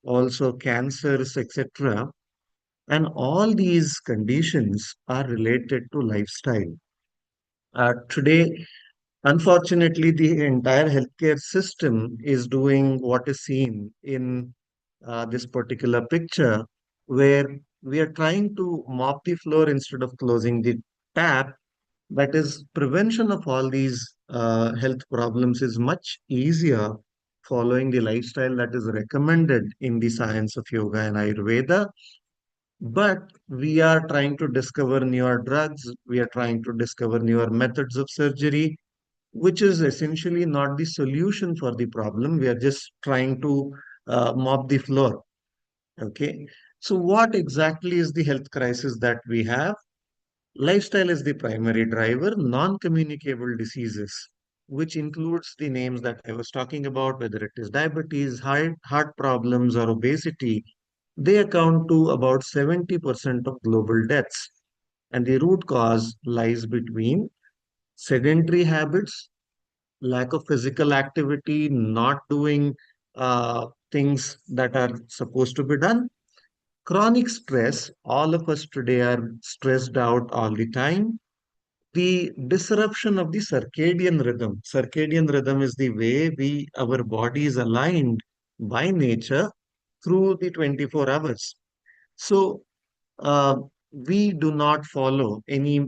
also cancers, etc. And all these conditions are related to lifestyle. Today, unfortunately, the entire healthcare system is doing what is seen in this particular picture, where we are trying to mop the floor instead of closing the tap. That is, prevention of all these health problems is much easier following the lifestyle that is recommended in the science of yoga and Ayurveda. But we are trying to discover newer drugs, we are trying to discover newer methods of surgery, which is essentially not the solution for the problem. We are just trying to mop the floor. Okay. So, what exactly is the health crisis that we have? Lifestyle is the primary driver, non communicable diseases, which includes the names that I was talking about, whether it is diabetes, heart problems, or obesity. They account to about 70% of global deaths. And the root cause lies between sedentary habits, lack of physical activity, not doing things that are supposed to be done. Chronic stress, all of us today are stressed out all the time. The disruption of the circadian rhythm. Circadian rhythm is the way our body is aligned by nature through the 24 hours. So uh, we do not follow any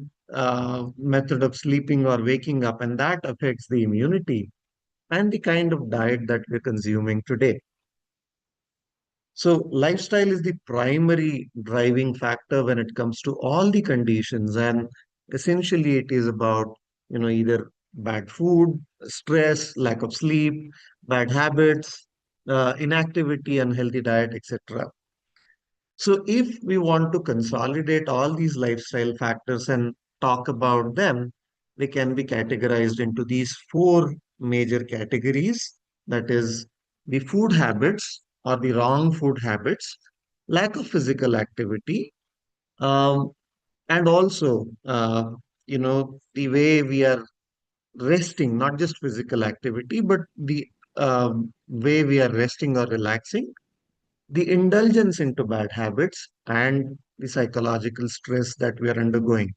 method of sleeping or waking up, and that affects the immunity and the kind of diet that we're consuming today. So lifestyle is the primary driving factor when it comes to all the conditions, and essentially it is about, either bad food, stress, lack of sleep, bad habits, inactivity, unhealthy diet, etc. So if we want to consolidate all these lifestyle factors and talk about them, they can be categorized into these four major categories. That is the food habits or the wrong food habits, lack of physical activity, um, and also, the way we are resting, not just physical activity, but the way we are resting or relaxing, the indulgence into bad habits, and the psychological stress that we are undergoing.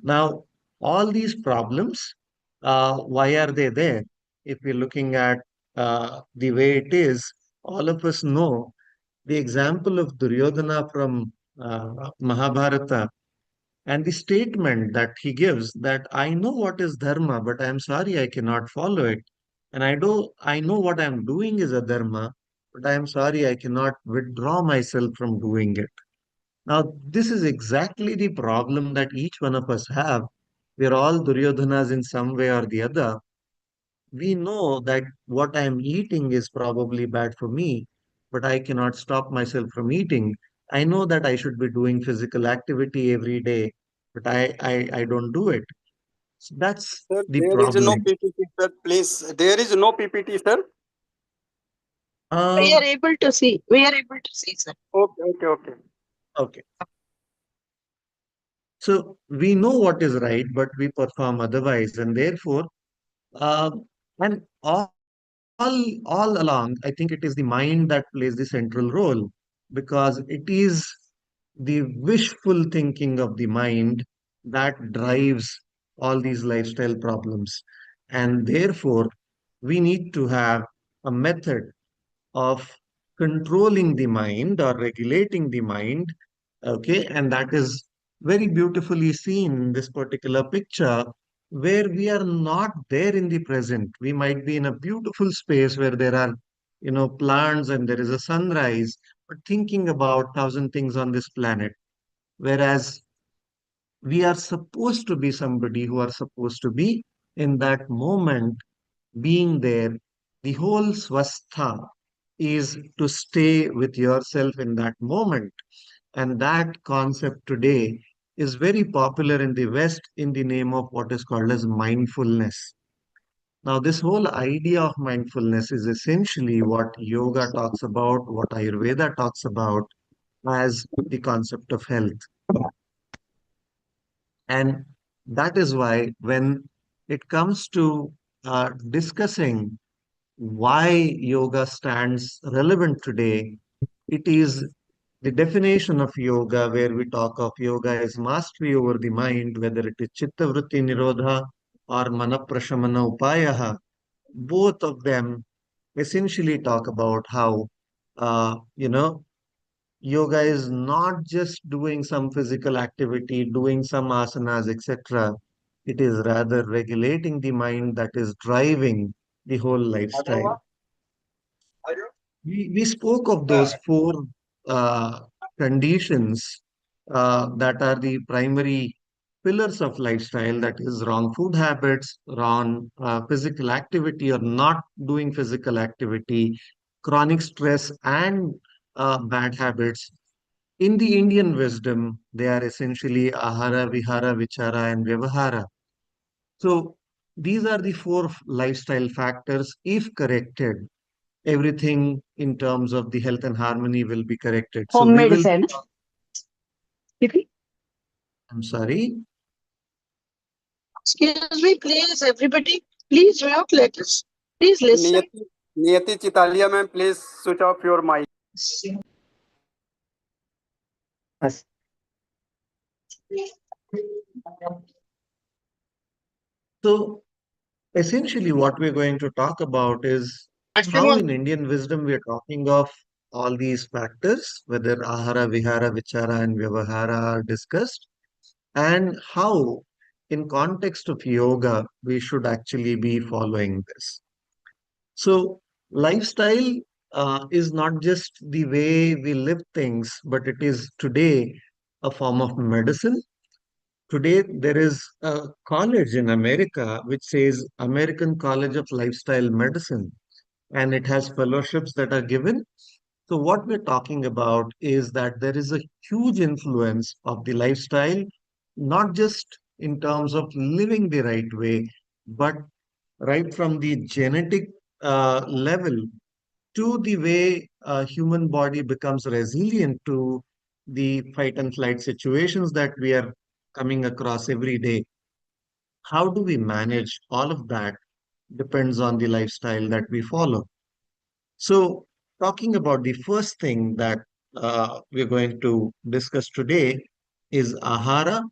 Now, all these problems, why are they there? If we're looking at the way it is, all of us know the example of Duryodhana from Mahabharata, and the statement that he gives, that I know what is dharma, but I am sorry I cannot follow it. And I know what I am doing is a dharma, but I am sorry I cannot withdraw myself from doing it. Now, this is exactly the problem that each one of us have. We're all Duryodhanas in some way or the other. We know that what I'm eating is probably bad for me, but I cannot stop myself from eating. I know that I should be doing physical activity every day, but I don't do it. So that's Sir, the there is no problem. PPT, sir. Please, there is no PPT, sir. We are Um, able to see. We are able to see, sir. Okay, okay, okay. okay. So we know what is right, but we perform otherwise, and therefore, um, and all along, I think it is the mind that plays the central role, because it is the wishful thinking of the mind that drives all these lifestyle problems. And therefore, we need to have a method of controlling the mind or regulating the mind. Okay, and that is very beautifully seen in this particular picture, where we are not there in the present. We might be in a beautiful space where there are, plants and there is a sunrise, but thinking about thousand things on this planet. Whereas we are supposed to be somebody who are supposed to be in that moment, being there. The whole swastha is to stay with yourself in that moment. And that concept today is very popular in the West in the name of what is called as mindfulness. Now, this whole idea of mindfulness is essentially what yoga talks about, what Ayurveda talks about as the concept of health. And that is why when it comes to discussing why yoga stands relevant today, It is the definition of yoga where we talk of yoga as mastery over the mind, whether it is chitta vritti nirodha or mana prashamana upayaha. Both of them essentially talk about how, yoga is not just doing some physical activity, doing some asanas, etc. It is rather regulating the mind that is driving the whole lifestyle. We spoke of those four uh, conditions that are the primary pillars of lifestyle, that is, wrong food habits, wrong physical activity or not doing physical activity, chronic stress, and bad habits. In the Indian wisdom, they are essentially ahara, vihara, vichara, and vyavahara. So these are the four lifestyle factors. If corrected, everything in terms of the health and harmony will be corrected. So Home we will, medicine. Excuse I'm sorry. me, please, everybody. Please mute, let us. Please listen. Niyati, Niyati Chitalia, ma'am, please switch off your mic. Yes. So essentially, what we're going to talk about is how in Indian wisdom we are talking of all these factors, whether ahara, vihara, vichara, and vyavahara are discussed, and how in context of yoga we should actually be following this. So, lifestyle is not just the way we live things, but it is today a form of medicine. Today, there is a college in America which says American College of Lifestyle Medicine, and it has fellowships that are given. So, what we're talking about is that there is a huge influence of the lifestyle, not just in terms of living the right way, but right from the genetic level to the way a human body becomes resilient to the fight and flight situations that we are coming across every day. How do we manage all of that depends on the lifestyle that we follow. So, talking about the first thing that we're going to discuss today is ahara.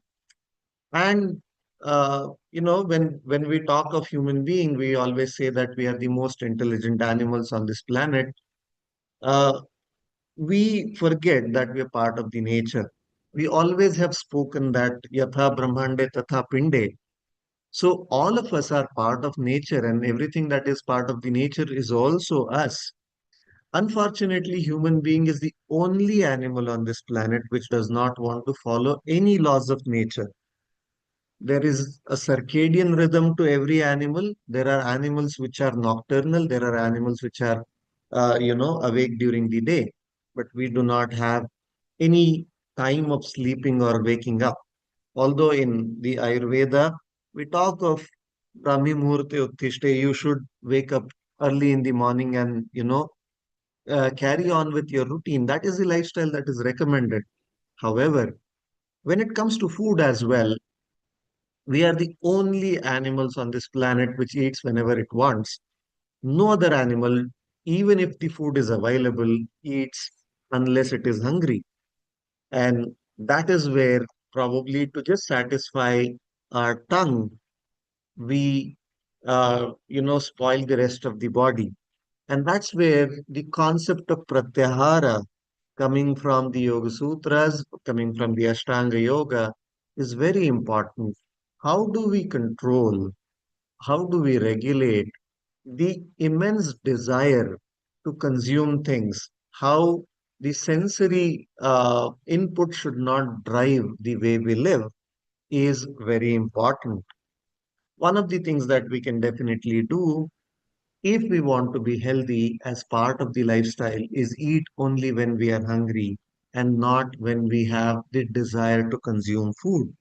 And when we talk of human being, we always say that we are the most intelligent animals on this planet. Uh, we forget that we are part of the nature. We always have spoken that yatha brahmande tatha pinde. So all of us are part of nature, and everything that is part of the nature is also us. Unfortunately, human being is the only animal on this planet which does not want to follow any laws of nature. There is a circadian rhythm to every animal. There are animals which are nocturnal. There are animals which are, awake during the day. But we do not have any time of sleeping or waking up. Although in the Ayurveda, we talk of Brahmi Muhurte Uttishte, you should wake up early in the morning and, carry on with your routine. That is the lifestyle that is recommended. However, when it comes to food as well, we are the only animals on this planet which eats whenever it wants. No other animal, even if the food is available, eats unless it is hungry. And that is where probably to just satisfy our tongue, we, spoil the rest of the body. And that's where the concept of pratyahara, coming from the Yoga Sutras, coming from the Ashtanga Yoga, is very important. How do we control, how do we regulate the immense desire to consume things? How the sensory input should not drive the way we live is very important. One of the things that we can definitely do if we want to be healthy as part of the lifestyle is eat only when we are hungry and not when we have the desire to consume food.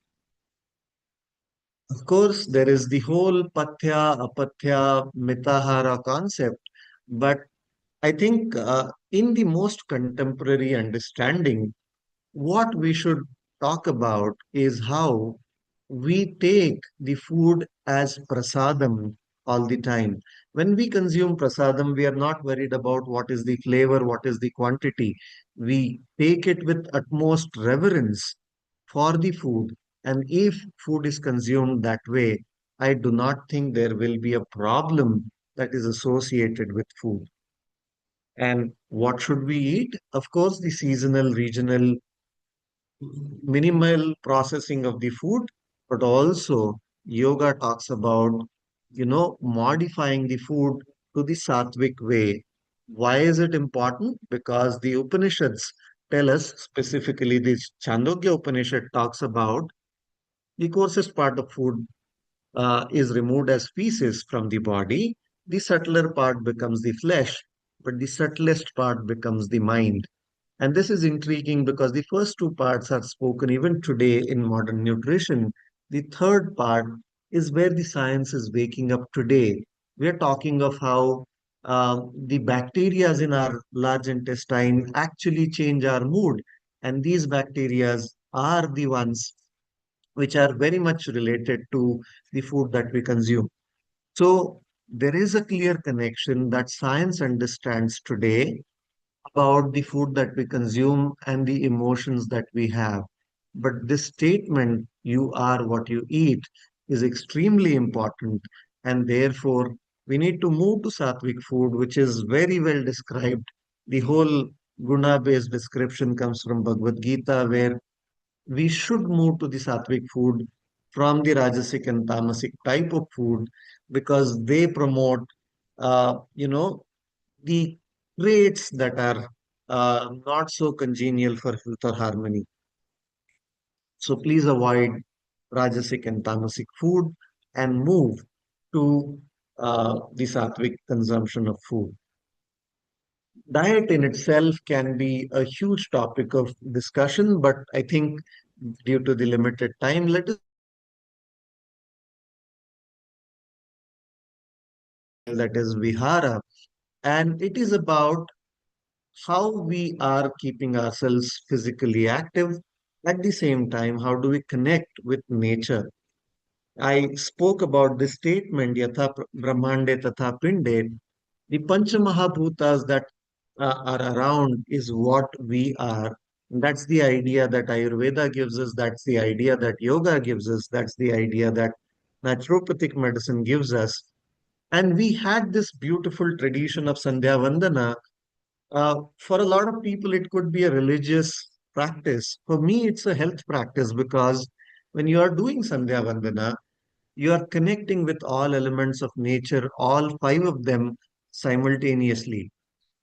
Of course, there is the whole pathya, apatya, mitahara concept, but I think in the most contemporary understanding, what we should talk about is how we take the food as prasadam all the time. When we consume prasadam, we are not worried about what is the flavor, what is the quantity. We take it with utmost reverence for the food. And if food is consumed that way, I do not think there will be a problem that is associated with food. And what should we eat? Of course, the seasonal, regional, minimal processing of the food, but also yoga talks about, modifying the food to the sattvic way. Why is it important? Because the Upanishads tell us, specifically the Chandogya Upanishad talks about the coarsest part of food is removed as feces from the body. The subtler part becomes the flesh, but the subtlest part becomes the mind. And this is intriguing because the first two parts are spoken even today in modern nutrition. The third part is where the science is waking up today. We are talking of how the bacteria in our large intestine actually change our mood. And these bacteria are the ones which are very much related to the food that we consume. So there is a clear connection that science understands today about the food that we consume and the emotions that we have. But this statement, you are what you eat, is extremely important. And therefore, we need to move to sattvic food, which is very well described. The whole guna based description comes from Bhagavad Gita, where we should move to the sattvic food from the rajasic and tamasic type of food because they promote, the traits that are not so congenial for health or harmony. So please avoid rajasic and tamasic food and move to the sattvic consumption of food. Diet in itself can be a huge topic of discussion, but I think due to the limited time, let us that is Vihara. And it is about how we are keeping ourselves physically active. At the same time, how do we connect with nature? I spoke about this statement, Yatha Brahmande Tatha Pinde. The Panchamahabhutas that are around is what we are. And that's the idea that Ayurveda gives us. That's the idea that yoga gives us. That's the idea that naturopathic medicine gives us. And we had this beautiful tradition of Sandhya Vandana. For a lot of people, it could be a religious practice. For me, it's a health practice because when you are doing Sandhya Vandana, you are connecting with all elements of nature, all five of them simultaneously.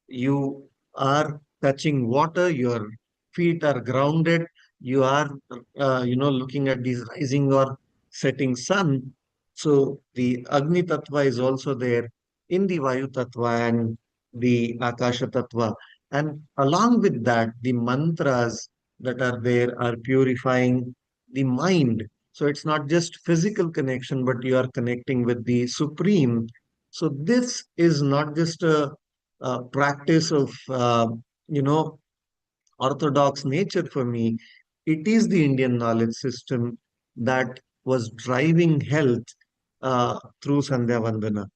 You are touching water, your feet are grounded, you are, looking at this rising or setting sun. So the Agni Tattva is also there in the Vayu Tattva and the Akasha Tattva. And along with that, the mantras that are there are purifying the mind. So it's not just physical connection, but you are connecting with the Supreme. So this is not just a practice of you know orthodox nature for me. It is the Indian knowledge system that was driving health through Sandhya Vandana.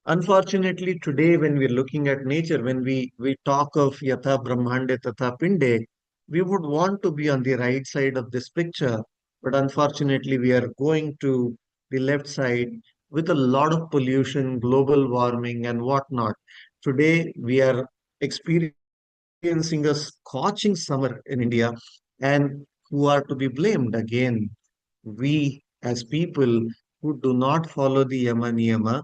Unfortunately, today when we're looking at nature, when we talk of Yatha Brahmande Tatha Pinde, we would want to be on the right side of this picture, but unfortunately we are going to the left side with a lot of pollution, global warming, and whatnot. Today we are experiencing a scorching summer in India, and who are to be blamed again? We as people who do not follow the Yama Niyama,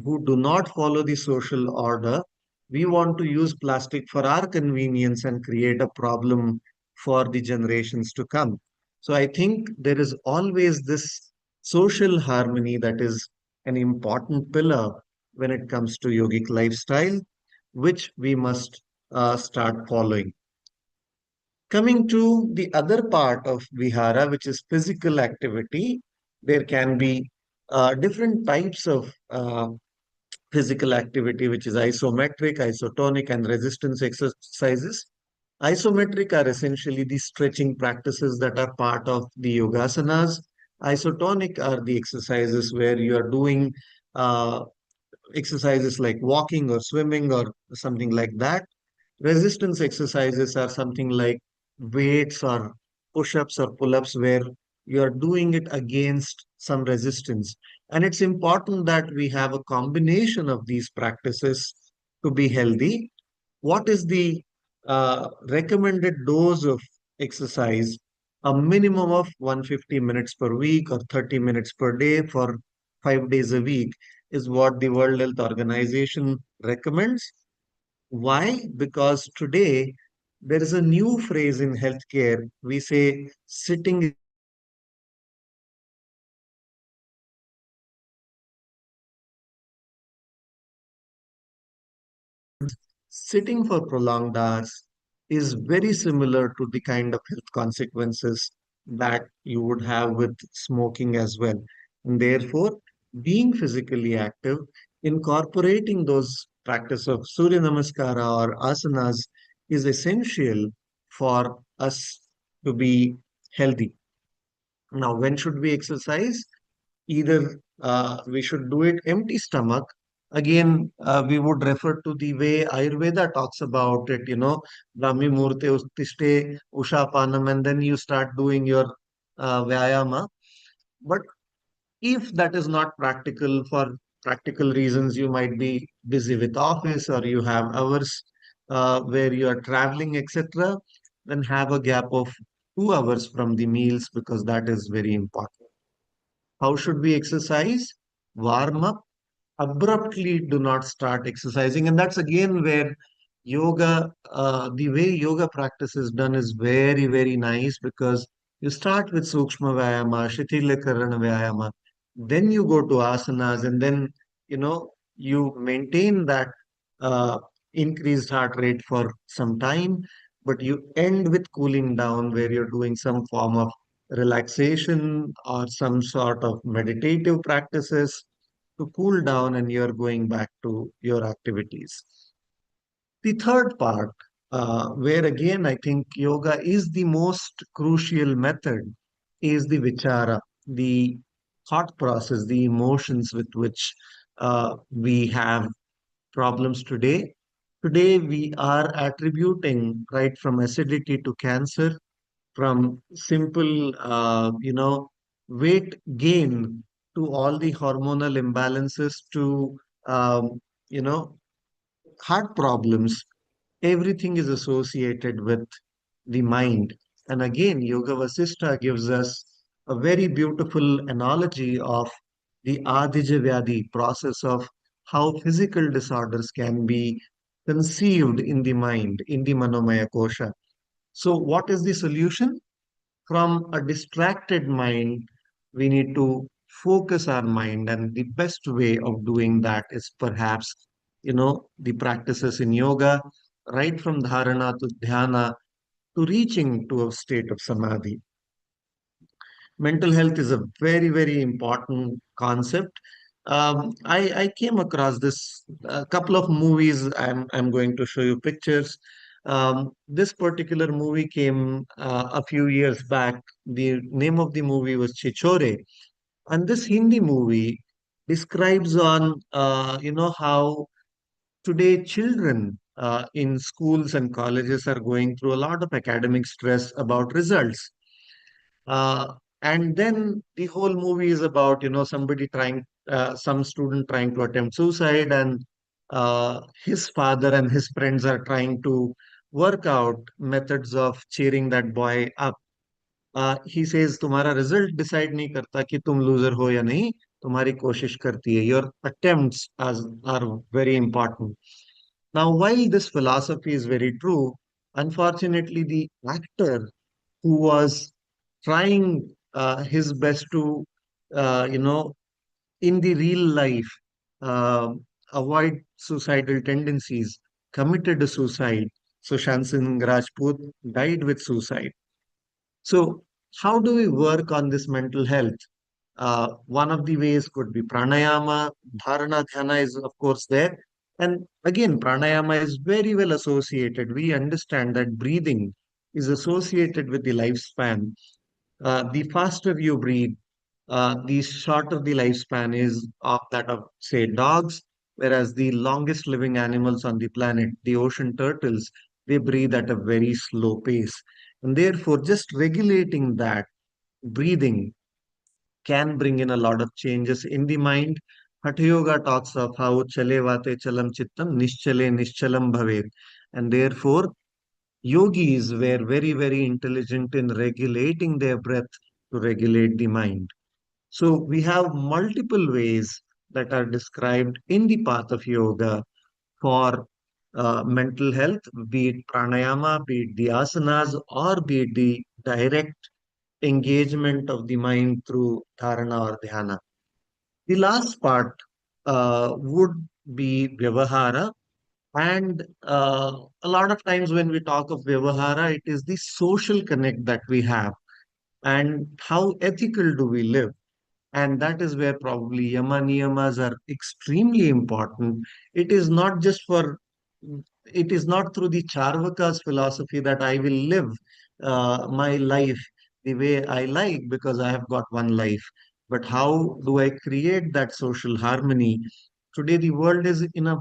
who do not follow the social order. We want to use plastic for our convenience and create a problem for the generations to come. So I think there is always this social harmony that is an important pillar when it comes to yogic lifestyle, which we must start following. Coming to the other part of Vihara, which is physical activity, there can be different types of physical activity, which is isometric, isotonic, and resistance exercises. Isometric are essentially the stretching practices that are part of the yogasanas. Isotonic are the exercises where you are doing uh, exercises like walking or swimming or something like that. Resistance exercises are something like weights or push-ups or pull-ups where you are doing it against some resistance. And it's important that we have a combination of these practices to be healthy. What is the recommended dose of exercise? A minimum of 150 minutes per week or 30 minutes per day for 5 days a week is what the World Health Organization recommends. Why? Because today there is a new phrase in healthcare. We say sitting is medicine. Sitting for prolonged hours is very similar to the kind of health consequences that you would have with smoking as well. And therefore, being physically active, incorporating those practice of Surya Namaskara or asanas is essential for us to be healthy. Now, when should we exercise? Either we should do it empty stomach. Again, we would refer to the way Ayurveda talks about it, Brahmi Murte Uttishte Ushapanam, and then you start doing your Vyayama. But if that is not practical for practical reasons, you might be busy with office or you have hours where you are traveling, etc., then have a gap of 2 hours from the meals because that is very important. How should we exercise? Warm up. Abruptly do not start exercising. And that's again where yoga, the way yoga practice is done is very, very nice because you start with Sukshma Vyayama, Shithila Vyayama, then you go to asanas, and then, you maintain that uh, increased heart rate for some time, but you end with cooling down where you're doing some form of relaxation or some sort of meditative practices to cool down and you're going back to your activities. The third part, where again I think yoga is the most crucial method, is the vichara, the thought process, the emotions with which we have problems today. Today, we are attributing right from acidity to cancer, from simple, weight gain to all the hormonal imbalances to, you know, heart problems. Everything is associated with the mind. And again, Yoga Vasistha gives us a very beautiful analogy of the Adija Vyadi process of how physical disorders can be conceived in the mind, in the Manomaya Kosha. So, what is the solution? From a distracted mind, we need to focus our mind. And the best way of doing that is perhaps, the practices in yoga, right from dharana to dhyana to reaching to a state of samadhi. Mental health is a very, very important concept. I came across this a couple of movies. I'm going to show you pictures. This particular movie came a few years back. The name of the movie was Chichore, and this Hindi movie describes on how today children in schools and colleges are going through a lot of academic stress about results. uh, and then the whole movie is about, some student trying to attempt suicide, and his father and his friends are trying to work out methods of cheering that boy up. He says, तुम्हारा result decide नहीं करता कि तुम loser हो या नहीं, तुम्हारी कोशिश करती है. Your attempts are very important. Now, while this philosophy is very true, unfortunately, the actor who was trying his best to, in the real life, uh, avoid suicidal tendencies, committed a suicide. So Shansin Rajput died with suicide. So, how do we work on this mental health? One of the ways could be pranayama, dharana, dhyana is of course there. And again, pranayama is very well associated. We understand that breathing is associated with the lifespan. The faster you breathe, The shorter the lifespan is of that of, say, dogs, whereas the longest living animals on the planet, the ocean turtles, they breathe at a very slow pace. And therefore, just regulating that breathing can bring in a lot of changes in the mind. Hatha Yoga talks of how chale vate chalam chittam nischale nischalam bhavet. And therefore, yogis were very, very intelligent in regulating their breath to regulate the mind. So we have multiple ways that are described in the path of yoga for mental health, be it pranayama, be it the asanas, or be it the direct engagement of the mind through dharana or dhyana. The last part would be vyavahara. And a lot of times when we talk of vyavahara, it is the social connect that we have and how ethical do we live. And that is where probably yama niyamas are extremely important. It is not just for, it is not through the Charvaka's philosophy that I will live my life the way I like because I have got one life. But how do I create that social harmony? Today, the world is in a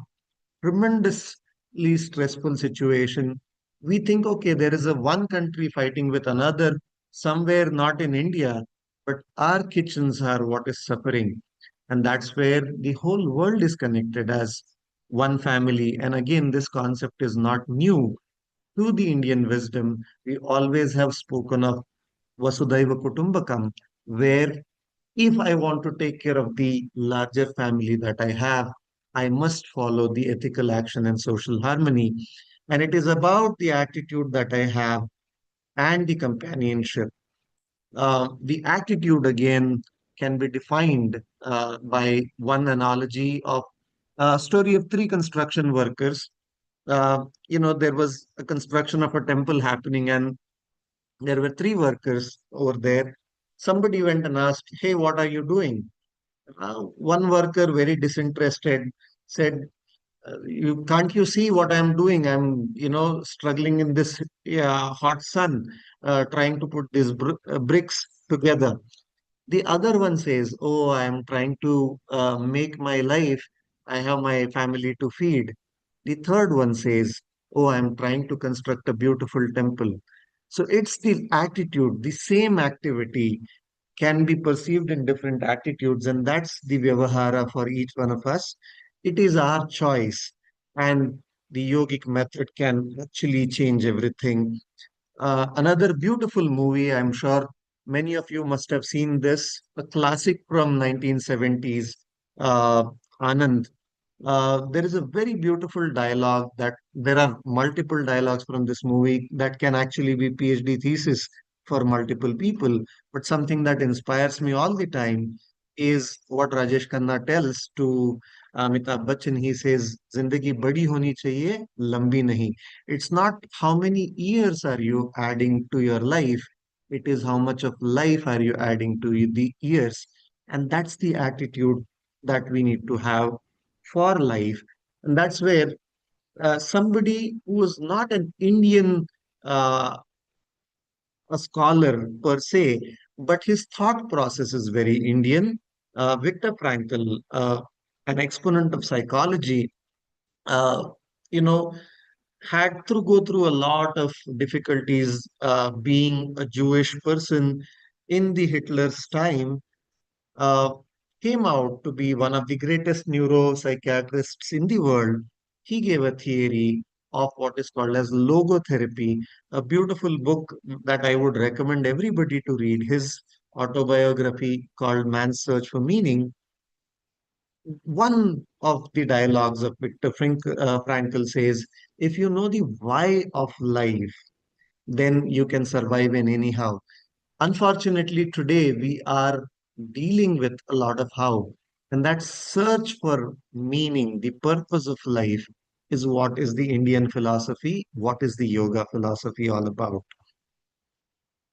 tremendously stressful situation. We think, okay, there is a one country fighting with another somewhere not in India, but our kitchens are what is suffering. And that's where the whole world is connected as one family. And again, this concept is not new to the Indian wisdom. We always have spoken of Vasudhaiva Kutumbakam, where if I want to take care of the larger family that I have, I must follow the ethical action and social harmony. And it is about the attitude that I have and the companionship. The attitude, again, can be defined by one analogy of a story of three construction workers. There was a construction of a temple happening, and there were three workers over there. Somebody went and asked, "Hey, what are you doing?" One worker, very disinterested, said, "You can't you see what I'm doing? I'm, struggling in this hot sun, trying to put these bricks together." The other one says, "Oh, I'm trying to make my life. I have my family to feed." The third one says, "Oh, I'm trying to construct a beautiful temple." So it's the attitude, the same activity can be perceived in different attitudes, and that's the vyavahara for each one of us. It is our choice, and the yogic method can actually change everything. Another beautiful movie, I'm sure many of you must have seen this, a classic from 1970s, uh, Anand. There is a very beautiful dialogue that there are multiple dialogues from this movie that can actually be PhD thesis for multiple people. But something that inspires me all the time is what Rajesh Khanna tells to Amitabh Bachchan. He says, "Zindagi badi honi chahiye, lambi nahi." It's not how many years are you adding to your life, it is how much of life are you adding to the years. And that's the attitude that we need to have for life. And that's where somebody who is not an Indian a scholar per se, but his thought process is very Indian. Viktor Frankl, an exponent of psychology, uh, you know, had to go through a lot of difficulties being a Jewish person in the Hitler's time, uh, came out to be one of the greatest neuropsychiatrists in the world. He gave a theory of what is called as logotherapy, a beautiful book that I would recommend everybody to read. His autobiography called Man's Search for Meaning. One of the dialogues of Frankl says, if you know the why of life, then you can survive in anyhow. Unfortunately, today we are dealing with a lot of how, and that search for meaning, the purpose of life, is what is the Indian philosophy, what is the yoga philosophy all about.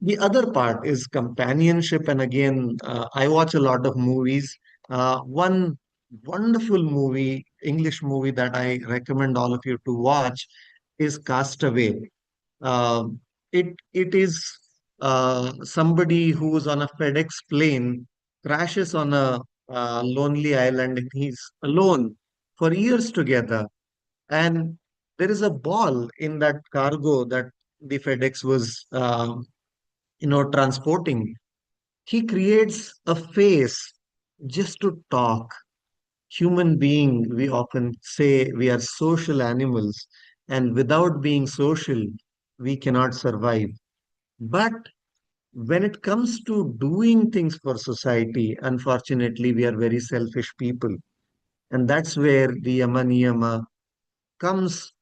The other part is companionship, and again, I watch a lot of movies. One wonderful movie, English movie that I recommend all of you to watch is Castaway. It is somebody who's on a FedEx plane. crashes on a lonely island and he's alone for years together. And there is a ball in that cargo that the FedEx was, transporting. He creates a face just to talk. Human being, we often say we are social animals, and without being social, we cannot survive. But when it comes to doing things for society, unfortunately, we are very selfish people. And that's where the Yama Niyama comes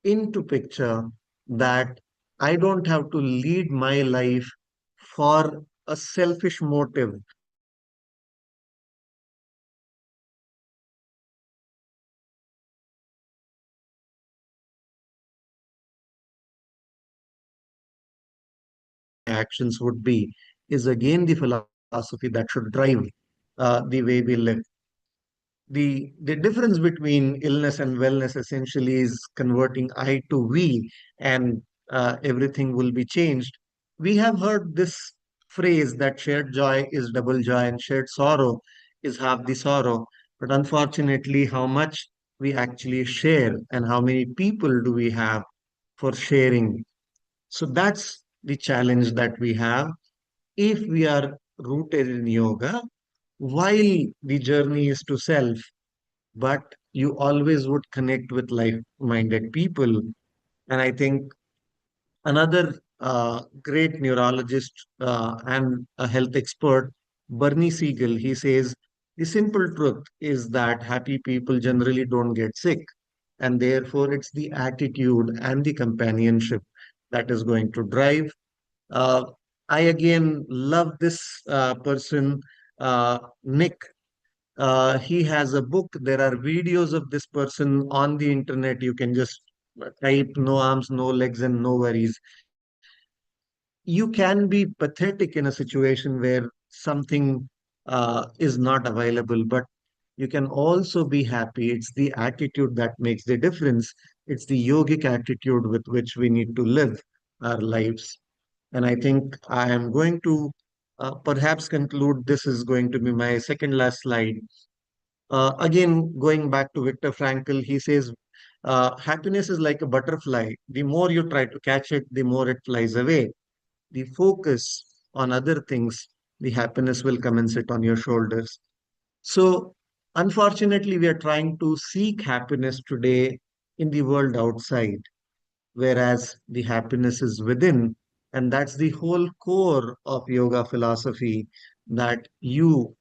into picture, that I don't have to lead my life for a selfish motive. I don't have to lead my life for my actions would be, is again the philosophy that should drive the way we live. The difference between illness and wellness essentially is converting I to we, and everything will be changed. We have heard this phrase that shared joy is double joy and shared sorrow is half the sorrow. But unfortunately, how much we actually share and how many people do we have for sharing? So that's the challenge that we have. If we are rooted in yoga, while the journey is to self, but you always would connect with like-minded people. And I think another great neurologist and a health expert, Bernie Siegel, he says the simple truth is that happy people generally don't get sick. And therefore, it's the attitude and the companionship that is going to drive. Uh, I again love this person, Nick. He has a book. There are videos of this person on the internet. You can just type no arms, no legs, and no worries. You can be pathetic in a situation where something is not available, but you can also be happy. It's the attitude that makes the difference. It's the yogic attitude with which we need to live our lives. And I think I am going to perhaps conclude. This is going to be my second last slide. Again, going back to Viktor Frankl, he says, happiness is like a butterfly. The more you try to catch it, the more it flies away. The focus on other things, the happiness will come and sit on your shoulders. So, unfortunately, we are trying to seek happiness today in the world outside, whereas the happiness is within. And that's the whole core of yoga philosophy, that you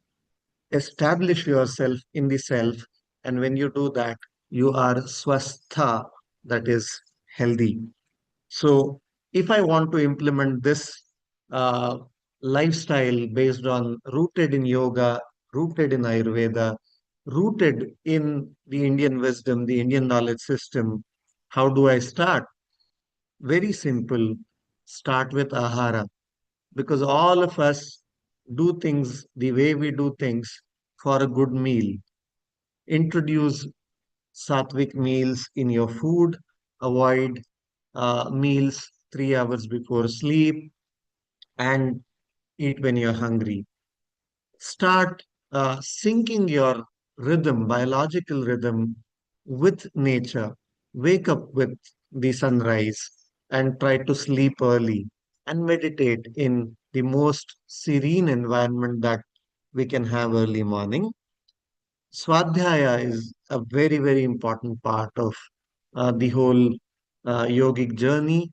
establish yourself in the self. And when you do that, you are swastha, that is healthy. So, if I want to implement this uh, lifestyle based on rooted in yoga, rooted in Ayurveda, rooted in the Indian wisdom, the Indian knowledge system, how do I start? Very simple. Start with ahara, because all of us do things the way we do things for a good meal. Introduce sattvic meals in your food. Avoid meals 3 hours before sleep, and eat when you're hungry. Start syncing your rhythm, biological rhythm, with nature. Wake up with the sunrise and try to sleep early and meditate in the most serene environment that we can have early morning. Swadhyaya is a very, very important part of the whole yogic journey.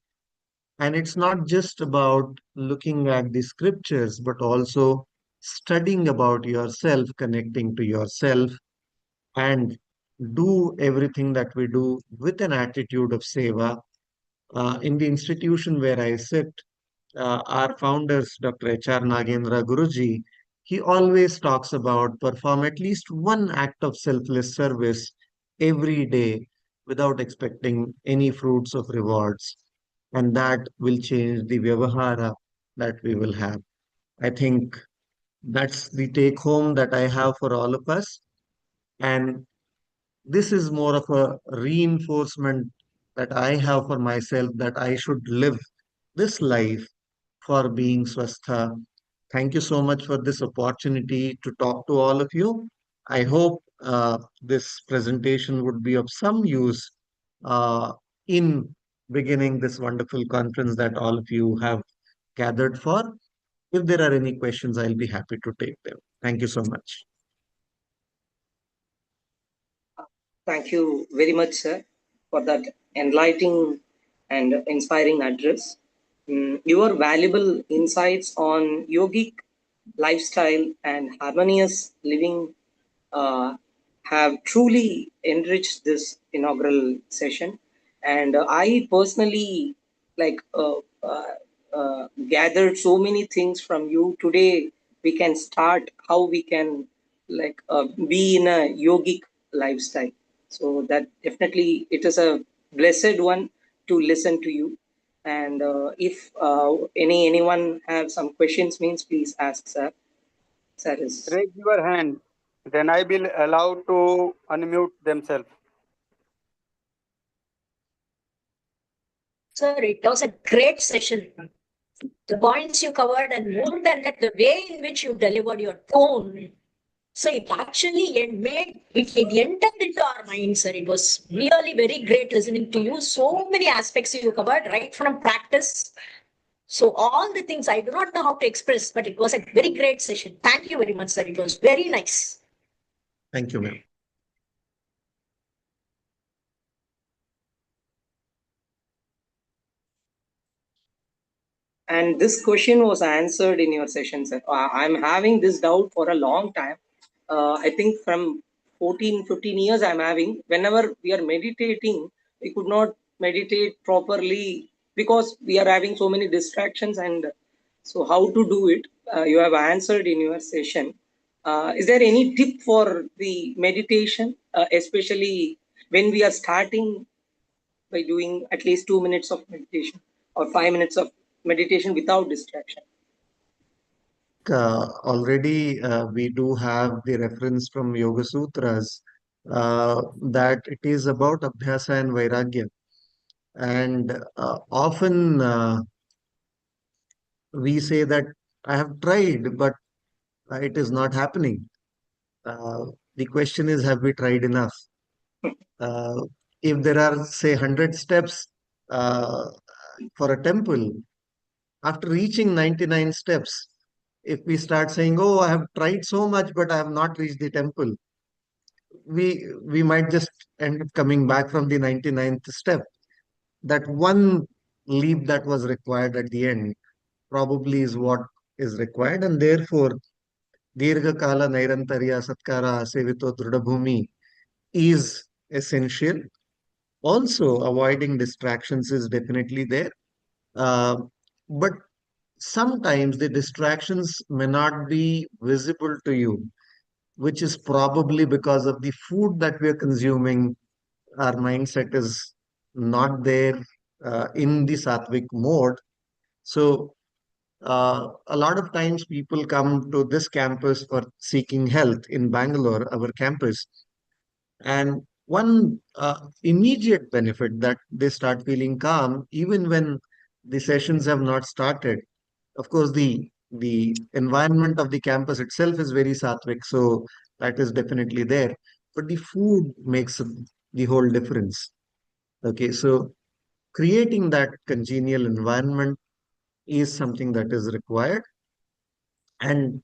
And it's not just about looking at the scriptures, but also studying about yourself, connecting to yourself, and do everything that we do with an attitude of seva. In the institution where I sit, our founders, Dr. H.R. Nagendra Guruji, he always talks about perform at least one act of selfless service every day without expecting any fruits of rewards. And that will change the vyavahara that we will have. I think that's the take home that I have for all of us. And this is more of a reinforcement that I have for myself, that I should live this life for being swastha. Thank you so much for this opportunity to talk to all of you. I hope this presentation would be of some use uh, in beginning this wonderful conference that all of you have gathered for. If there are any questions, I'll be happy to take them. Thank you so much. Thank you very much, sir, for that enlightening and inspiring address. Your valuable insights on yogic lifestyle and harmonious living uh, have truly enriched this inaugural session. And I personally gathered so many things from you today. We can start how we can be in a yogic lifestyle. So that definitely it is a blessed one to listen to you. And if anyone have some questions, means please ask, sir. Sir is. Raise your hand. Then I will allow to unmute themselves. Sir, it was a great session. The points you covered, and more than that, the way in which you delivered your tone. So it actually it entered into our minds, sir. It was really very great listening to you. So many aspects you covered, right from practice. So all the things I do not know how to express, but it was a very great session. Thank you very much, sir. It was very nice. Thank you, ma'am. And this question was answered in your session, sir. I'm having this doubt for a long time. I think from 14, 15 years I'm having. Whenever we are meditating, we could not meditate properly because we are having so many distractions. And so how to do it, you have answered in your session. Is there any tip for the meditation, especially when we are starting by doing at least 2 minutes of meditation or 5 minutes of meditation without distraction? Already we do have the reference from Yoga Sutras that it is about Abhyasa and Vairagya. And often we say that I have tried, but it is not happening. The question is, have we tried enough? Uh, if there are, say, 100 steps uh, for a temple, after reaching 99 steps, if we start saying, oh, I have tried so much, but I have not reached the temple, we might just end up coming back from the 99th step. That one leap that was required at the end probably is what is required, and therefore Dirgha Kala Nairantarya Satkara Sevito Drudabhumi is essential. Also, avoiding distractions is definitely there. Uh, but sometimes the distractions may not be visible to you, which is probably because of the food that we are consuming. Our mindset is not there in the sattvic mode. So, a lot of times people come to this campus for seeking health in Bangalore, our campus. And one immediate benefit that they start feeling calm, even when the sessions have not started. Of course, the environment of the campus itself is very sattvic, so that is definitely there. But the food makes the whole difference. Okay, so creating that congenial environment is something that is required, and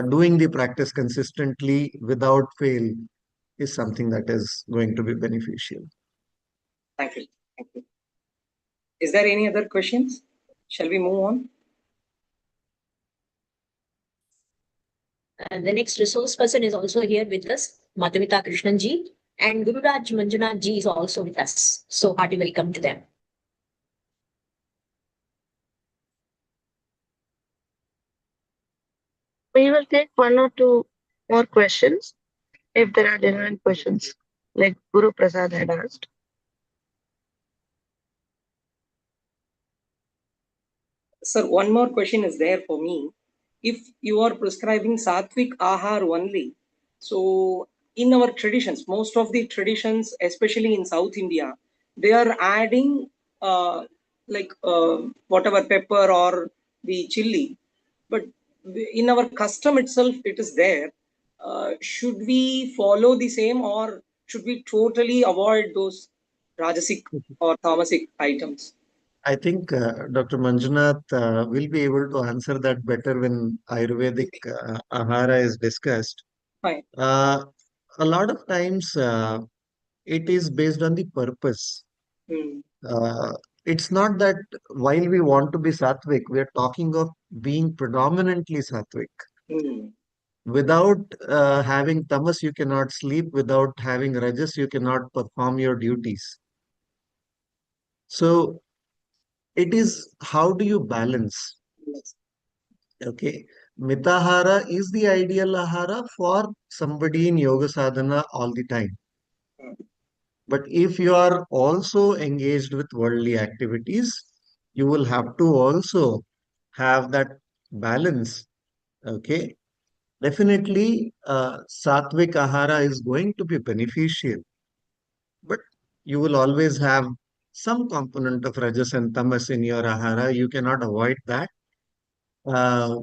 doing the practice consistently without fail is something that is going to be beneficial. Thank you. Thank you. Is there any other questions? Shall we move on? And the next resource person is also here with us, Madhumita Krishnan ji, and Gururaj Manjunath ji is also with us. So hearty welcome to them. We will take one or two more questions if there are genuine questions, like Guru Prasad had asked. Sir, one more question is there for me. If you are prescribing sattvic ahar only, so in our traditions, most of the traditions, especially in South India, they are adding whatever pepper or the chili. But in our custom itself, it is there. Should we follow the same, or should we totally avoid those rajasic or tamasic items? I think Dr. Manjunath will be able to answer that better when Ayurvedic ahara is discussed. Fine. A lot of times it is based on the purpose. Hmm. Uh, it's not that while we want to be sattvic, we are talking of being predominantly sattvic. Hmm. Without having tamas, you cannot sleep. Without having rajas, you cannot perform your duties. So it is how do you balance? Yes. Okay. Mitahara is the ideal ahara for somebody in yoga sadhana all the time. Hmm. But if you are also engaged with worldly activities, you will have to also have that balance. Okay. Definitely, sattvic ahara is going to be beneficial, but you will always have some component of rajas and tamas in your ahara. You cannot avoid that. Uh,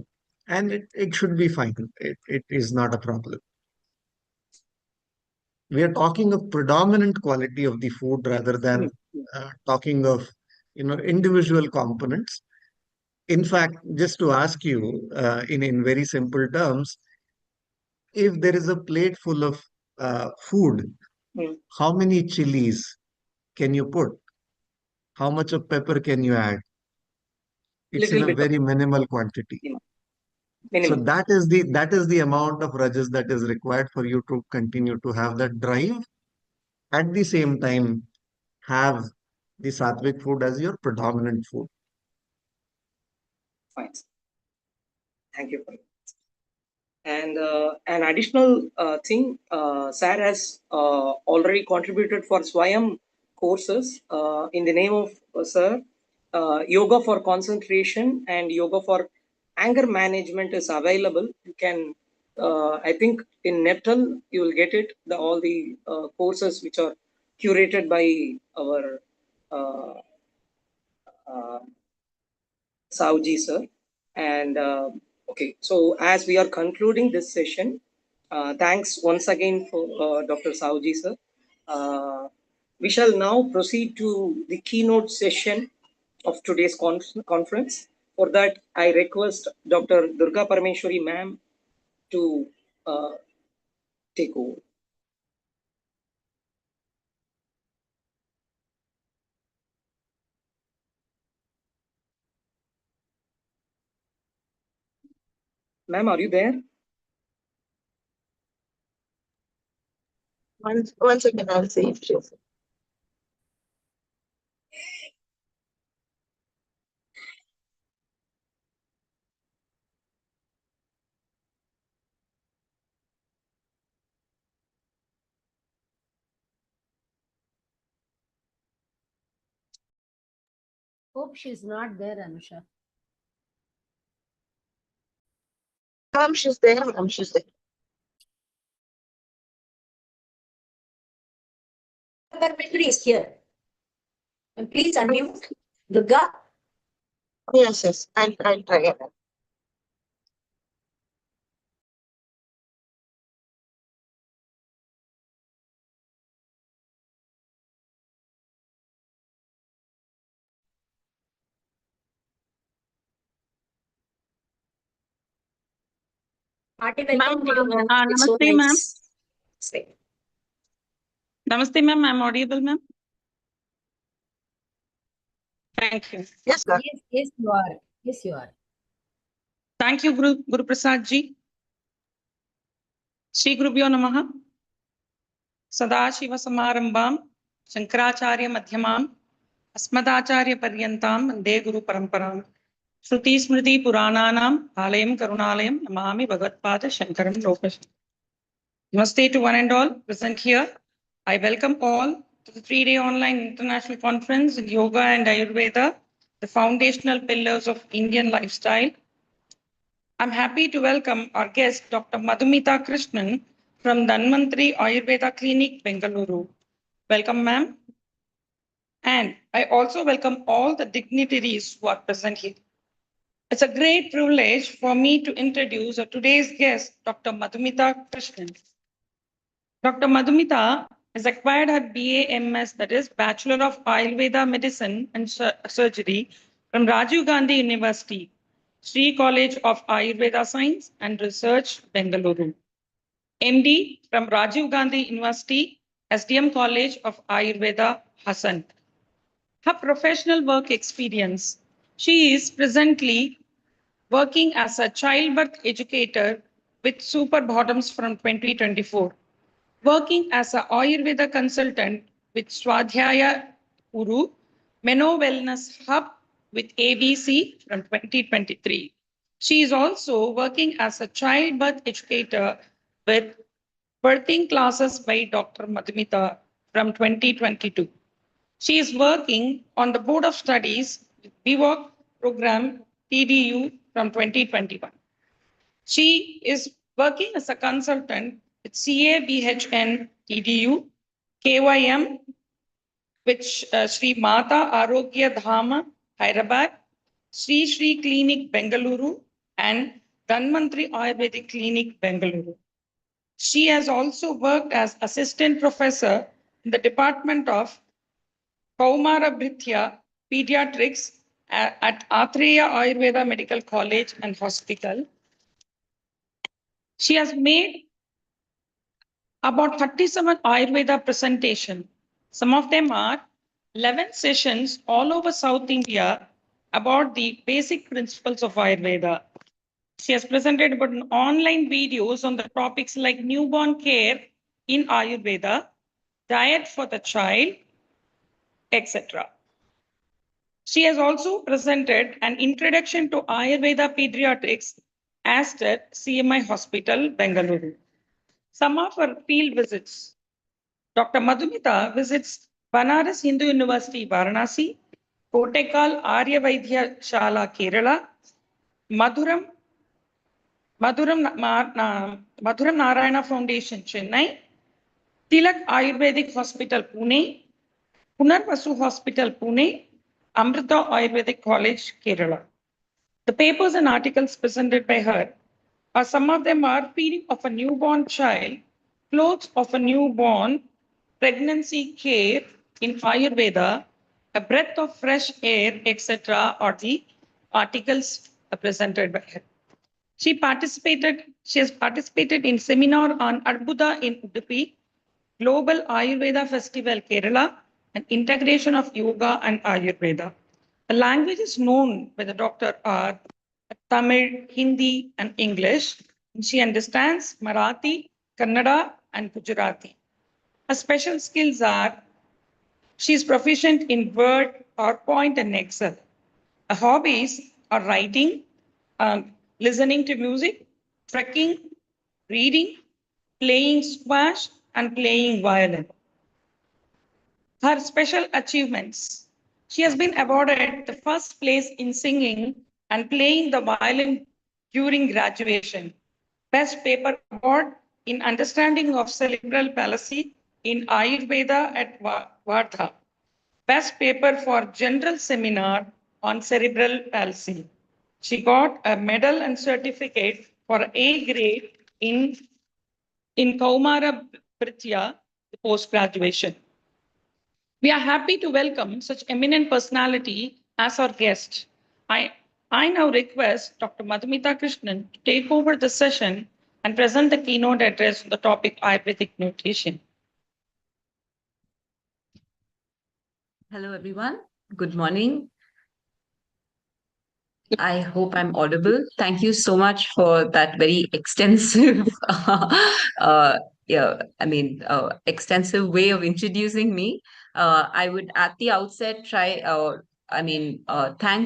and it should be fine. It is not a problem. We are talking of predominant quality of the food rather Hmm. than talking of individual components. In fact, just to ask you in very simple terms, if there is a plate full of food, Hmm. how many chilies can you put? How much of pepper can you add? It's in Little a bit of very minimal quantity. So minimum. that is the amount of rajas that is required for you to continue to have that drive. At the same time, have the sattvic food as your predominant food. Fine. Thank you for it. And an additional thing, SAR has already contributed for Swayam courses in the name of Sir. Yoga for concentration and yoga for anger management is available. You can, I think, in Neptal you will get it. All the courses which are curated by our uh, uh, Sauji sir. And okay, so as we are concluding this session, thanks once again for Dr. Sauji sir. We shall now proceed to the keynote session of today's conference. For that, I request Dr. Durga Parameshwari ma'am to uh, take over. Ma'am, are you there? One second, I'll see if she's. Hope she's not there, Anusha. She's there, ma'am, she's there. Parliamentary is here. And please unmute. Durga. Yes, I'll try it. Hearty welcome to you, ma'am. It's so Namaste, ma'am. nice. Say. Namaste, ma'am. I'm audible, ma'am. Thank you. Yes, sir. Yes, you are. Yes, you are. Thank you, Guru Prasad ji. Shri Gurubhyo Namaha. Sadashiva Samarambam. Shankaracharya Madhyamam. Asmadacharya Paryantam. Vande Guru Paramparam. Shruti Smriti Purananam. Alayam Karunalayam. Namami Bhagatpada Shankaram Lokash. Namaste to one and all present here. I welcome all to the 3-day online international conference in Yoga and Ayurveda, the foundational pillars of Indian lifestyle. I'm happy to welcome our guest, Dr. Madhumita Krishnan from Dhanvantari Ayurveda Clinic, Bengaluru. Welcome, ma'am. And I also welcome all the dignitaries who are present here. It's a great privilege for me to introduce today's guest, Dr. Madhumita Krishnan. Dr. Madhumita has acquired her BA-MS, that is Bachelor of Ayurveda Medicine and Surgery from Rajiv Gandhi University, Sri College of Ayurveda Science and Research, Bengaluru. MD from Rajiv Gandhi University, SDM College of Ayurveda, Hassan. Her professional work experience. She is presently working as a childbirth educator with Super Bottoms from 2024, working as an Ayurveda consultant with Swadhyaya Uru, Meno Wellness Hub with ABC from 2023. She is also working as a childbirth educator with birthing classes by Dr. Madhumita from 2022. She is working on the Board of Studies BWOC program TDU from 2021. She is working as a consultant with CABHN TDU, KYM, with Sri Mata Arogya Dhama, Hyderabad, Sri Clinic, Bengaluru, and Dhanvantri Ayurvedic Clinic, Bengaluru. She has also worked as assistant professor in the Department of Kaumarabhrithya Pediatrics at Athreya Ayurveda Medical College and Hospital. She has made about 37 Ayurveda presentation. Some of them are 11 sessions all over South India about the basic principles of Ayurveda. She has presented about online videos on the topics like newborn care in Ayurveda, diet for the child, etc. She has also presented an introduction to Ayurveda pediatrics at CMI Hospital, Bengaluru. Some of her field visits. Dr. Madhumita visits Banaras Hindu University, Varanasi, Kotekal Arya Vaidya Shala, Kerala, Madhuram Narayana Foundation, Chennai, Tilak Ayurvedic Hospital, Pune, Punarvasu Hospital, Pune, Amrita Ayurvedic College, Kerala. The papers and articles presented by her are some of them are feeding of a newborn child, clothes of a newborn, pregnancy care in Ayurveda, a breath of fresh air, etc. are the articles presented by her. She has participated in seminar on Arbuda in Udupi, Global Ayurveda Festival Kerala, and integration of yoga and Ayurveda. The languages known by the doctor are Tamil, Hindi, and English. She understands Marathi, Kannada, and Gujarati. Her special skills are she is proficient in Word, PowerPoint, and Excel. Her hobbies are writing, listening to music, trekking, reading, playing squash, and playing violin. Her special achievements. She has been awarded the first place in singing and playing the violin during graduation. Best Paper Award in Understanding of Cerebral Palsy in Ayurveda at Wardha. Best Paper for General Seminar on Cerebral Palsy. She got a medal and certificate for A grade in Kaumara Britya, post-graduation. We are happy to welcome such eminent personality as our guest. I now request Dr. Madhumita Krishnan to take over the session and present the keynote address on the topic Ayurvedic nutrition. Hello, everyone. Good morning. I hope I'm audible. Thank you so much for that very extensive, extensive way of introducing me. I would, at the outset, thank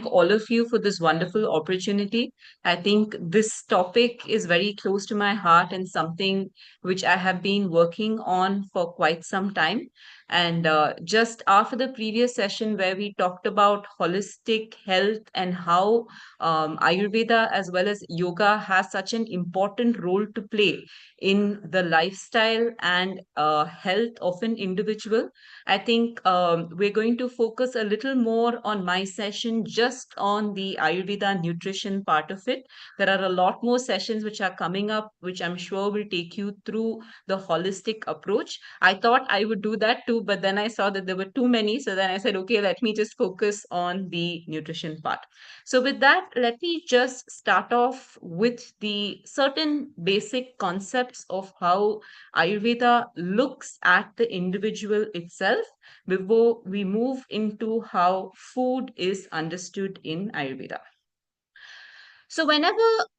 all of you for this wonderful opportunity. I think this topic is very close to my heart and something which I have been working on for quite some time. And just after the previous session where we talked about holistic health and how Ayurveda as well as yoga has such an important role to play in the lifestyle and health of an individual, I think we're going to focus a little more on my session just on the Ayurveda nutrition part of it. There are a lot more sessions which are coming up, which I'm sure will take you through the holistic approach. I thought I would do that too, but then I saw that there were too many. So then I said, okay, let me just focus on the nutrition part. So with that, let me just start off with the certain basic concepts of how Ayurveda looks at the individual itself before we move into how food is understood in Ayurveda. So whenever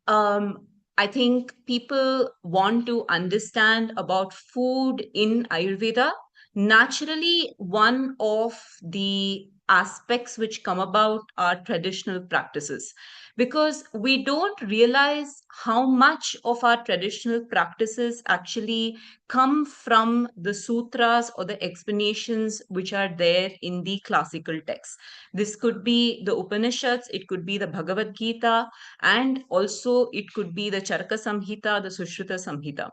I think people want to understand about food in Ayurveda, naturally one of the aspects which come about are traditional practices, because we don't realize how much of our traditional practices actually come from the sutras or the explanations which are there in the classical texts. This could be the Upanishads, it could be the Bhagavad Gita, and also it could be the Charaka Samhita, the Sushruta Samhita.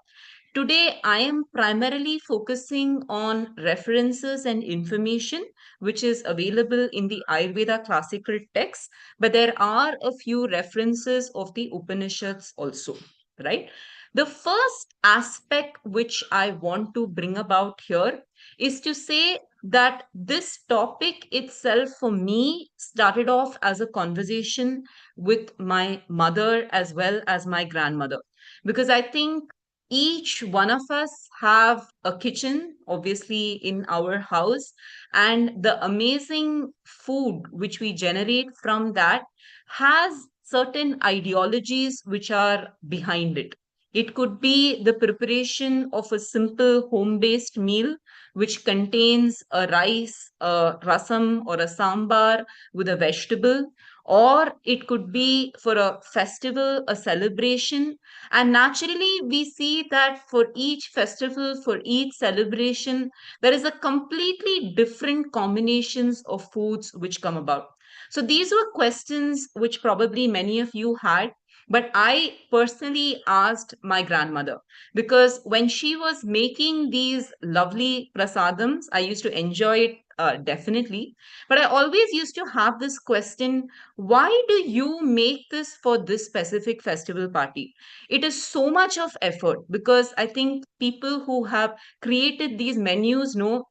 Today, I am primarily focusing on references and information which is available in the Ayurveda classical texts, but there are a few references of the Upanishads also, right? The first aspect which I want to bring about here is to say that this topic itself for me started off as a conversation with my mother as well as my grandmother, because I think each one of us have a kitchen obviously in our house, and the amazing food which we generate from that has certain ideologies which are behind it. It could be the preparation of a simple home based meal which contains a rice, a rasam, or a sambar with a vegetable, or it could be for a festival, a celebration. And naturally, we see that for each festival, for each celebration, there is a completely different combinations of foods which come about. So these were questions which probably many of you had, but I personally asked my grandmother, because when she was making these lovely prasadams, I used to enjoy it definitely. But I always used to have this question: why do you make this for this specific festival party? It is so much of effort, because I think people who have created these menus know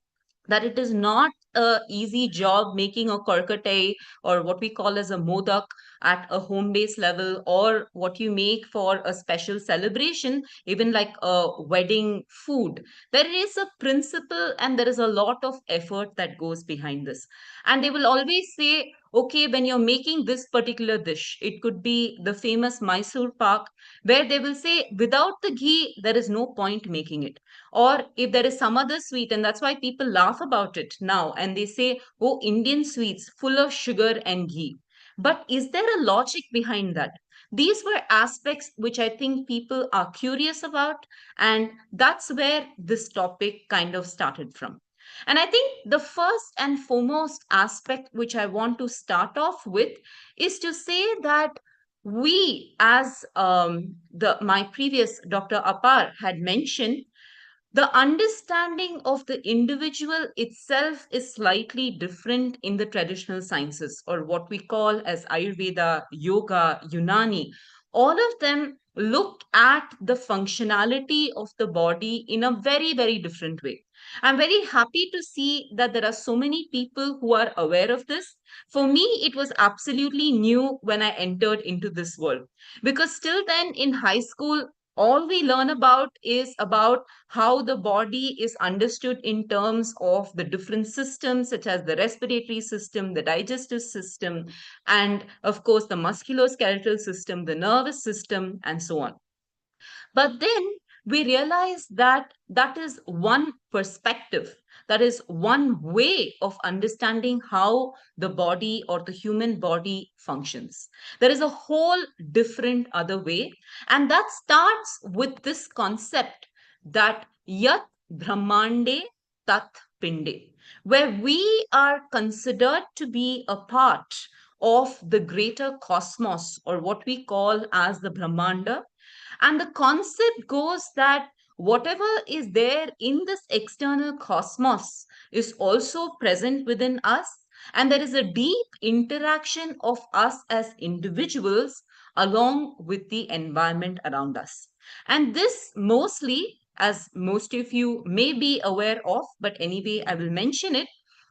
that it is not a easy job making a korkatai, or what we call as a modak, at a home base level, or what you make for a special celebration, even like a wedding food. There is a principle and there is a lot of effort that goes behind this. And they will always say, okay, when you're making this particular dish, it could be the famous Mysore pak, where they will say without the ghee there is no point making it. Or if there is some other sweet, and that's why people laugh about it now, and they say, oh, Indian sweets full of sugar and ghee. But is there a logic behind that? These were aspects which I think people are curious about, and that's where this topic kind of started from. And I think the first and foremost aspect which I want to start off with is to say that we, as the my previous Dr. Apar had mentioned, the understanding of the individual itself is slightly different in the traditional sciences, or what we call as Ayurveda, Yoga, Unani. All of them look at the functionality of the body in a very, very different way. I'm very happy to see that there are so many people who are aware of this. For me, it was absolutely new when I entered into this world, because till then in high school, all we learn about is about how the body is understood in terms of the different systems, such as the respiratory system, the digestive system, and of course, the musculoskeletal system, the nervous system, and so on. But then we realize that that is one perspective, that is one way of understanding how the body or the human body functions. There is a whole different other way, and that starts with this concept that Yat Brahmande tat pinde, where we are considered to be a part of the greater cosmos, or what we call as the Brahmanda. And the concept goes that whatever is there in this external cosmos is also present within us. And there is a deep interaction of us as individuals along with the environment around us. And this mostly, as most of you may be aware of, but anyway, I will mention it,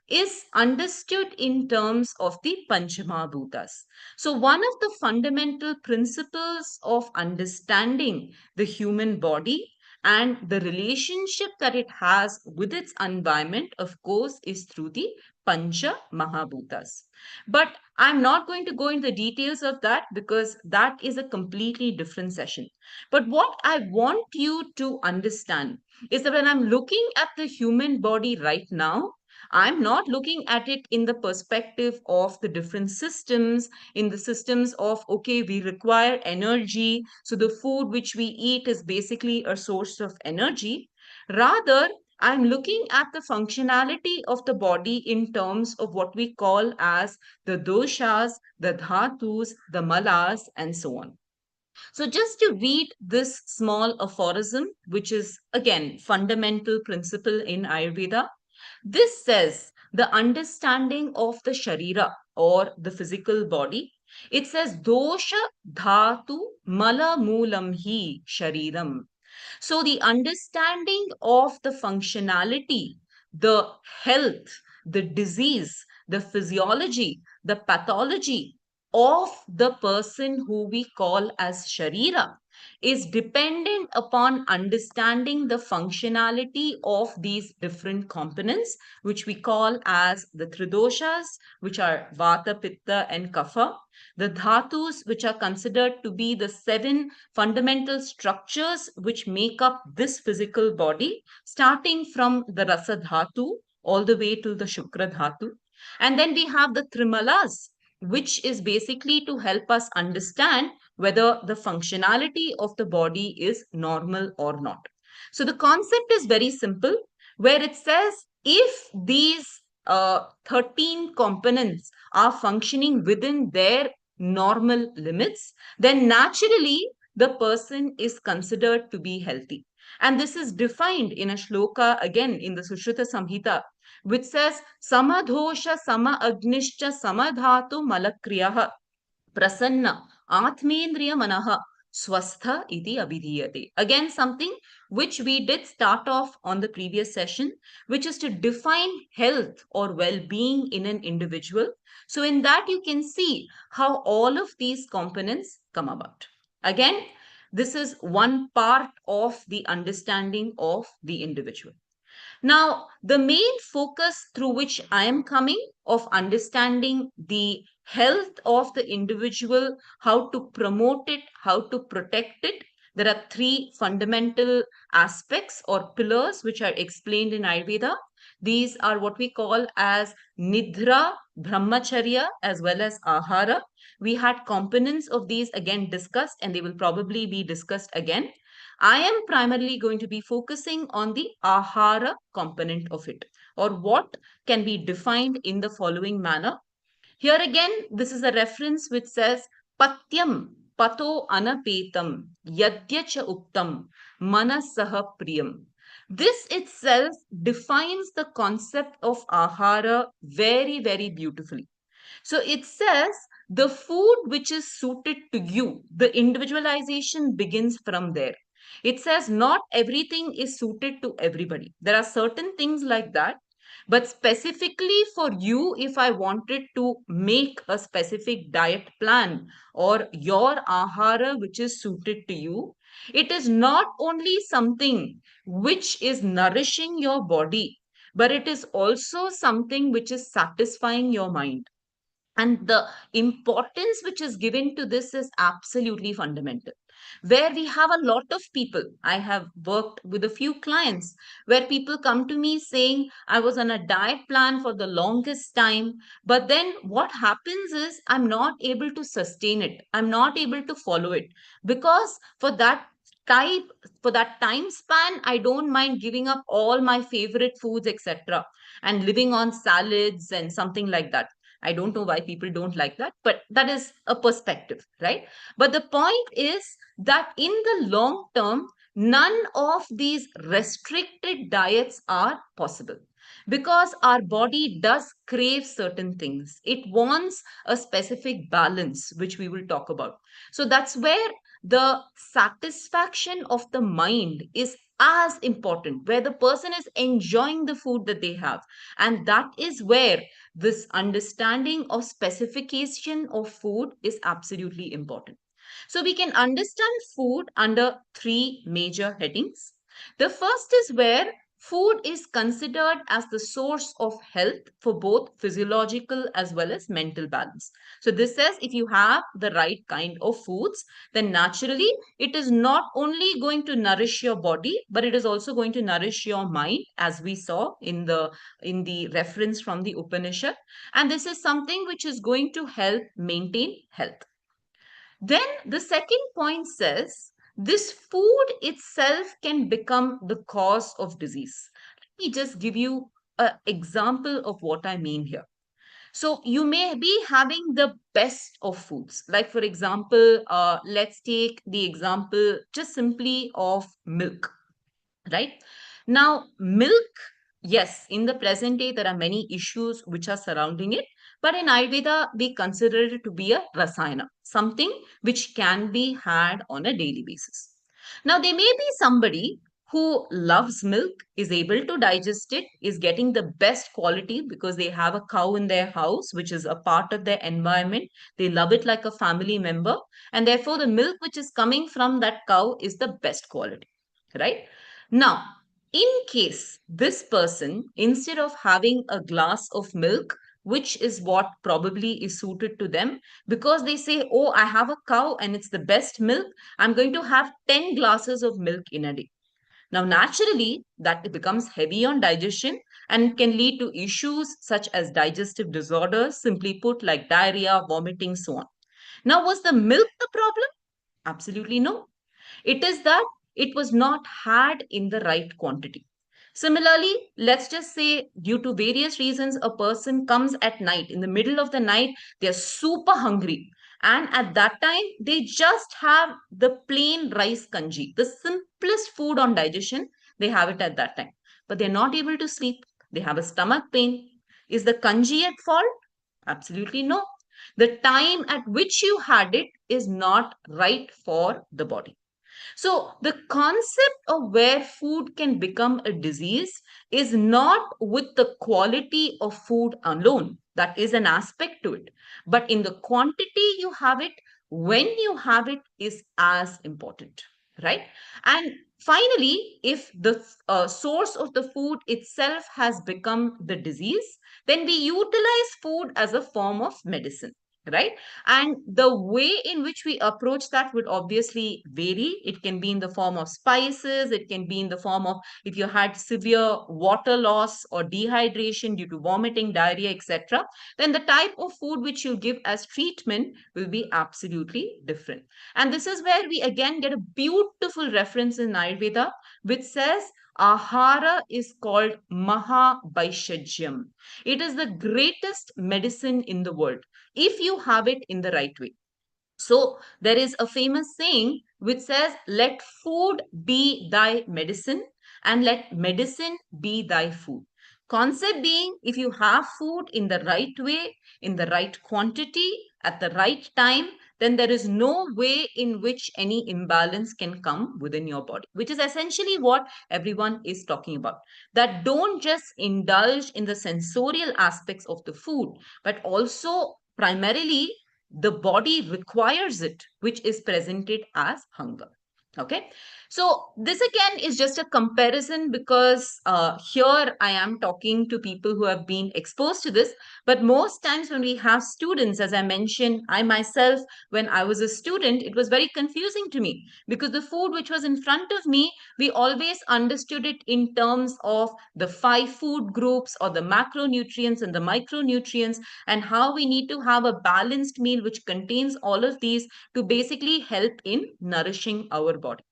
is understood in terms of the Panchamahabhutas. So, one of the fundamental principles of understanding the human body and the relationship that it has with its environment, of course, is through the Pancha Mahabhutas. But I'm not going to go into the details of that because that is a completely different session. But what I want you to understand is that when I'm looking at the human body right now, I'm not looking at it in the perspective of the different systems, in the systems of, okay, we require energy. So the food which we eat is basically a source of energy. Rather, I'm looking at the functionality of the body in terms of what we call as the doshas, the dhatus, the malas, and so on. So, just to read this small aphorism, which is again fundamental principle in Ayurveda, this says the understanding of the sharira or the physical body. It says dosha dhatu mala moolam hi shariram. So, the understanding of the functionality, the health, the disease, the physiology, the pathology of the person who we call as Sharira is dependent upon understanding the functionality of these different components, which we call as the Tridoshas, which are Vata, Pitta, and Kapha, the Dhatus, which are considered to be the seven fundamental structures which make up this physical body, starting from the Rasa Dhatu all the way to the Shukra Dhatu. And then we have the Trimalas, which is basically to help us understand whether the functionality of the body is normal or not. So the concept is very simple, where it says if these 13 components are functioning within their normal limits, then naturally the person is considered to be healthy. And this is defined in a shloka again in the Sushruta Samhita, which says Samadhosha Sama Agnishcha Samadhatu Malakriyaha Prasanna Atmendriya Manaha Swastha iti abhidhiyate. Again, something which we did start off on the previous session, which is to define health or well-being in an individual. So in that you can see how all of these components come about. Again, this is one part of the understanding of the individual. Now, the main focus through which I am coming of understanding the health of the individual, how to promote it, how to protect it. There are three fundamental aspects or pillars which are explained in Ayurveda. These are what we call as Nidra, Brahmacharya, as well as Ahara. We had components of these again discussed, and they will probably be discussed again. I am primarily going to be focusing on the ahara component of it, or what can be defined in the following manner. Here again, this is a reference which says Patyam Pato Anapetam Yadyacha Uktam Manasaha Priyam. This itself defines the concept of ahara very, very beautifully. So it says the food which is suited to you, the individualization begins from there. It says not everything is suited to everybody. There are certain things like that. But specifically for you, if I wanted to make a specific diet plan or your ahara which is suited to you, it is not only something which is nourishing your body, but it is also something which is satisfying your mind. And the importance which is given to this is absolutely fundamental. Where we have a lot of people, I have worked with a few clients where people come to me saying, I was on a diet plan for the longest time, but then what happens is I'm not able to sustain it. I'm not able to follow it because for that type, for that time span, I don't mind giving up all my favorite foods, etc., and living on salads and something like that. I don't know why people don't like that, but that is a perspective, right? But the point is that in the long term, none of these restricted diets are possible, because our body does crave certain things. It wants a specific balance, which we will talk about. So that's where the satisfaction of the mind is as important, where the person is enjoying the food that they have. And that is where this understanding of specification of food is absolutely important. So we can understand food under three major headings. The first is where food is considered as the source of health for both physiological as well as mental balance. So this says if you have the right kind of foods, then naturally it is not only going to nourish your body, but it is also going to nourish your mind, as we saw in the reference from the Upanishad. And this is something which is going to help maintain health. Then the second point says this food itself can become the cause of disease. Let me just give you an example of what I mean here. So you may be having the best of foods. Like for example, let's take the example just simply of milk, right? Now, milk, yes, in the present day, there are many issues which are surrounding it. But in Ayurveda, we consider it to be a rasayana, something which can be had on a daily basis. Now, there may be somebody who loves milk, is able to digest it, is getting the best quality because they have a cow in their house, which is a part of their environment. They love it like a family member. And therefore, the milk which is coming from that cow is the best quality, right? Now, in case this person, instead of having a glass of milk, which is what probably is suited to them, because they say, oh, I have a cow and it's the best milk, I'm going to have 10 glasses of milk in a day. Now, naturally, that becomes heavy on digestion and can lead to issues such as digestive disorders, simply put, like diarrhea, vomiting, so on. Now, was the milk the problem? Absolutely no. It is that it was not had in the right quantity. Similarly, let's just say due to various reasons, a person comes at night, in the middle of the night, they're super hungry. And at that time, they just have the plain rice kanji, the simplest food on digestion. They have it at that time. But they're not able to sleep. They have a stomach pain. Is the kanji at fault? Absolutely no. The time at which you had it is not right for the body. So, the concept of where food can become a disease is not with the quality of food alone. That is an aspect to it. But in the quantity you have it, when you have it, is as important, right? And finally, if the source of the food itself has become the disease, then we utilize food as a form of medicine, right? And the way in which we approach that would obviously vary. It can be in the form of spices, it can be in the form of if you had severe water loss or dehydration due to vomiting, diarrhea, etc., then the type of food which you give as treatment will be absolutely different. And this is where we again get a beautiful reference in Ayurveda, which says Ahara is called Mahabhaishajyam. It is the greatest medicine in the world if you have it in the right way. So there is a famous saying which says, let food be thy medicine and let medicine be thy food. Concept being, if you have food in the right way, in the right quantity, at the right time, then there is no way in which any imbalance can come within your body, which is essentially what everyone is talking about. That don't just indulge in the sensorial aspects of the food, but also primarily the body requires it, which is presented as hunger. Okay, so this again is just a comparison because here I am talking to people who have been exposed to this. But most times when we have students, as I mentioned, I myself, when I was a student, it was very confusing to me because the food which was in front of me, we always understood it in terms of the 5 food groups or the macronutrients and the micronutrients, and how we need to have a balanced meal which contains all of these to basically help in nourishing our body.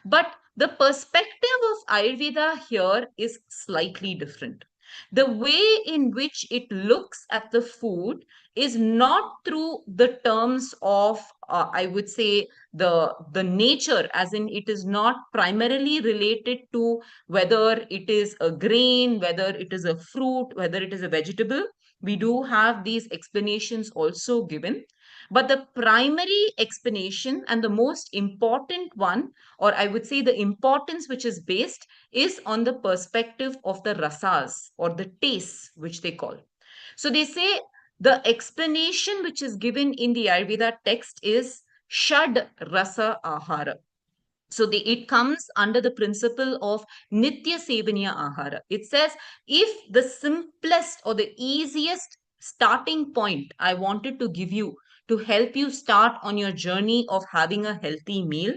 But the perspective of Ayurveda here is slightly different. The way in which it looks at the food is not through the terms of, I would say, the nature, as in it is not primarily related to whether it is a grain, whether it is a fruit, whether it is a vegetable. We do have these explanations also given. But the primary explanation and the most important one, or I would say the importance which is based, is on the perspective of the rasas or the tastes, which they call. So they say the explanation which is given in the Ayurveda text is Shad Rasa Ahara. So it comes under the principle of Nitya Sevaniya Ahara. It says if the simplest or the easiest starting point I wanted to give you to help you start on your journey of having a healthy meal,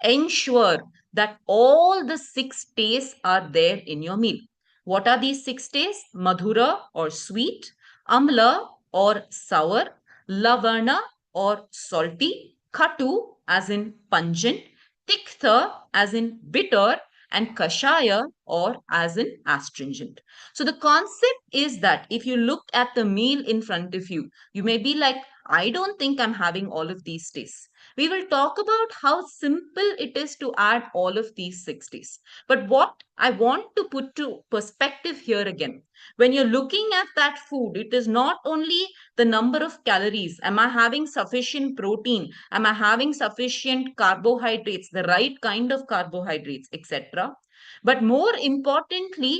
ensure that all the 6 tastes are there in your meal. What are these 6 tastes? Madhura or sweet, Amla or sour, Lavarna or salty, Khatu as in pungent, Tiktha as in bitter, and Kashaya or as in astringent. So the concept is that if you look at the meal in front of you, you may be like, I don't think I'm having all of these tastes. We will talk about how simple it is to add all of these 6 tastes. But what I want to put to perspective here again, when you're looking at that food, it is not only the number of calories. Am I having sufficient protein? Am I having sufficient carbohydrates, the right kind of carbohydrates, etc.? But more importantly,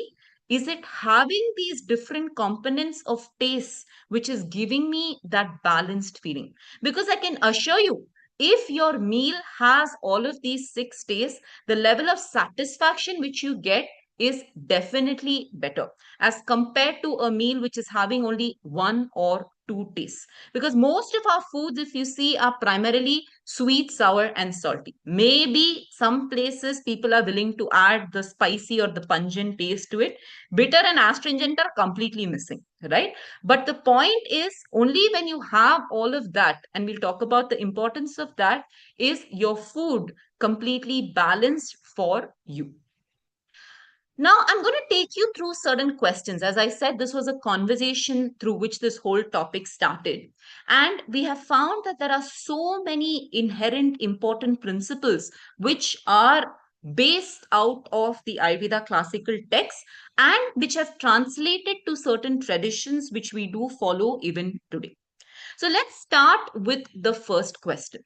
is it having these different components of taste which is giving me that balanced feeling? Because I can assure you, if your meal has all of these 6 tastes, the level of satisfaction which you get is definitely better as compared to a meal which is having only 1 or 2 tastes. Because most of our foods, if you see, are primarily sweet, sour, and salty. Maybe some places people are willing to add the spicy or the pungent taste to it. Bitter and astringent are completely missing, right? But the point is, only when you have all of that, and we'll talk about the importance of that, is your food completely balanced for you. Now, I'm going to take you through certain questions. As I said, this was a conversation through which this whole topic started. And we have found that there are so many inherent important principles which are based out of the Ayurveda classical texts and which have translated to certain traditions which we do follow even today. So let's start with the first question.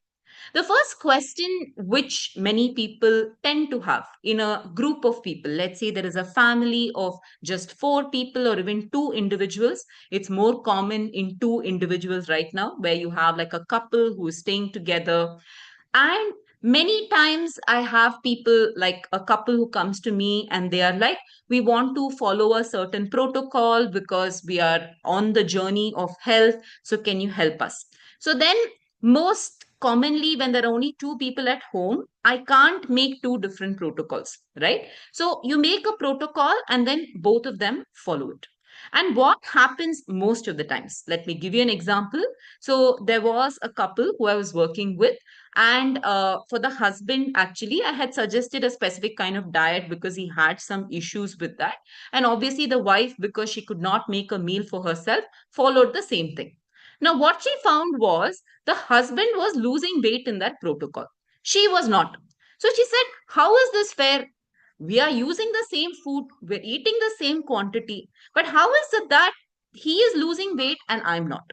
The first question, which many people tend to have in a group of people, let's say there is a family of just 4 people or even 2 individuals. It's more common in 2 individuals right now, where you have like a couple who is staying together. And many times I have people like a couple who comes to me and they are like, we want to follow a certain protocol because we are on the journey of health. So can you help us? So then most commonly when there are only 2 people at home, I can't make 2 different protocols, right? So you make a protocol and then both of them follow it. And what happens most of the times? Let me give you an example. So there was a couple who I was working with, and for the husband, actually, I had suggested a specific kind of diet because he had some issues with that. And obviously, the wife, because she could not make a meal for herself, followed the same thing. Now, what she found was the husband was losing weight in that protocol. She was not. So she said, how is this fair? We are using the same food, we're eating the same quantity, but how is it that he is losing weight and I'm not?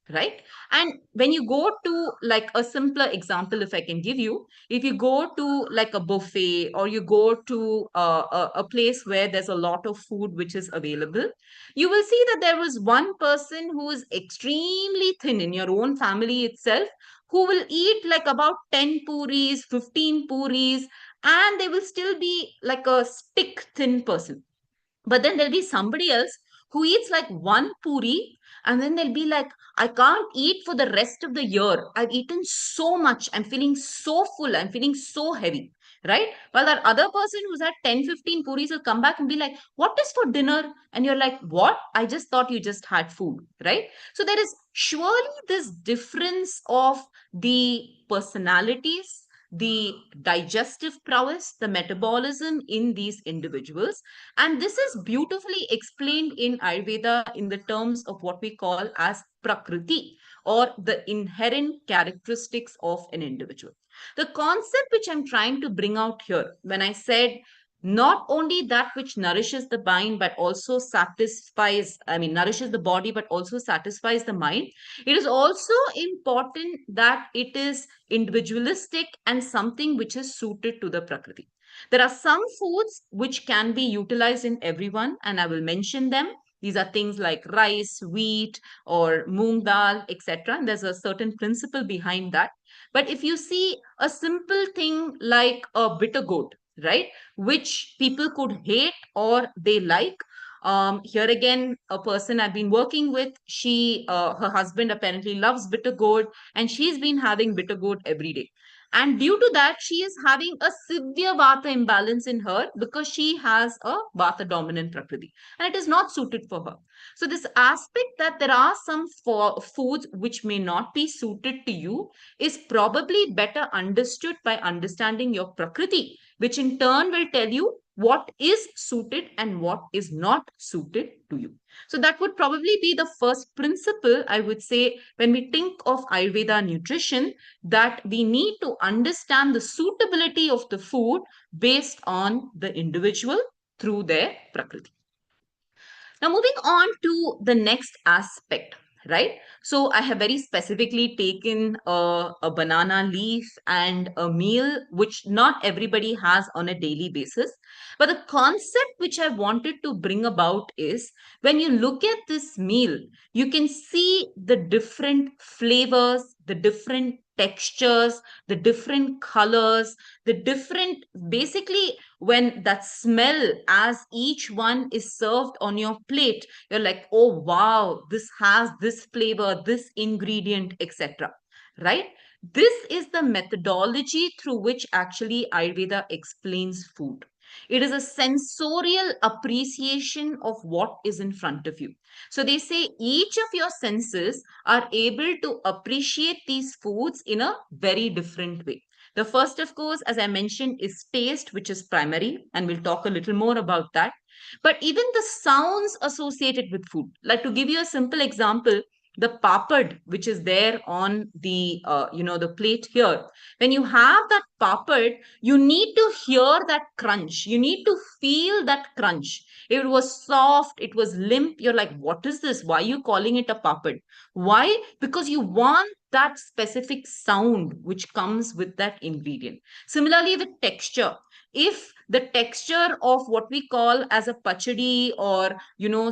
Right? And when you go to like a simpler example, if I can give you, if you go to like a buffet or you go to a place where there's a lot of food which is available, you will see that there was one person who is extremely thin in your own family itself, who will eat like about 10 puris, 15 puris, and they will still be like a stick thin person. But then there'll be somebody else who eats like one puri, and then they'll be like, I can't eat for the rest of the year. I've eaten so much. I'm feeling so full. I'm feeling so heavy. Right? While that other person who's had 10, 15 puris will come back and be like, what is for dinner? And you're like, what? I just thought you just had food. Right? So there is surely this difference of the personalities, the digestive prowess, the metabolism in these individuals. And this is beautifully explained in Ayurveda in the terms of what we call as prakriti, or the inherent characteristics of an individual. The concept which I'm trying to bring out here, when I said not only that which nourishes the mind, but also satisfies, I mean, nourishes the body, but also satisfies the mind, it is also important that it is individualistic and something which is suited to the Prakriti. There are some foods which can be utilized in everyone, and I will mention them. These are things like rice, wheat, or moong dal, etc. There's a certain principle behind that. But if you see a simple thing like a bitter gourd, right, which people could hate or they like. Here again, a person I've been working with, her husband apparently loves bitter gourd, and she's been having bitter gourd every day. And due to that, she is having a severe vata imbalance in her because she has a vata dominant prakriti, and it is not suited for her. So this aspect that there are some foods which may not be suited to you is probably better understood by understanding your prakriti, which in turn will tell you what is suited and what is not suited to you. So that would probably be the first principle, I would say, when we think of Ayurveda nutrition, that we need to understand the suitability of the food based on the individual through their prakriti. Now, moving on to the next aspect, right? So, I have very specifically taken a banana leaf and a meal, which not everybody has on a daily basis. But the concept which I wanted to bring about is when you look at this meal, you can see the different flavors, the different textures, the different colors, the different, basically, when that smell as each one is served on your plate, you're like, oh wow, this has this flavor, this ingredient, etc. Right? This is the methodology through which actually Ayurveda explains food. It is a sensorial appreciation of what is in front of you. So they say each of your senses are able to appreciate these foods in a very different way. The first, of course, as I mentioned, is taste, which is primary, and we'll talk a little more about that. But even the sounds associated with food, like to give you a simple example, the papad, which is there on the the plate here. When you have that papad, you need to hear that crunch. You need to feel that crunch. If it was soft, it was limp. You're like, what is this? Why are you calling it a papad? Why? Because you want that specific sound which comes with that ingredient. Similarly, with texture, if the texture of what we call as a pachadi, or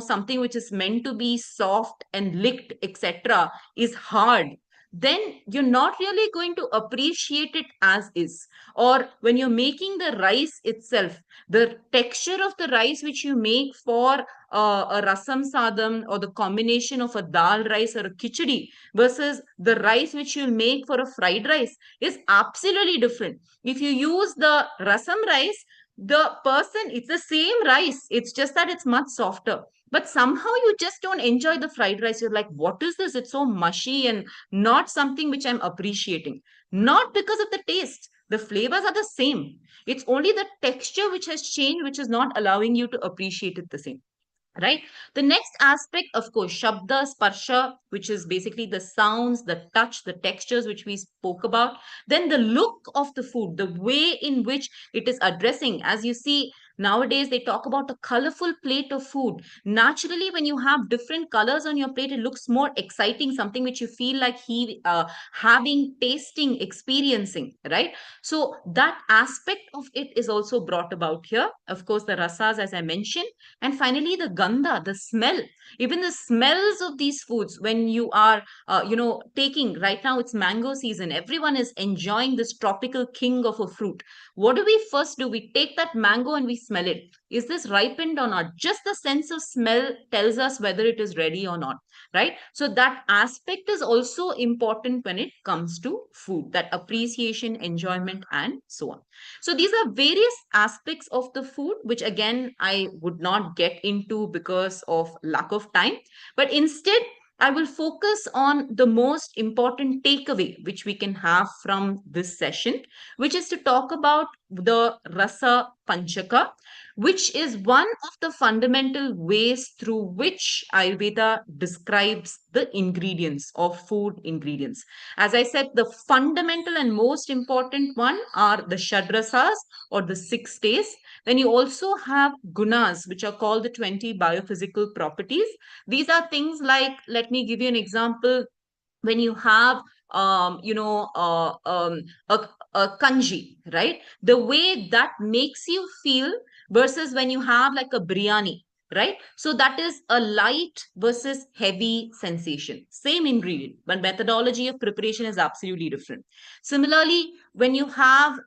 something which is meant to be soft and licked, etc., is hard, then you're not really going to appreciate it as is. Or when you're making the rice itself, the texture of the rice which you make for a rasam sadam, or the combination of a dal rice or a khichdi, versus the rice which you'll make for a fried rice, is absolutely different. If you use the rasam rice, it's the same rice, it's just that it's much softer. But somehow you just don't enjoy the fried rice. You're like, what is this? It's so mushy and not something which I'm appreciating. Not because of the taste. The flavors are the same. It's only the texture which has changed, which is not allowing you to appreciate it the same. Right? The next aspect, of course, shabda, sparsha, which is basically the sounds, the touch, the textures, which we spoke about. Then the look of the food, the way in which it is addressing. As you see, nowadays they talk about a colorful plate of food. Naturally, when you have different colors on your plate, it looks more exciting, something which you feel like having, tasting, experiencing, right? So that aspect of it is also brought about here. Of course, the rasas, as I mentioned. And finally, the gandha, the smell, even the smells of these foods, when you are, taking, right now it's mango season, everyone is enjoying this tropical king of a fruit. What do we first do? We take that mango and we smell it. Is this ripened or not? Just the sense of smell tells us whether it is ready or not, right? So that aspect is also important when it comes to food, that appreciation, enjoyment, and so on. So these are various aspects of the food, which again, I would not get into because of lack of time. But instead, I will focus on the most important takeaway which we can have from this session, which is to talk about the Rasa Panchaka, which is one of the fundamental ways through which Ayurveda describes the ingredients of food ingredients. As I said, the fundamental and most important one are the Shadrasas or the six tastes. Then you also have gunas, which are called the 20 biophysical properties. These are things like, let me give you an example. When you have a, a kanji, right? The way that makes you feel versus when you have like a biryani, right? So that is a light versus heavy sensation. Same ingredient, but methodology of preparation is absolutely different. Similarly, when you have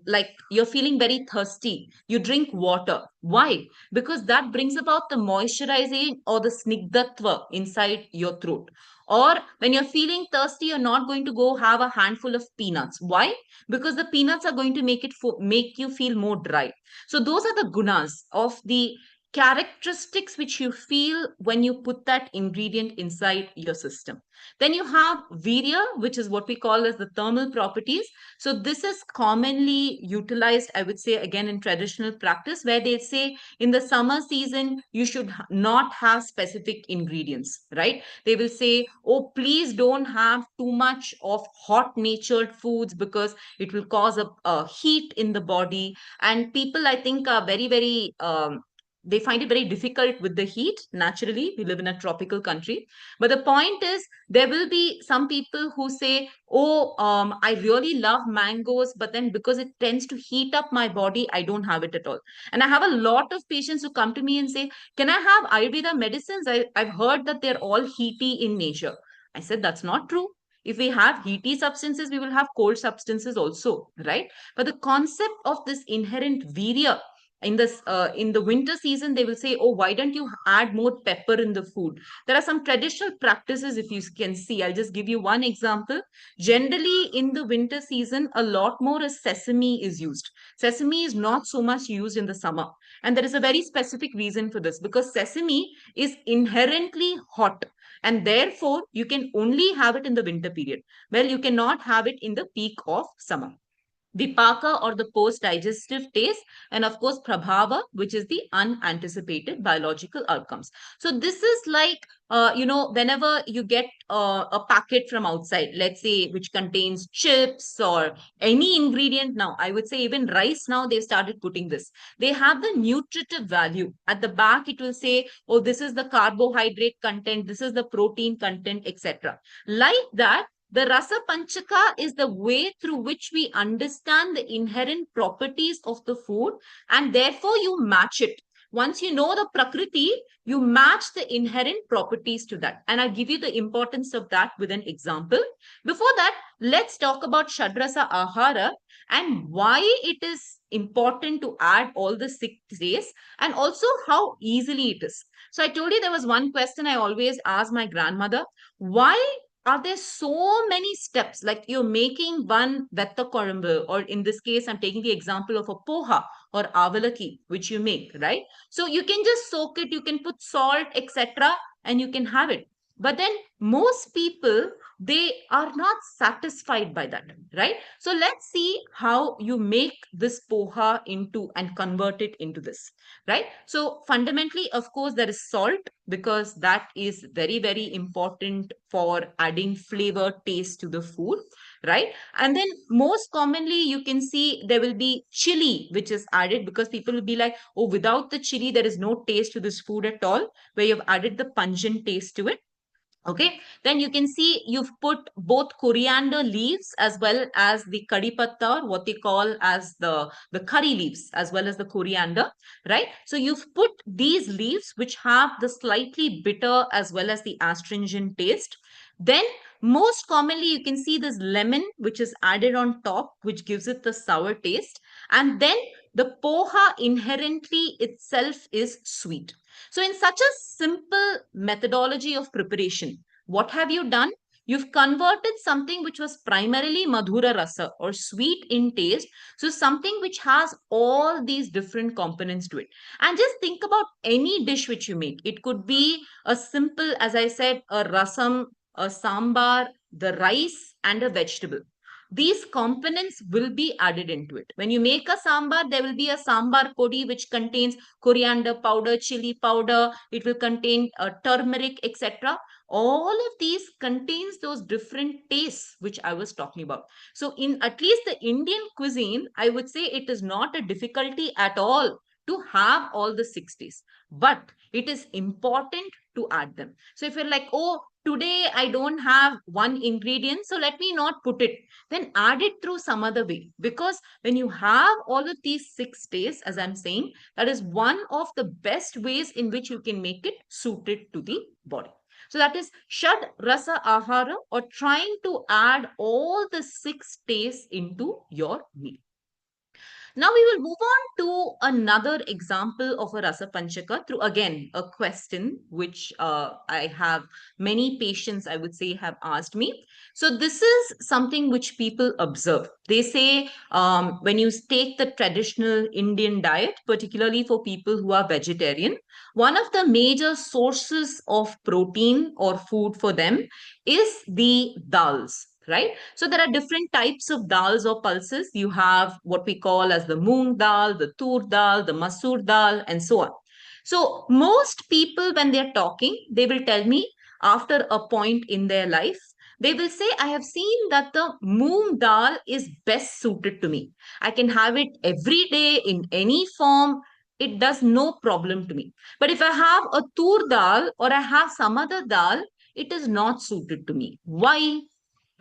like you're feeling very thirsty, you drink water. Why? Because that brings about the moisturization or the snigdatva inside your throat. Or when you're feeling thirsty, you're not going to go have a handful of peanuts. Why? Because the peanuts are going to make you feel more dry. So those are the gunas of the characteristics which you feel when you put that ingredient inside your system. Then you have virya, which is what we call as the thermal properties. So this is commonly utilized, I would say, again in traditional practice, where they say in the summer season you should not have specific ingredients, right? They will say, oh, please don't have too much of hot natured foods because it will cause a heat in the body. And people, I think, are very they find it very difficult with the heat. Naturally, we live in a tropical country. But the point is, there will be some people who say, oh, I really love mangoes, but then because it tends to heat up my body, I don't have it at all. And I have a lot of patients who come to me and say, can I have Ayurveda medicines? I've heard that they're all heaty in nature. I said, that's not true. If we have heaty substances, we will have cold substances also, right? But the concept of this inherent virya in the winter season, they will say, oh, why don't you add more pepper in the food? There are some traditional practices, if you can see. I'll just give you one example. Generally, in the winter season, a lot more as sesame is used. Sesame is not so much used in the summer. And there is a very specific reason for this, because sesame is inherently hot. And therefore, you can only have it in the winter period. Well, you cannot have it in the peak of summer. Vipaka or the post-digestive taste, and of course Prabhava, which is the unanticipated biological outcomes. So this is like, whenever you get a packet from outside, let's say, which contains chips or any ingredient now, I would say even rice now, they've started putting this. They have the nutritive value. At the back, it will say, oh, this is the carbohydrate content, this is the protein content, etc. Like that, the Rasa Panchaka is the way through which we understand the inherent properties of the food, and therefore you match it. Once you know the Prakriti, you match the inherent properties to that. And I'll give you the importance of that with an example. Before that, let's talk about Shadrasa Ahara and why it is important to add all the 6 days, and also how easily it is. So I told you there was one question I always ask my grandmother: why are there so many steps? Like you're making one vetta korumbu, or in this case, I'm taking the example of a poha or avalaki, which you make, right? So you can just soak it, you can put salt, etc., and you can have it. But then most people, they are not satisfied by that, right? So let's see how you make this poha into and convert it into this, right? So fundamentally, of course, there is salt, because that is very important for adding flavor, taste to the food, right? And then most commonly, you can see there will be chili which is added, because people will be like, oh, without the chili there is no taste to this food at all, where you've added the pungent taste to it. Okay, then you can see you've put both coriander leaves as well as the curry patta, or what they call as the curry leaves, as well as the coriander, right? So you've put these leaves which have the slightly bitter as well as the astringent taste. Then most commonly you can see this lemon which is added on top, which gives it the sour taste. And then the poha inherently itself is sweet. So in such a simple methodology of preparation, what have you done? You've converted something which was primarily madhura rasa or sweet in taste, so something which has all these different components to it. And just think about any dish which you make. It could be a simple, as I said, a rasam, a sambar, the rice, and a vegetable. These components will be added into it. When you make a sambar, there will be a sambar podi which contains coriander powder, chili powder, it will contain turmeric, etc. All of these contains those different tastes which I was talking about. So in at least the Indian cuisine, I would say it is not a difficulty at all to have all the 60s, but it is important to add them. So if you're like, oh, today I don't have one ingredient, so let me not put it, then add it through some other way. Because when you have all of these 6 tastes, as I'm saying, that is one of the best ways in which you can make it suited to the body. So that is Shad Rasa Ahara, or trying to add all the 6 tastes into your meal. Now we will move on to another example of a Rasa Panchaka through again a question which I have many patients, I would say, have asked me. So this is something which people observe. They say when you take the traditional Indian diet, particularly for people who are vegetarian, one of the major sources of protein or food for them is the dals, right? So there are different types of dals or pulses. You have what we call as the moong dal, the tur dal, the masoor dal, and so on. So most people, when they're talking, they will tell me after a point in their life, they will say, I have seen that the moong dal is best suited to me. I can have it every day in any form. It does no problem to me. But if I have a tur dal or I have some other dal, it is not suited to me. Why?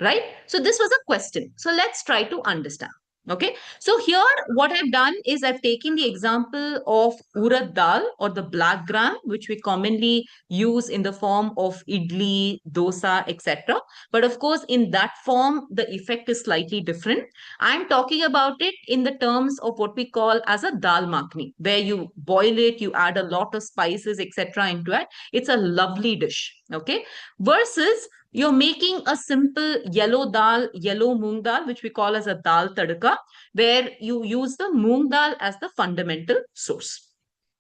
Right? So this was a question. So let's try to understand. Okay. So here what I've done is I've taken the example of urad dal or the black gram, which we commonly use in the form of idli, dosa, etc. But of course, in that form, the effect is slightly different. I'm talking about it in the terms of what we call as a dal makhni, where you boil it, you add a lot of spices, etc. into it. It's a lovely dish. Okay. Versus you're making a simple yellow dal, yellow moong dal, which we call as a dal tadka, where you use the moong dal as the fundamental source.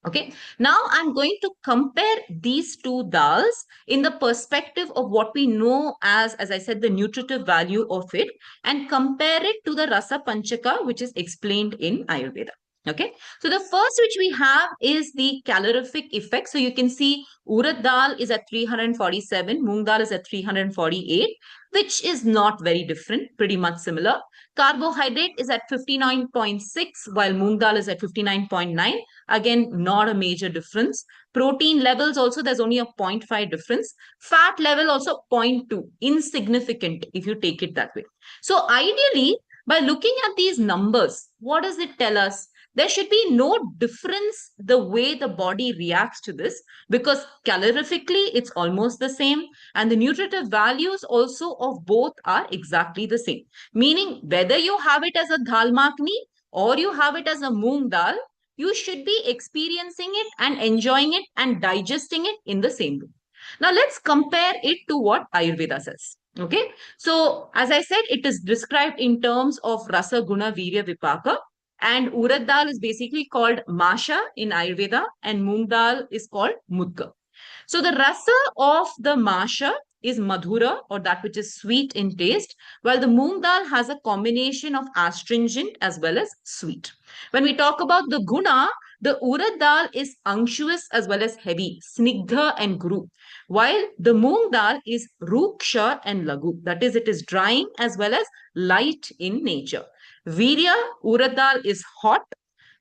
Okay, now I'm going to compare these two dals in the perspective of what we know as I said, the nutritive value of it, and compare it to the Rasa Panchaka, which is explained in Ayurveda. Okay, so the first which we have is the calorific effect. So you can see urad dal is at 347, moong dal is at 348, which is not very different, pretty much similar. Carbohydrate is at 59.6, while moong dal is at 59.9. Again, not a major difference. Protein levels also, there's only a 0.5 difference. Fat level also 0.2, insignificant if you take it that way. So ideally, by looking at these numbers, what does it tell us? There should be no difference the way the body reacts to this, because calorifically it's almost the same, and the nutritive values also of both are exactly the same. Meaning whether you have it as a dal makhni or you have it as a moong dal, you should be experiencing it and enjoying it and digesting it in the same way. Now let's compare it to what Ayurveda says. Okay, so as I said, it is described in terms of rasa guna virya vipaka, and urad dal is basically called masha in Ayurveda, and moong dal is called mudga. So the rasa of the masha is madhura, or that which is sweet in taste, while the moong dal has a combination of astringent as well as sweet. When we talk about the guna, the urad dal is unctuous as well as heavy, snigdha and guru, while the moong dal is ruksha and lagu, that is, it is drying as well as light in nature. Virya, urad dal is hot,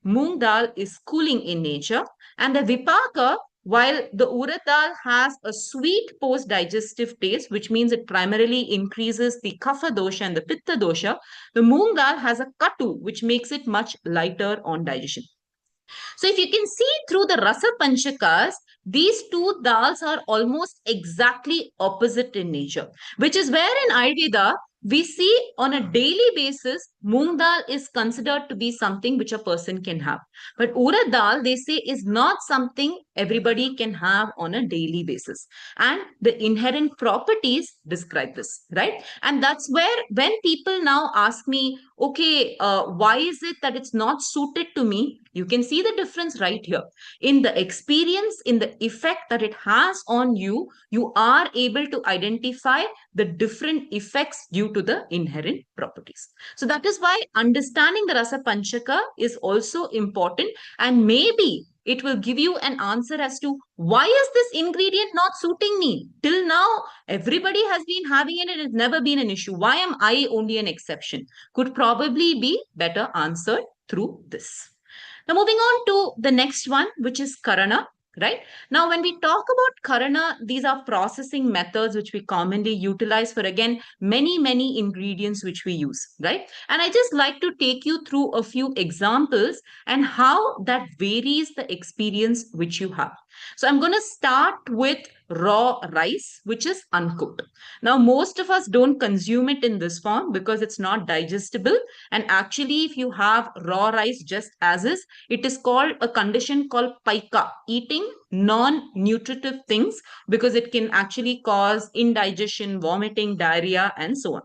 moong dal is cooling in nature, and the vipaka, while the urad dal has a sweet post-digestive taste, which means it primarily increases the kapha dosha and the pitta dosha, the moong dal has a katu, which makes it much lighter on digestion. So if you can see through the Rasa Panchakas, these two dals are almost exactly opposite in nature, which is where in Ayurveda, we see on a daily basis, moong dal is considered to be something which a person can have. But urad dal, they say, is not something everybody can have on a daily basis. And the inherent properties describe this, right? And that's where when people now ask me, okay, why is it that it's not suited to me? You can see the difference right here. In the experience, in the effect that it has on you, you are able to identify the different effects due to the inherent properties. So that is why understanding the Rasa Panchaka is also important, and maybe it will give you an answer as to why is this ingredient not suiting me? Till now, everybody has been having it and it's never been an issue. Why am I only an exception? Could probably be better answered through this. Now, moving on to the next one, which is Karana, right? Now, when we talk about Karana, these are processing methods which we commonly utilize for, again, many ingredients which we use, right? And I just like to take you through a few examples and how that varies the experience which you have. So I'm going to start with raw rice, which is uncooked. Now, most of us don't consume it in this form because it's not digestible. And actually, if you have raw rice just as is, it is called a condition called paika, eating non-nutritive things, because it can actually cause indigestion, vomiting, diarrhea, and so on.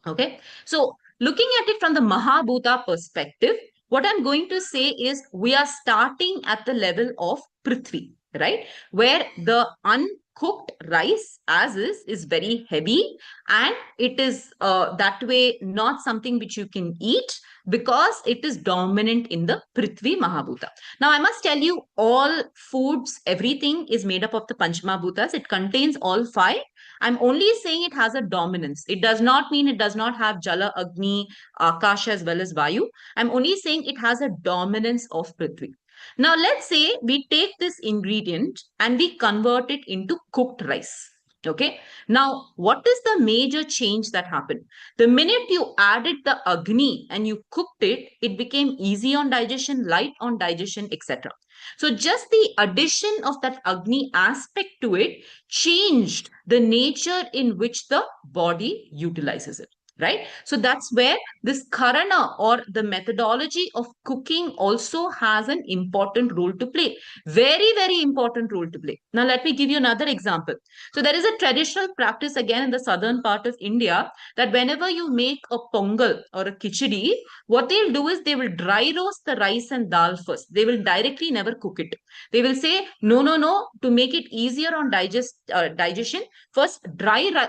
Okay. So looking at it from the Mahabhuta perspective, what I'm going to say is we are starting at the level of Prithvi, right? Where the uncooked rice as is very heavy, and it is that way not something which you can eat because it is dominant in the Prithvi Mahabhuta. Now, I must tell you, all foods, everything is made up of the Panchamahabhutas. It contains all five. I'm only saying it has a dominance. It does not mean it does not have Jala, Agni, Akash as well as Vayu. I'm only saying it has a dominance of Prithvi. Now, let's say we take this ingredient and we convert it into cooked rice. Okay. Now, what is the major change that happened? The minute you added the Agni and you cooked it, it became easy on digestion, light on digestion, etc. So just the addition of that Agni aspect to it changed the nature in which the body utilizes it. Right. So that's where this Karana or the methodology of cooking also has an important role to play. Very important role to play. Now, let me give you another example. So there is a traditional practice again in the southern part of India that whenever you make a pongal or a khichdi, what they'll do is they will dry roast the rice and dal first. They will directly never cook it. They will say, no, to make it easier on digestion, first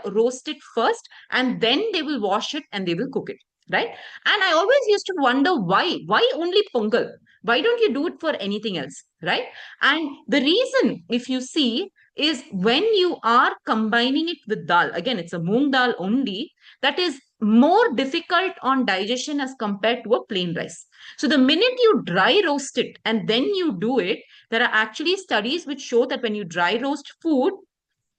roast it first, and then they will wash it and they will cook it. Right. And I always used to wonder why only pongal? Why don't you do it for anything else? Right. And the reason, if you see, is when you are combining it with dal, again, it's a moong dal only, that is more difficult on digestion as compared to a plain rice. So the minute you dry roast it and then you do it, there are actually studies which show that when you dry roast food,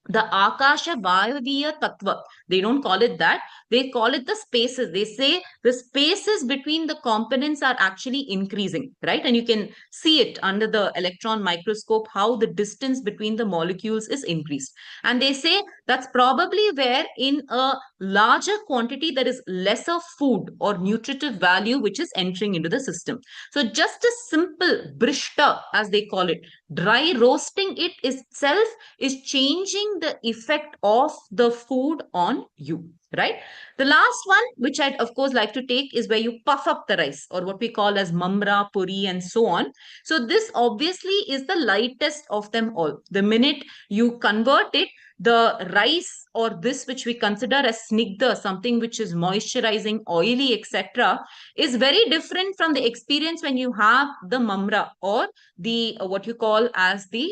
the Akasha Vayaviya Tattva, they don't call it that. They call it the spaces. They say the spaces between the components are actually increasing, right? And you can see it under the electron microscope, how the distance between the molecules is increased. And they say that's probably where in a larger quantity, there is lesser food or nutritive value which is entering into the system. So just a simple brishta, as they call it, dry roasting it itself is changing the effect of the food on you, right? The last one, which I'd of course like to take, is where you puff up the rice, or what we call as mamra, puri, and so on. So this obviously is the lightest of them all. The minute you convert it, the rice, or this which we consider as snigdha, something which is moisturizing, oily, etc., is very different from the experience when you have the mamra or the what you call as the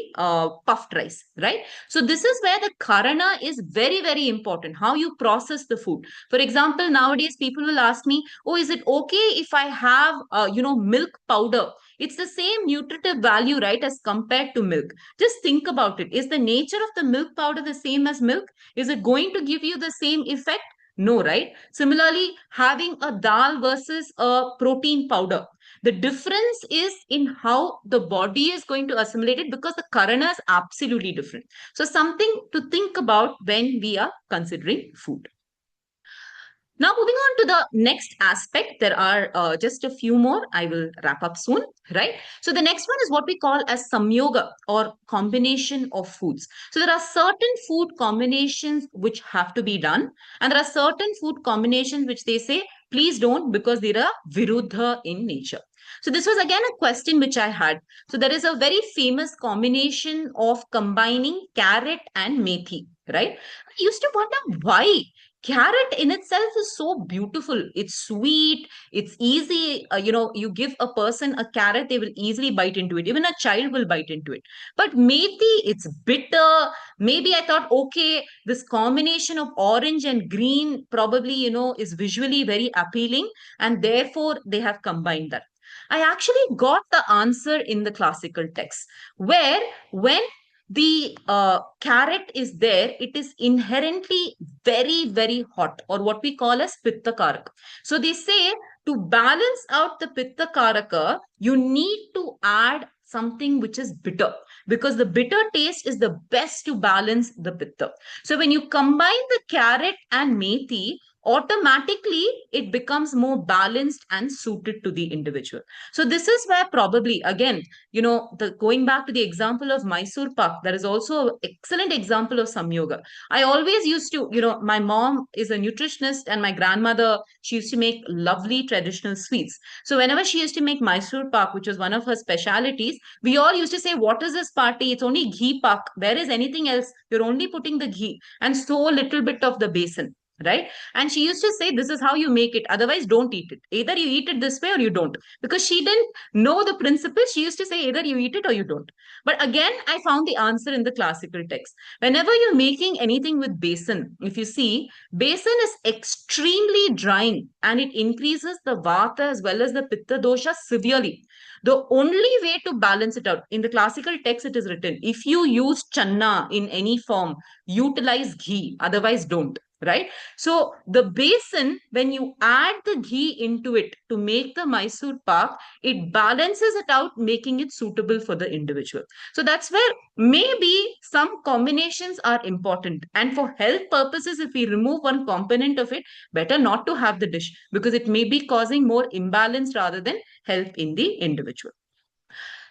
puffed rice, right? So this is where the karana is very important, how you process the food. For example, nowadays people will ask me, oh, is it okay if I have milk powder? It's the same nutritive value, right, as compared to milk. Just think about it. Is the nature of the milk powder the same as milk? Is it going to give you the same effect? No, right? Similarly, having a dal versus a protein powder. The difference is in how the body is going to assimilate it, because the karana is absolutely different. So something to think about when we are considering food. Now, moving on to the next aspect, there are just a few more. I will wrap up soon, right? So, the next one is what we call as samyoga, or combination of foods. So, there are certain food combinations which have to be done, and there are certain food combinations which they say, please don't, because they are viruddha in nature. So, this was again a question which I had. So, there is a very famous combination of combining carrot and methi, right? I used to wonder why. Carrot in itself is so beautiful. It's sweet, it's easy. You give a person a carrot, they will easily bite into it. Even a child will bite into it. But methi, it's bitter. Maybe I thought, okay, this combination of orange and green probably, is visually very appealing, and therefore they have combined that. I actually got the answer in the classical text, where when the carrot is there, it is inherently very, very hot, or what we call as pitta karaka. So they say, to balance out the pitta karaka, you need to add something which is bitter, because the bitter taste is the best to balance the pitta. So when you combine the carrot and methi, automatically it becomes more balanced and suited to the individual. So this is where probably again, going back to the example of Mysore Pak, there is also an excellent example of samyoga. I always used to, my mom is a nutritionist, and my grandmother, she used to make lovely traditional sweets. So whenever she used to make Mysore Pak, which was one of her specialities, we all used to say, what is this party? It's only ghee pak. Where is anything else? You're only putting the ghee and so little bit of the besan. Right. And she used to say, this is how you make it. Otherwise, don't eat it. Either you eat it this way or you don't. Because she didn't know the principle. She used to say, either you eat it or you don't. But again, I found the answer in the classical text. Whenever you're making anything with besan, if you see, besan is extremely drying, and it increases the vata as well as the pitta dosha severely. The only way to balance it out, in the classical text, it is written, if you use channa in any form, utilize ghee, otherwise don't. Right. So the besan, when you add the ghee into it to make the Mysore Pak, it balances it out, making it suitable for the individual. So that's where maybe some combinations are important. And for health purposes, if we remove one component of it, better not to have the dish, because it may be causing more imbalance rather than health in the individual.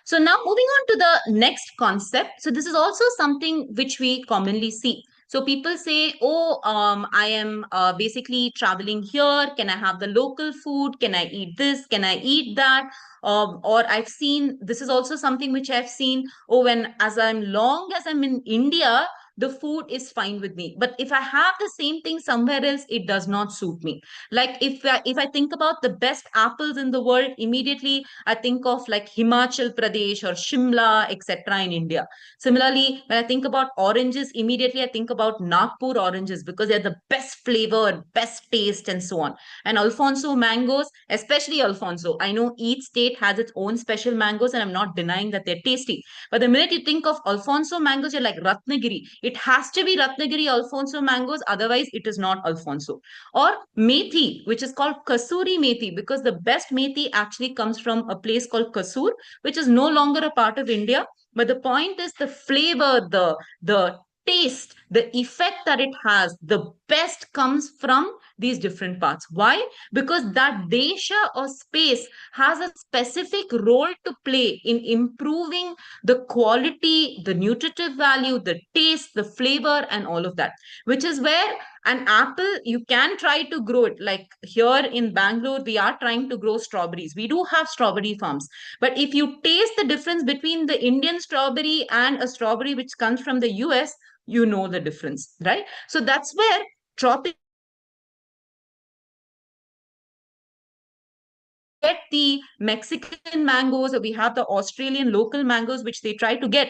So now moving on to the next concept. So this is also something which we commonly see. So people say, oh, I am basically traveling here. Can I have the local food? Can I eat this? Can I eat that? Or I've seen, this is also something which I've seen, oh, long as I'm in India, the food is fine with me. But if I have the same thing somewhere else, it does not suit me. Like if I think about the best apples in the world, immediately I think of like Himachal Pradesh or Shimla, etc. in India. Similarly, when I think about oranges, immediately I think about Nagpur oranges, because they're the best flavor, best taste, and so on. And Alfonso mangoes, especially Alfonso. I know each state has its own special mangoes, and I'm not denying that they're tasty. But the minute you think of Alfonso mangoes, you're like Ratnagiri. It has to be Ratnagiri Alfonso mangoes, otherwise it is not Alfonso. Or methi, which is called kasuri methi, because the best methi actually comes from a place called Kasur, which is no longer a part of India. But the point is the flavor, the taste, the effect that it has, the best comes from these different parts. Why? Because that desha or space has a specific role to play in improving the quality, the nutritive value, the taste, the flavor, and all of that, which is where an apple, you can try to grow it. Like here in Bangalore, we are trying to grow strawberries. We do have strawberry farms. But if you taste the difference between the Indian strawberry and a strawberry which comes from the US, you know the difference, right? So that's where tropical get the Mexican mangoes, or we have the Australian local mangoes, which they try to get.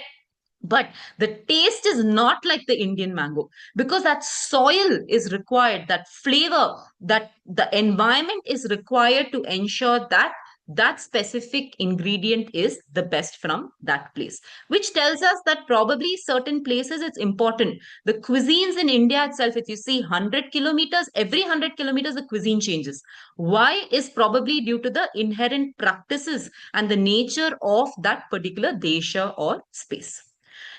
But the taste is not like the Indian mango, because that soil is required, that flavor, that the environment is required to ensure that that specific ingredient is the best from that place, which tells us that probably certain places it's important. The cuisines in India itself, if you see 100 kilometers, every 100 kilometers, the cuisine changes. Why is probably due to the inherent practices and the nature of that particular desha or space.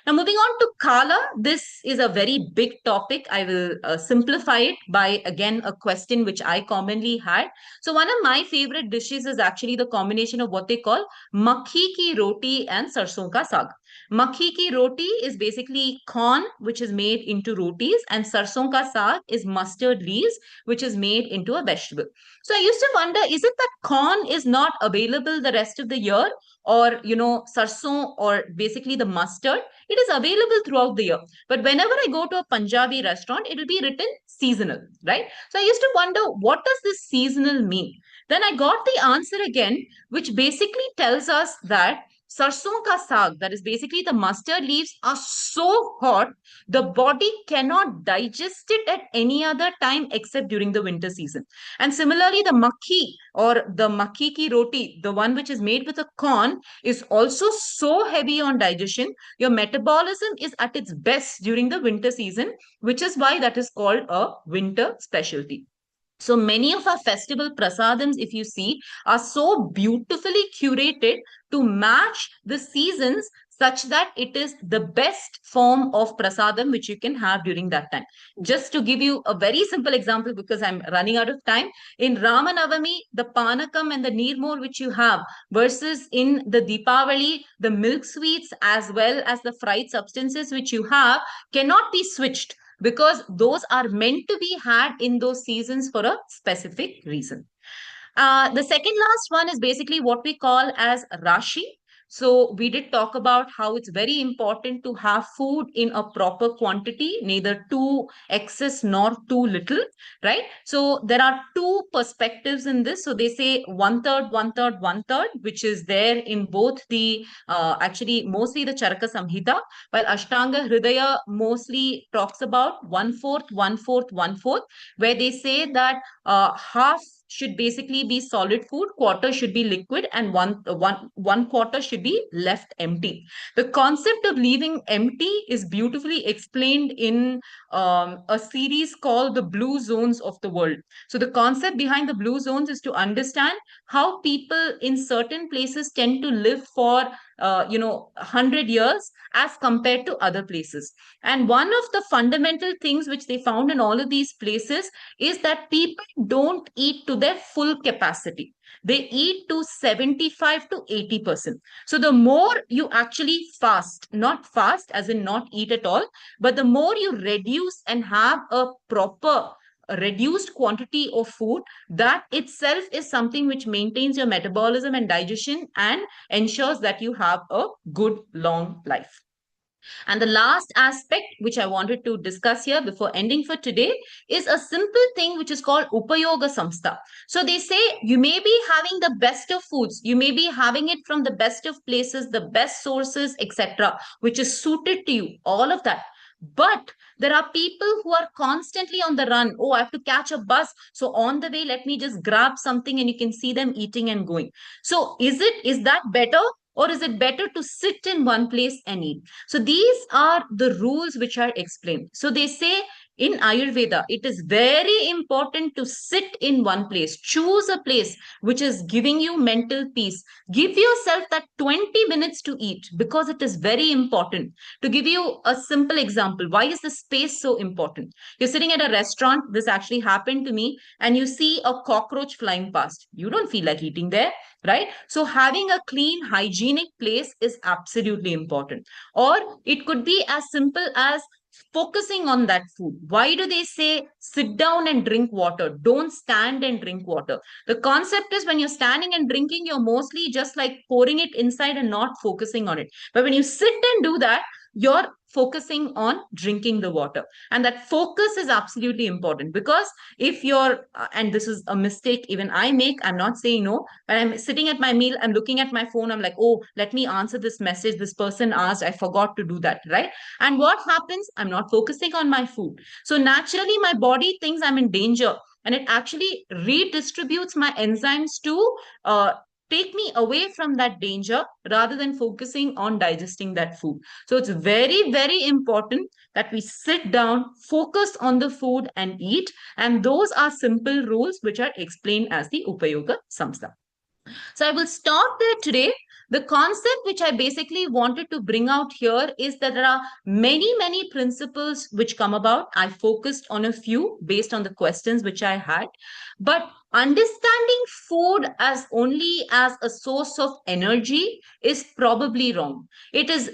Now, moving on to Kala, this is a very big topic. I will simplify it by again a question which I commonly had. So, one of my favorite dishes is actually the combination of what they call makhi ki roti and sarson ka saag. Makhi ki roti is basically corn which is made into rotis, and sarson ka saag is mustard leaves which is made into a vegetable. So, I used to wonder, is it that corn is not available the rest of the year, or sarson, or basically the mustard? It is available throughout the year. But whenever I go to a Punjabi restaurant, it will be written seasonal, right? So I used to wonder, what does this seasonal mean? Then I got the answer again, which basically tells us that sarson ka saag, that is basically the mustard leaves, are so hot, the body cannot digest it at any other time except during the winter season. And similarly, the makhi or the makhi ki roti, the one which is made with a corn, is also so heavy on digestion. Your metabolism is at its best during the winter season, which is why that is called a winter specialty. So many of our festival prasadams, if you see, are so beautifully curated to match the seasons, such that it is the best form of prasadam which you can have during that time. Just to give you a very simple example, because I'm running out of time, in Ramanavami, the panakam and the nirmol which you have, versus in the Deepavali, the milk sweets as well as the fried substances which you have, cannot be switched, because those are meant to be had in those seasons for a specific reason. The second last one is basically what we call as Rashi. So we did talk about how it's very important to have food in a proper quantity, neither too excess nor too little, right? So there are two perspectives in this. So they say one third, one third, one third, which is there in both the, actually mostly the Charaka Samhita, while Ashtanga Hridaya mostly talks about one fourth, one fourth, one fourth, where they say that half should basically be solid food, quarter should be liquid, and one quarter should be left empty. The concept of leaving empty is beautifully explained in a series called The Blue Zones of the World. So the concept behind the blue zones is to understand how people in certain places tend to live for 100 years as compared to other places. And one of the fundamental things which they found in all of these places is that people don't eat to their full capacity. They eat to 75 to 80%. So the more you actually fast, not fast as in not eat at all, but the more you reduce and have a proper reduced quantity of food, that itself is something which maintains your metabolism and digestion and ensures that you have a good long life. And the last aspect which I wanted to discuss here before ending for today is a simple thing which is called Upayoga Samstha. So they say you may be having the best of foods, you may be having it from the best of places, the best sources, etc., which is suited to you, all of that. But there are people who are constantly on the run. Oh, I have to catch a bus. So on the way, let me just grab something, and you can see them eating and going. So is that better? Or is it better to sit in one place and eat? So these are the rules which are explained. So they say in Ayurveda, it is very important to sit in one place. Choose a place which is giving you mental peace. Give yourself that 20 minutes to eat, because it is very important. To give you a simple example, why is the space so important? You're sitting at a restaurant, this actually happened to me, and you see a cockroach flying past. You don't feel like eating there, right? So having a clean, hygienic place is absolutely important. Or it could be as simple as focusing on that food. Why do they say sit down and drink water? Don't stand and drink water. The concept is when you're standing and drinking, you're mostly just like pouring it inside and not focusing on it. But when you sit and do that, you're focusing on drinking the water. And that focus is absolutely important, because if you're, and this is a mistake even I make, I'm not saying no, when I'm sitting at my meal, I'm looking at my phone, I'm like, oh, let me answer this message this person asked, I forgot to do that, right? And what happens? I'm not focusing on my food. So naturally, my body thinks I'm in danger, and it actually redistributes my enzymes to take me away from that danger rather than focusing on digesting that food. So it's very, very important that we sit down, focus on the food and eat. And those are simple rules which are explained as the Upayoga Samstha. So I will stop there today. The concept which I basically wanted to bring out here is that there are many, many principles which come about. I focused on a few based on the questions which I had. But understanding food as only as a source of energy is probably wrong. It's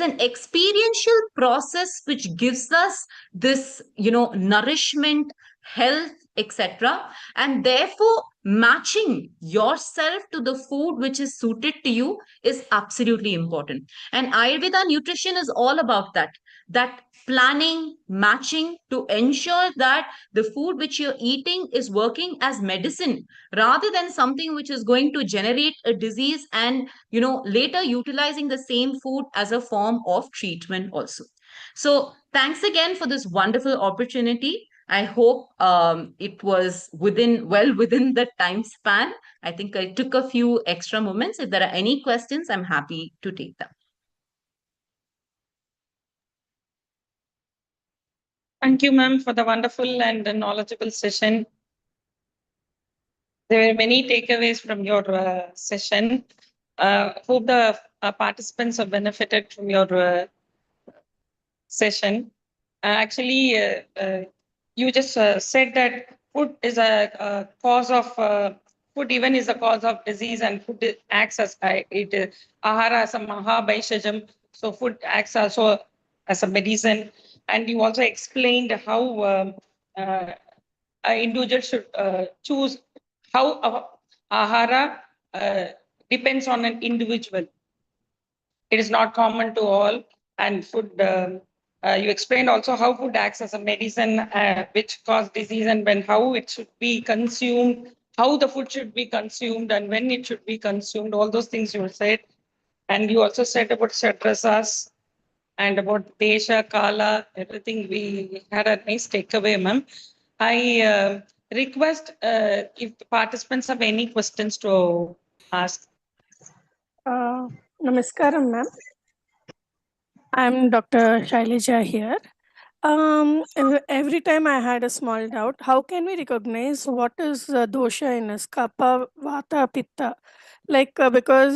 an experiential process which gives us this, nourishment, health, etc. And therefore, matching yourself to the food which is suited to you is absolutely important. And Ayurveda nutrition is all about that planning, matching to ensure that the food which you're eating is working as medicine rather than something which is going to generate a disease and later utilizing the same food as a form of treatment also. So thanks again for this wonderful opportunity. I hope it was well within the time span. I think I took a few extra moments. If there are any questions, I'm happy to take them. Thank you, ma'am, for the wonderful and knowledgeable session. There were many takeaways from your session. Hope the participants have benefited from your session. Actually, you just said that food is a cause of food even is a cause of disease, and food acts as ahara as a mahabhaishajam. So food acts also as a medicine, and you also explained how an individual should choose how ahara depends on an individual. It is not common to all, and food. You explained also how food acts as a medicine, which cause disease, and how it should be consumed, how the food should be consumed, and when it should be consumed. All those things you said, and you also said about shatrasas and about desha, kala, everything. We had a nice takeaway, ma'am. I request if the participants have any questions to ask. Namaskaram, ma'am. I'm Dr. Shailaja here. Every time I had a small doubt, how can we recognize what is dosha in us, kapha, vata, pitta? Because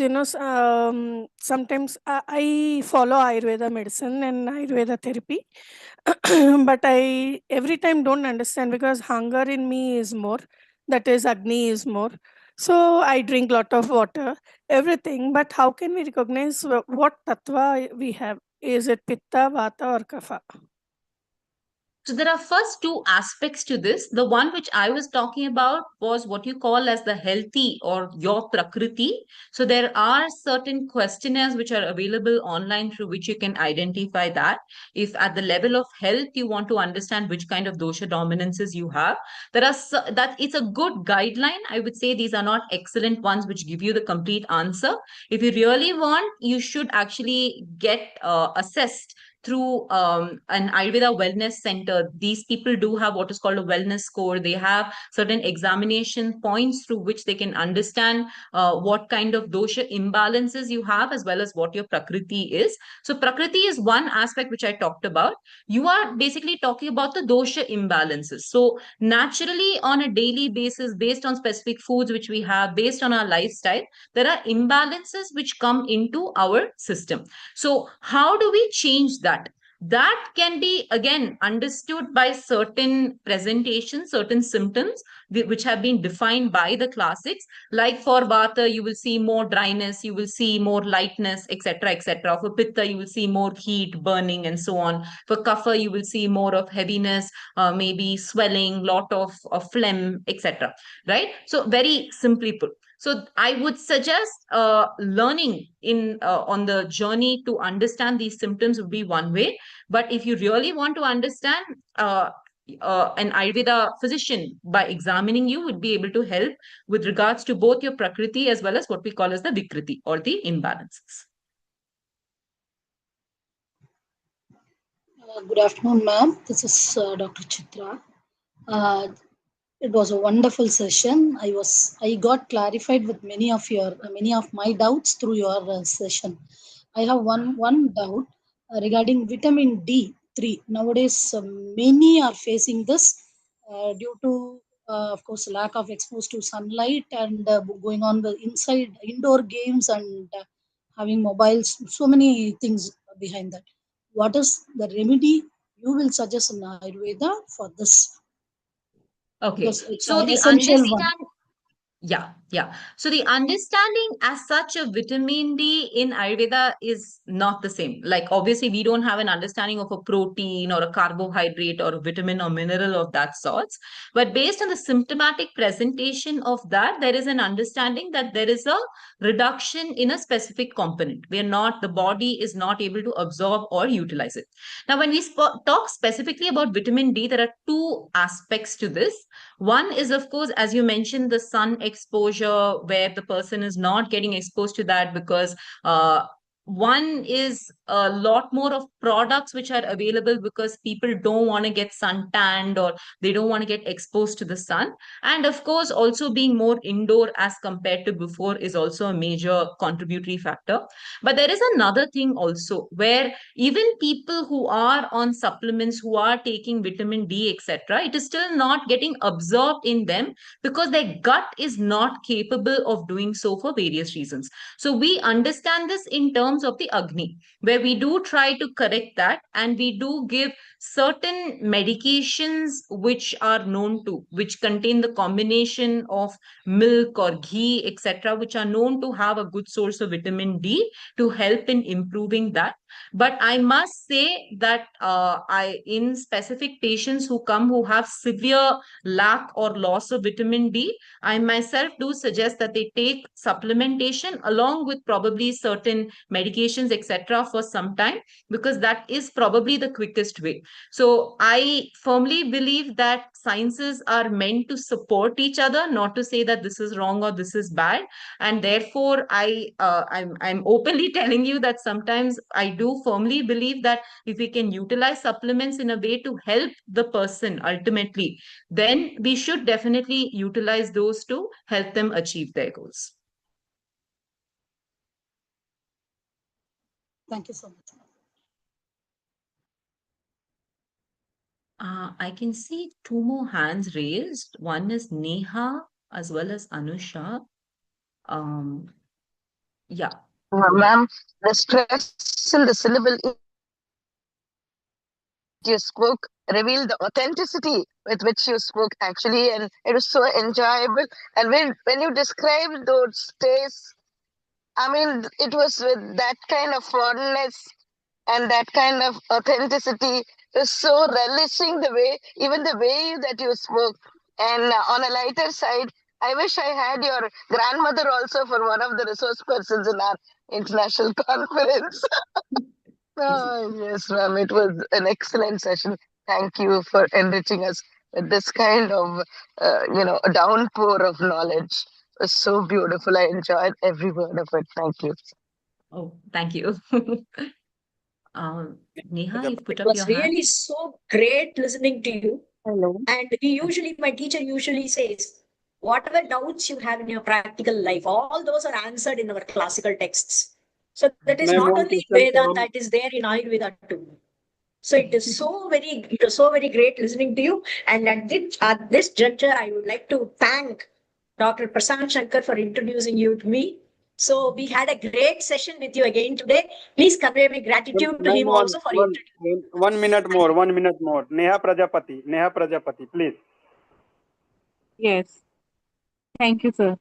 sometimes I follow Ayurveda medicine and Ayurveda therapy, but I every time don't understand because hunger in me is more, that is Agni is more. So I drink lot of water, everything. But how can we recognize what tattva we have? Is it pitta, vata, or kapha? So there are first two aspects to this. The one which I was talking about was what you call as the healthy or your prakriti. So there are certain questionnaires which are available online through which you can identify that. If at the level of health you want to understand which kind of dosha dominances you have, that it's a good guideline. I would say these are not excellent ones which give you the complete answer. If you really want, you should actually get assessed through an Ayurveda wellness center. These people do have what is called a wellness score. They have certain examination points through which they can understand what kind of dosha imbalances you have, as well as what your prakriti is. So prakriti is one aspect which I talked about. You are basically talking about the dosha imbalances. So naturally, on a daily basis, based on specific foods which we have, based on our lifestyle, there are imbalances which come into our system. So how do we change that? That can be again understood by certain presentations, certain symptoms which have been defined by the classics. Like for vata, you will see more dryness, you will see more lightness, etc., etc. For pitta, you will see more heat, burning, and so on. For kapha, you will see more of heaviness, maybe swelling, lot of phlegm, etc. Right? So very simply put. So I would suggest learning on the journey to understand these symptoms would be one way. But if you really want to understand, an Ayurveda physician, by examining you, would be able to help with regards to both your prakriti as well as what we call as the vikriti or the imbalances. Good afternoon, ma'am. This is Dr. Chitra. It was a wonderful session. I got clarified with many of my doubts through your session. I have one doubt regarding vitamin D3. Nowadays, many are facing this due to, of course, lack of exposure to sunlight and going on the indoor games and having mobiles. So many things behind that. What is the remedy you will suggest in Ayurveda for this? Okay, Because it's so an the essential one. Yeah. So the understanding as such of vitamin D in Ayurveda is not the same. Like obviously we don't have an understanding of a protein or a carbohydrate or a vitamin or mineral of that sorts. But based on the symptomatic presentation of that, there is an understanding that there is a reduction in a specific component where the body is not able to absorb or utilize it. Now, when we talk specifically about vitamin D, there are two aspects to this. One is, of course, as you mentioned, the sun exposure, where the person is not getting exposed to that because one is a lot more of products which are available because people don't want to get sun tanned or they don't want to get exposed to the sun. And of course, also being more indoor as compared to before is also a major contributory factor. But there is another thing also where even people who are on supplements, who are taking vitamin D, etc., it is still not getting absorbed in them because their gut is not capable of doing so for various reasons. So we understand this in terms of the Agni, where we do try to correct that and we do give certain medications which are known to, which contain the combination of milk or ghee, etc., which are known to have a good source of vitamin D to help in improving that. But I must say that in specific patients who come who have severe lack or loss of vitamin D, I myself do suggest that they take supplementation along with probably certain medications, etc., for some time, because that is probably the quickest way. So I firmly believe that sciences are meant to support each other, not to say that this is wrong or this is bad. And therefore I'm openly telling you that sometimes I do firmly believe that if we can utilize supplements in a way to help the person ultimately, then we should definitely utilize those to help them achieve their goals. Thank you so much. I can see two more hands raised. One is Neha as well as Anusha. Yeah. Ma'am, the stress in the syllable you spoke revealed the authenticity with which you spoke actually, and it was so enjoyable. And when you described those days, I mean, it was with that kind of fondness and that kind of authenticity. It was so relishing the way, even the way that you spoke. And on a lighter side, I wish I had your grandmother also for one of the resource persons in our international conference. Oh, yes, ma'am. It was an excellent session. Thank you for enriching us with this kind of, a downpour of knowledge. It was so beautiful. I enjoyed every word of it. Thank you. Oh, thank you. Neha, you've put It up your was hand. really so great listening to you. Hello. And my teacher usually says, whatever doubts you have in your practical life, all those are answered in our classical texts. So that is Ma'am, not one only in question Vedanta, from it is there in Ayurveda too. So it was so very great listening to you. And at this juncture, I would like to thank Dr. Prasad Shankar for introducing you to me. So we had a great session with you again today. Please convey my gratitude to ma'am, him also for introducing. 1 minute more, 1 minute more. Neha Prajapati, please. Yes thank you sir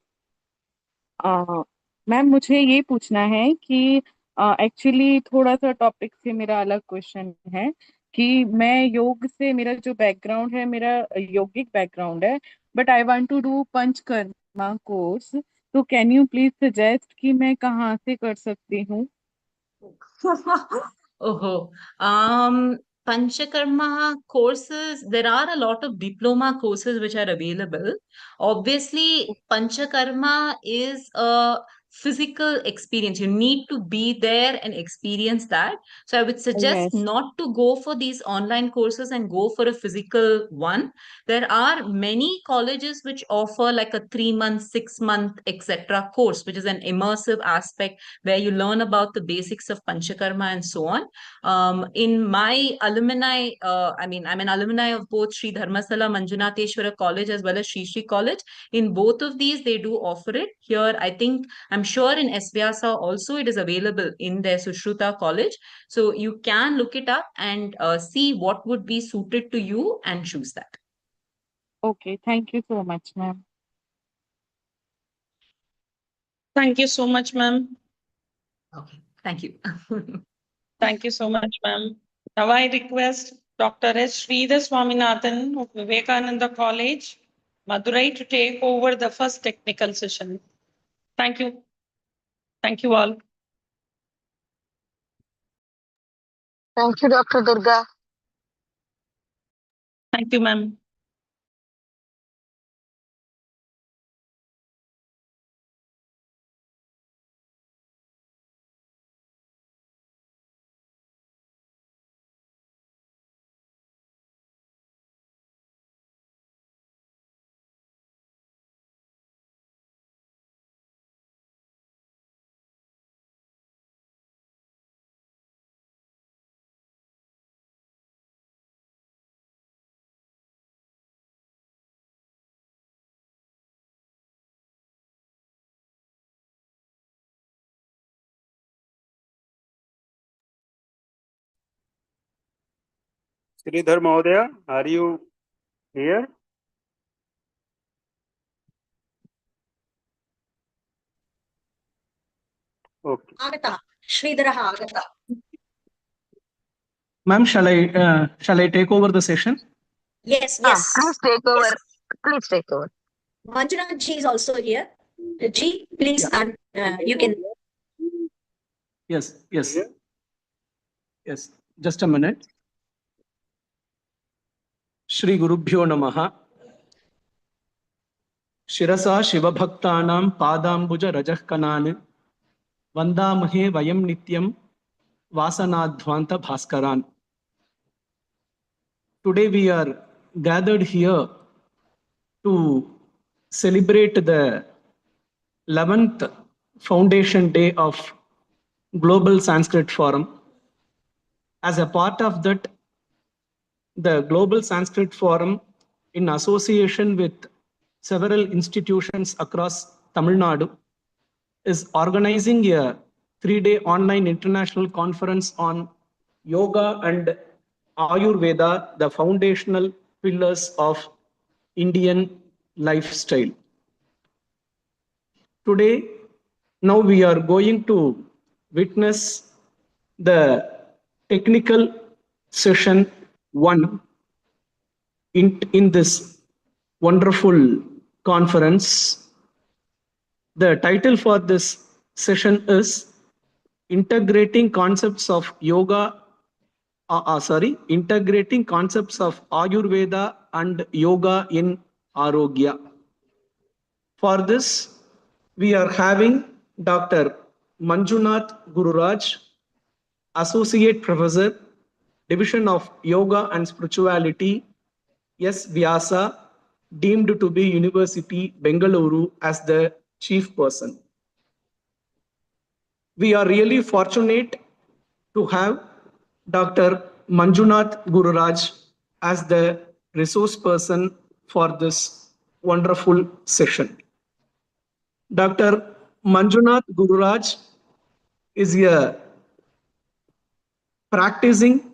ma'am मुझे ये पूछना है कि actually थोड़ा सा topic से मेरा अलग क्वेश्चन है कि मैं योग से मेरा जो बैकग्राउंड है मेरा योगिक बैकग्राउंड है but I want to do panchakarma course तो कैन यू प्लीज सजेस्ट कि मैं कहाँ से कर सकती हूँ Oh, Panchakarma courses, there are a lot of diploma courses which are available. Obviously, Panchakarma is a physical experience. You need to be there and experience that. So I would suggest Yes. not to go for these online courses and go for a physical one. There are many colleges which offer like a 3 month, 6 month, etc. course, which is an immersive aspect where you learn about the basics of Panchakarma and so on. In my alumni, I'm an alumni of both Sri Dharmasala Manjunatheshwara College as well as Sri Sri College. In both of these, they do offer it. Here, I'm sure in SVyasa also it is available in their Sushruta College. So you can look it up and see what would be suited to you and choose that. Okay, thank you so much, ma'am. Thank you so much, ma'am. Okay, thank you. Thank you so much, ma'am. Now I request Dr. S. Sridhar Swaminathan of Vivekananda College, Madurai, to take over the first technical session. Thank you. Thank you all. Thank you, Dr. Durga. Thank you, ma'am. Sridhar Mahodaya, are you here? Okay. Agata. Sridharah Agata. Ma'am, shall I take over the session? Yes, Please yes. take over. Please take over. Manjunath ji is also here. Ji, please, you can. Yes. Just a minute. Shri Gurubhyo Namaha. Shirasa Shivabhaktanam Padambuja Rajahkanani Vandamahe Vayam Nityam Vasanadhvanta Bhaskaran. Today we are gathered here to celebrate the 11th Foundation Day of Global Sanskrit Forum. As a part of that, the Global Sanskrit Forum, in association with several institutions across Tamil Nadu, is organizing a 3-day online international conference on yoga and Ayurveda, the foundational pillars of Indian lifestyle. Today, now we are going to witness the technical session 1 in this wonderful conference. The title for this session is Integrating Concepts of Integrating Concepts of Ayurveda and Yoga in Arogya. For this, we are having Dr. Manjunath Gururaj, Associate Professor, Division of Yoga and Spirituality, S. Vyasa, deemed to be University, Bengaluru, as the chief person. We are really fortunate to have Dr. Manjunath Gururaj as the resource person for this wonderful session. Dr. Manjunath Gururaj is a practicing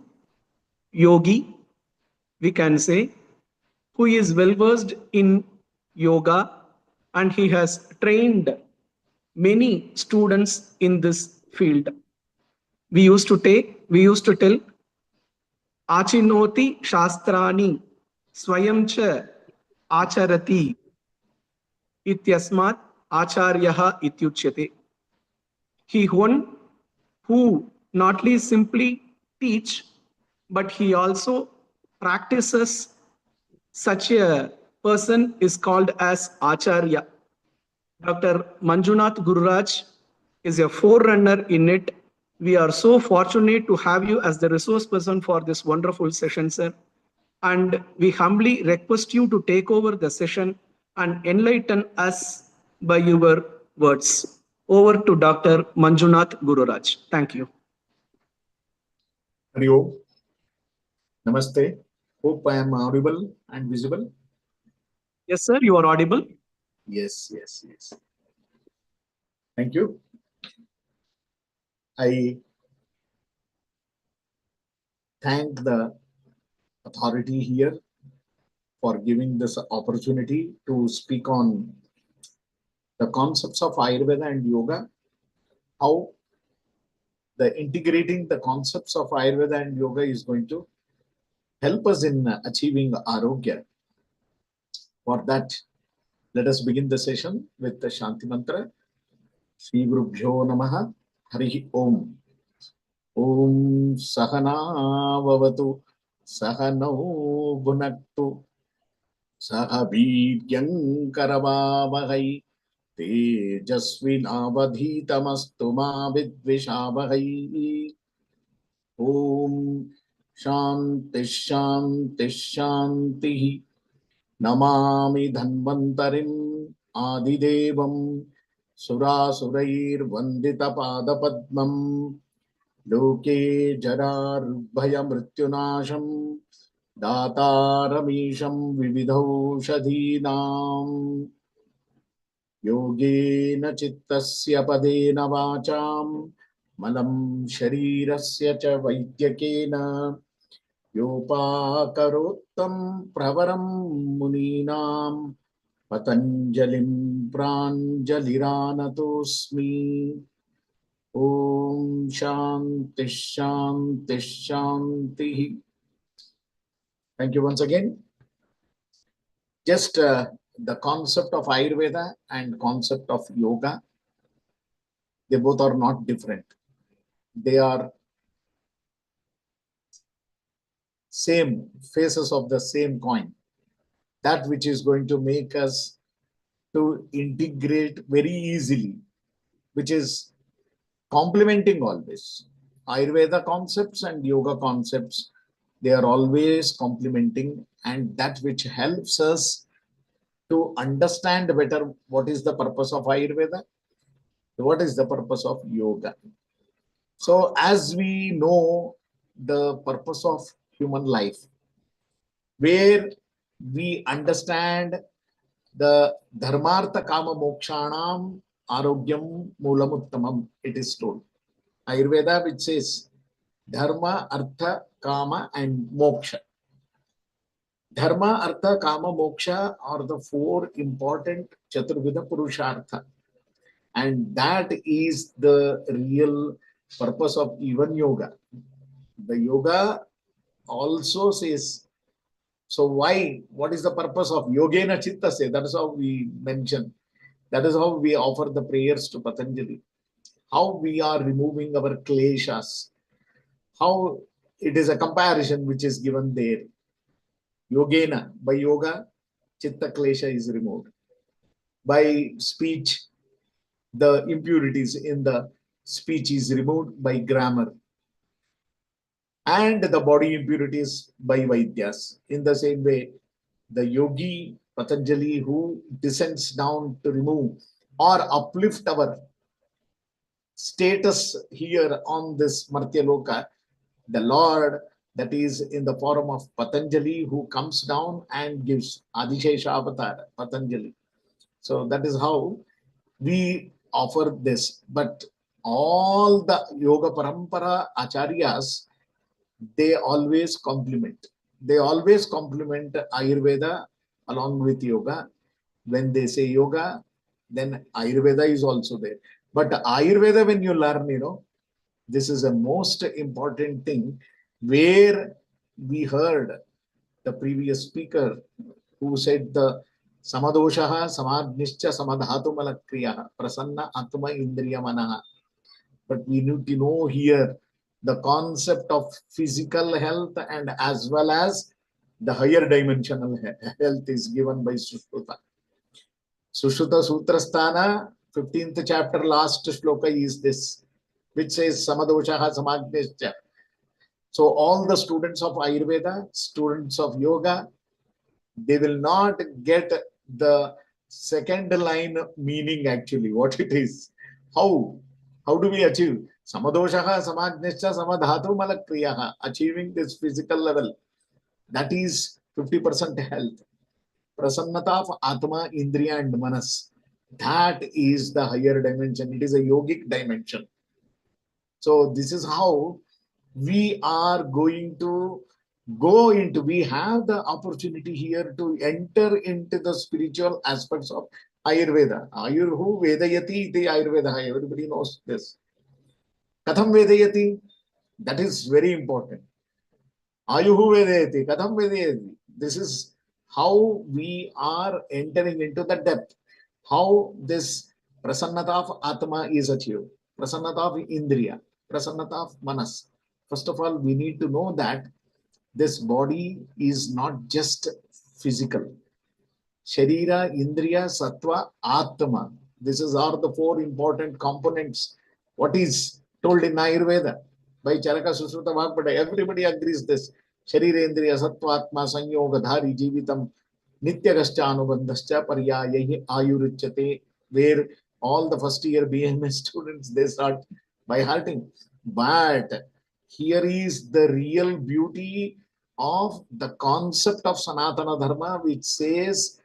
yogi, we can say, who is well versed in yoga, and he has trained many students in this field. We used to tell Achinoti Shastrani Swayam cha Acharati Ityasmat Acharyaha Ityuchyate. He one who not only simply teach, but he also practices. Such a person is called as Acharya. Dr. Manjunath Gururaj is a forerunner in it. We are so fortunate to have you as the resource person for this wonderful session, sir. And we humbly request you to take over the session and enlighten us by your words. Over to Dr. Manjunath Gururaj. Thank you. Hari Om. Namaste. Hope I am audible and visible. Yes, sir, you are audible. Yes. Thank you. I thank the authority here for giving this opportunity to speak on the concepts of Ayurveda and yoga, how the integrating the concepts of Ayurveda and yoga is going to help us in achieving Arogya. For that, let us begin the session with the Shanti Mantra. Shri Gurubhyo Namaha. Hari Om. Om Sahana Vavatu Sahanau Bhunaktu Sahabhiryam Karavavahai Tejasvinavadhitamastu ma vidvishavahai. Om Shanti Shanti Shanti. Namami Dhanvantarim Adidevam Surasurair Vandita Padapadmam Loke Jararbhaya Mrityunasham Dataramisham Vividhaushadhinam Yogena Chittasya Padena Vacham Malam Sharirasya Cha Vaidyakena Yopakarottam Pravaram Muninam Patanjalim Pranjaliranatosmi. Om Shanti Shanti Shanti. Thank you once again. Just the concept of Ayurveda and concept of yoga, they both are not different. They are same faces of the same coin. That which is going to make us to integrate very easily, which is complementing always. Ayurveda concepts and yoga concepts, they are always complementing, and that which helps us to understand better what is the purpose of Ayurveda, what is the purpose of yoga. So as we know the purpose of human life, where we understand the dharmartha kama mokshanam arogyam moolamuttamam, it is told. Ayurveda, which says dharma, artha, kama and moksha. Dharma, artha, kama, moksha are the four important chaturvida purushartha. And that is the real purpose of even yoga. The yoga also says, so why, what is the purpose of yogena chitta say? That is how we mention. That is how we offer the prayers to Patanjali. How we are removing our kleshas. How it is a comparison which is given there. Yogena, by yoga, chitta klesha is removed. By speech, the impurities in the speech is removed by grammar. And the body impurities by Vaidyas. In the same way, the yogi Patanjali who descends down to remove or uplift our status here on this Martyaloka, the Lord that is in the form of Patanjali who comes down and gives Adishesha Avatar, Patanjali. So that is how we offer this. But all the Yoga Parampara Acharyas, they always complement. They always complement Ayurveda along with yoga. When they say yoga, then Ayurveda is also there. But Ayurveda, when you learn, this is a most important thing where we heard the previous speaker who said the samadoshaha samadnischa samadhatumalakriyah prasanna atma indriya manaha. But we need to know here the concept of physical health and as well as the higher dimensional health is given by Sushruta. Sushruta Sutrasthana, 15th chapter, last shloka is this, which says Samadoshaha Samagnescha. So all the students of Ayurveda, students of yoga, they will not get the second line meaning actually, what it is. How? How do we achieve? Samadoshaha Samagnescha Samadhatu Malakriyaha. Achieving this physical level. That is 50% health. Prasannata of Atma, Indriya and Manas. That is the higher dimension. It is a yogic dimension. So this is how we are going to go into, we have the opportunity here to enter into the spiritual aspects of Ayurveda. Ayurhu Vedayati iti Ayurveda. Everybody knows this. Katham Vedayati? That is very important. Ayuhu Vedayati. Katham Vedayati? This is how we are entering into the depth. How this Prasannata of Atma is achieved. Prasannata of Indriya. Prasannata of Manas. First of all, we need to know that this body is not just physical. Sharira, Indriya, Sattva, Atma. This is are the four important components. What is told in Ayurveda by Charaka Sushruta Bhagavata. Everybody agrees this. Sharira, Indriya, Sattva, Atma, Sanyoga, Dhari, Jivitam, Nityagascha, Anubandhascha, Paryayahi, Ayuruchate, where all the first year BMS students, they start by hearting. But here is the real beauty of the concept of Sanatana Dharma, which says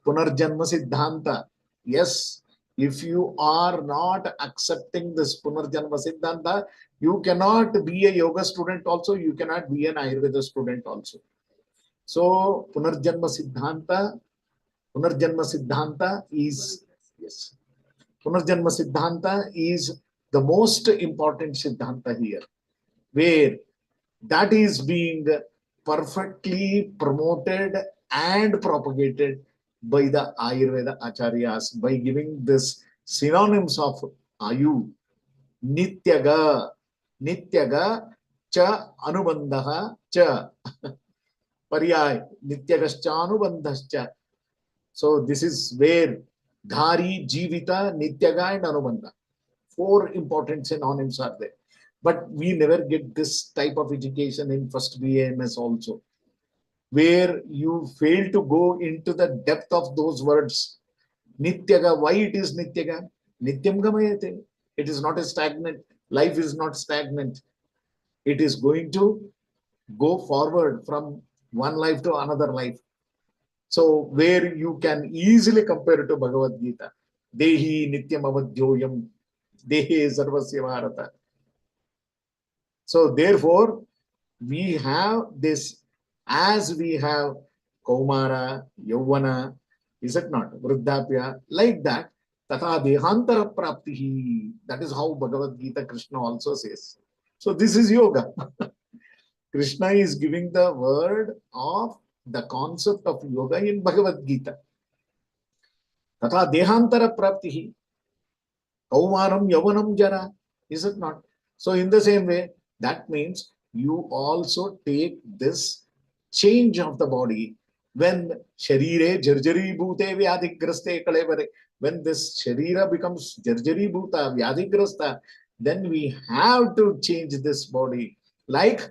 Punarjanma Siddhanta. Yes, if you are not accepting this Punarjanma Siddhanta, you cannot be a yoga student also, you cannot be an Ayurveda student also. So Punarjanma Siddhanta is, yes, Punarjanma Siddhanta is the most important Siddhanta here, where that is being perfectly promoted and propagated by the Ayurveda Acharyas by giving this synonyms of Ayu, Nityaga, Nityaga, Cha, Anubandaha, Cha, Paryay, Nityagascha, Anubandhascha. So this is where Dhari, Jivita, Nityaga and Anubandha. Four important synonyms are there. But we never get this type of education in first BAMS also, where you fail to go into the depth of those words. Nityaga, why it is Nityaga? Nityam gamayate. It is not a stagnant. Life is not stagnant. It is going to go forward from one life to another life. So where you can easily compare it to Bhagavad Gita. Dehi nityam avadyoyam. Dehi sarvasya bharata. So therefore, we have this, as we have Kaumara, Yauvana, is it not? Vruddhapya, like that, Tatha Dehantara Praptihi. That is how Bhagavad Gita Krishna also says. So this is yoga. Krishna is giving the word of the concept of yoga in Bhagavad Gita. Tatha Dehantara Praptihi. Kaumaram Yavanam Jara. Is it not? So in the same way, that means you also take this change of the body when Sharire Jarjari Bhute Vyadhigraste Kalevare. When this Sharira becomes Jarjari Bhuta Vyadhigrasta, then we have to change this body. Like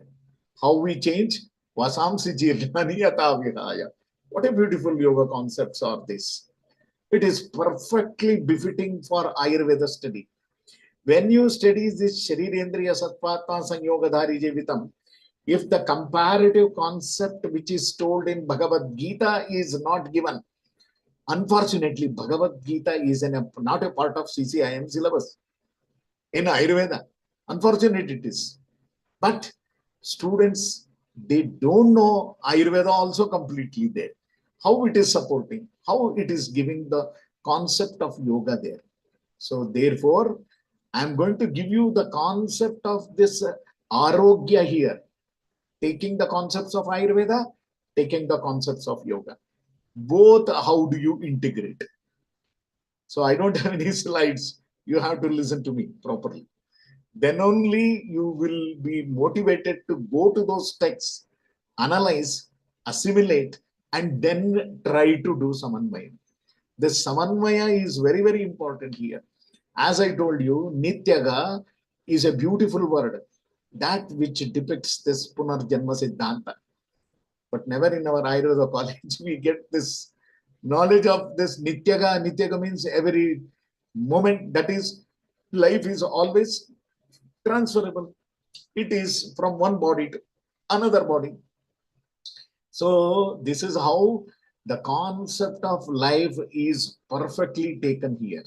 how we change Vasamsi Jirnani Yata Vihaya. What a beautiful yoga concepts are this. It is perfectly befitting for Ayurveda study. When you study this Sharirendriya Sattvatma Sanyogadhari Jevitam, if the comparative concept which is told in Bhagavad Gita is not given, unfortunately, Bhagavad Gita is not a part of CCIM syllabus in Ayurveda. Unfortunately, it is. But students, they don't know Ayurveda also completely there. How it is supporting, how it is giving the concept of yoga there. So therefore, I'm going to give you the concept of this arogya here, taking the concepts of Ayurveda, taking the concepts of yoga. Both, how do you integrate? So I don't have any slides. You have to listen to me properly. Then only you will be motivated to go to those texts, analyze, assimilate, and then try to do some unwind. This Samanvaya is very, very important here. As I told you, Nityaga is a beautiful word, that which depicts this Punarjanma Siddhanta. But never in our Ayurveda college we get this knowledge of this Nityaga. Nityaga means every moment, that is, life is always transferable. It is from one body to another body. So this is how the concept of life is perfectly taken here.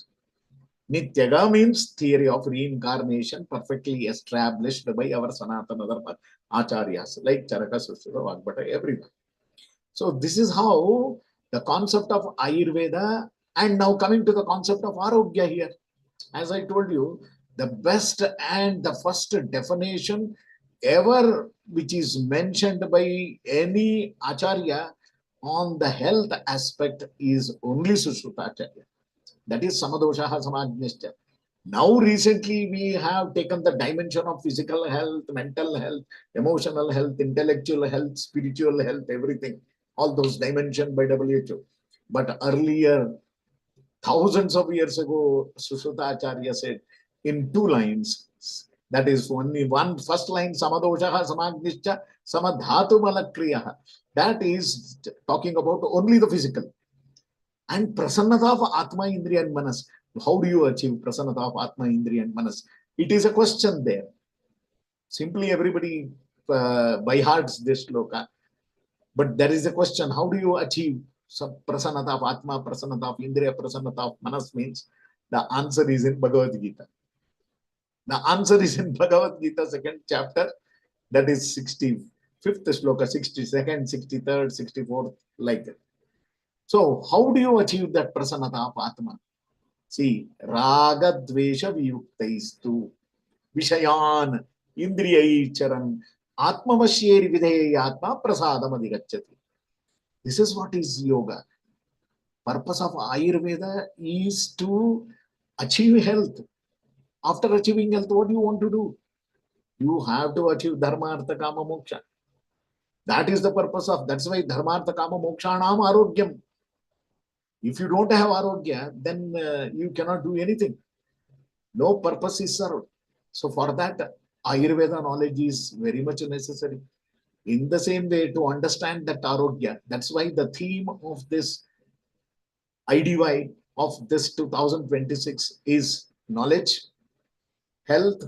Nityaga means theory of reincarnation, perfectly established by our Sanatana Dharma acharyas like Charaka, Sushruta, Vagbhata, everyone. So this is how the concept of Ayurveda, and now coming to the concept of Arogya here. As I told you, the best and the first definition ever which is mentioned by any Acharya on the health aspect is only Sushrutacharya. That is Samadoshaha Samajnishcha. Now recently we have taken the dimension of physical health, mental health, emotional health, intellectual health, spiritual health, everything. All those dimensions by WHO. But earlier, thousands of years ago, Sushruta Acharya said in two lines, that is only one first line, Samadoshaha Samagnischa Samadhatu Malakriyaha. That is talking about only the physical. And Prasannata of Atma, Indriya and Manas. How do you achieve Prasannata of Atma, Indriya and Manas? It is a question there. Simply everybody by hearts this sloka. But there is a question, how do you achieve Prasannata of Atma, Prasannata of Indriya, Prasannata of Manas means? The answer is in Bhagavad Gita. The answer is in Bhagavad Gita, second chapter, that is 65th sloka, 62nd, 63rd, 64th, like that. So, how do you achieve that Prasannata of Atma? See, Raga Dvesha Viyuktaistu Vishayan Indriyai Charan Atmavashyeri Vidheyatma Prasadam Adhigacchati. This is what is yoga. Purpose of Ayurveda is to achieve health. After achieving health, what do you want to do? You have to achieve Dharma, Artha, Kama, Moksha. That is the purpose of, that's why Dharma, Artha, Kama, Moksha Nam Arogyam. If you don't have Arogya, then you cannot do anything. No purpose is served. So for that, Ayurveda knowledge is very much necessary. In the same way, to understand that Arogya, that's why the theme of this IDY of this 2026 is knowledge, health,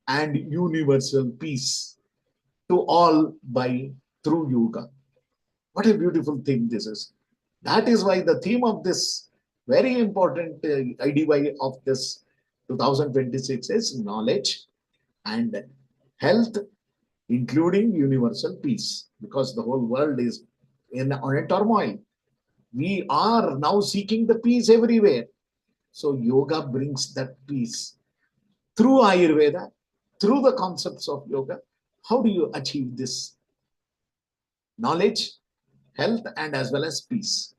and universal peace to all by through yoga. What a beautiful thing this is. That is why the theme of this very important IDY of this 2026 is knowledge and health, including universal peace, because the whole world is on a turmoil. We are now seeking the peace everywhere. So yoga brings that peace through Ayurveda, through the concepts of yoga. How do you achieve this? Knowledge, health, and as well as peace.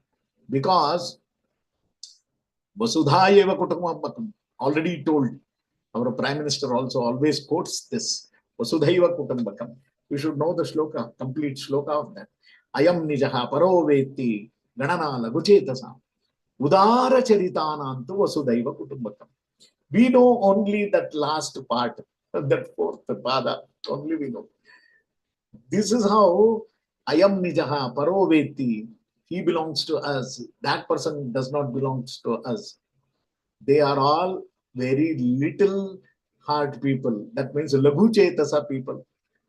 Because Vasudhayeva Kutumbakam, already told, our Prime Minister also always quotes this, Vasudhaiva Kutumbakam. You should know the shloka, complete shloka of that. Ayam nijaha paro veti ganana laguchetasam udara charitanantu Vasudhaiva Kutumbakam. We know only that last part, that fourth pada, only we know. This is how Ayam nijaha paro veti, he belongs to us. That person does not belong to us. They are all very little heart people. That means Laghu Chetasa people.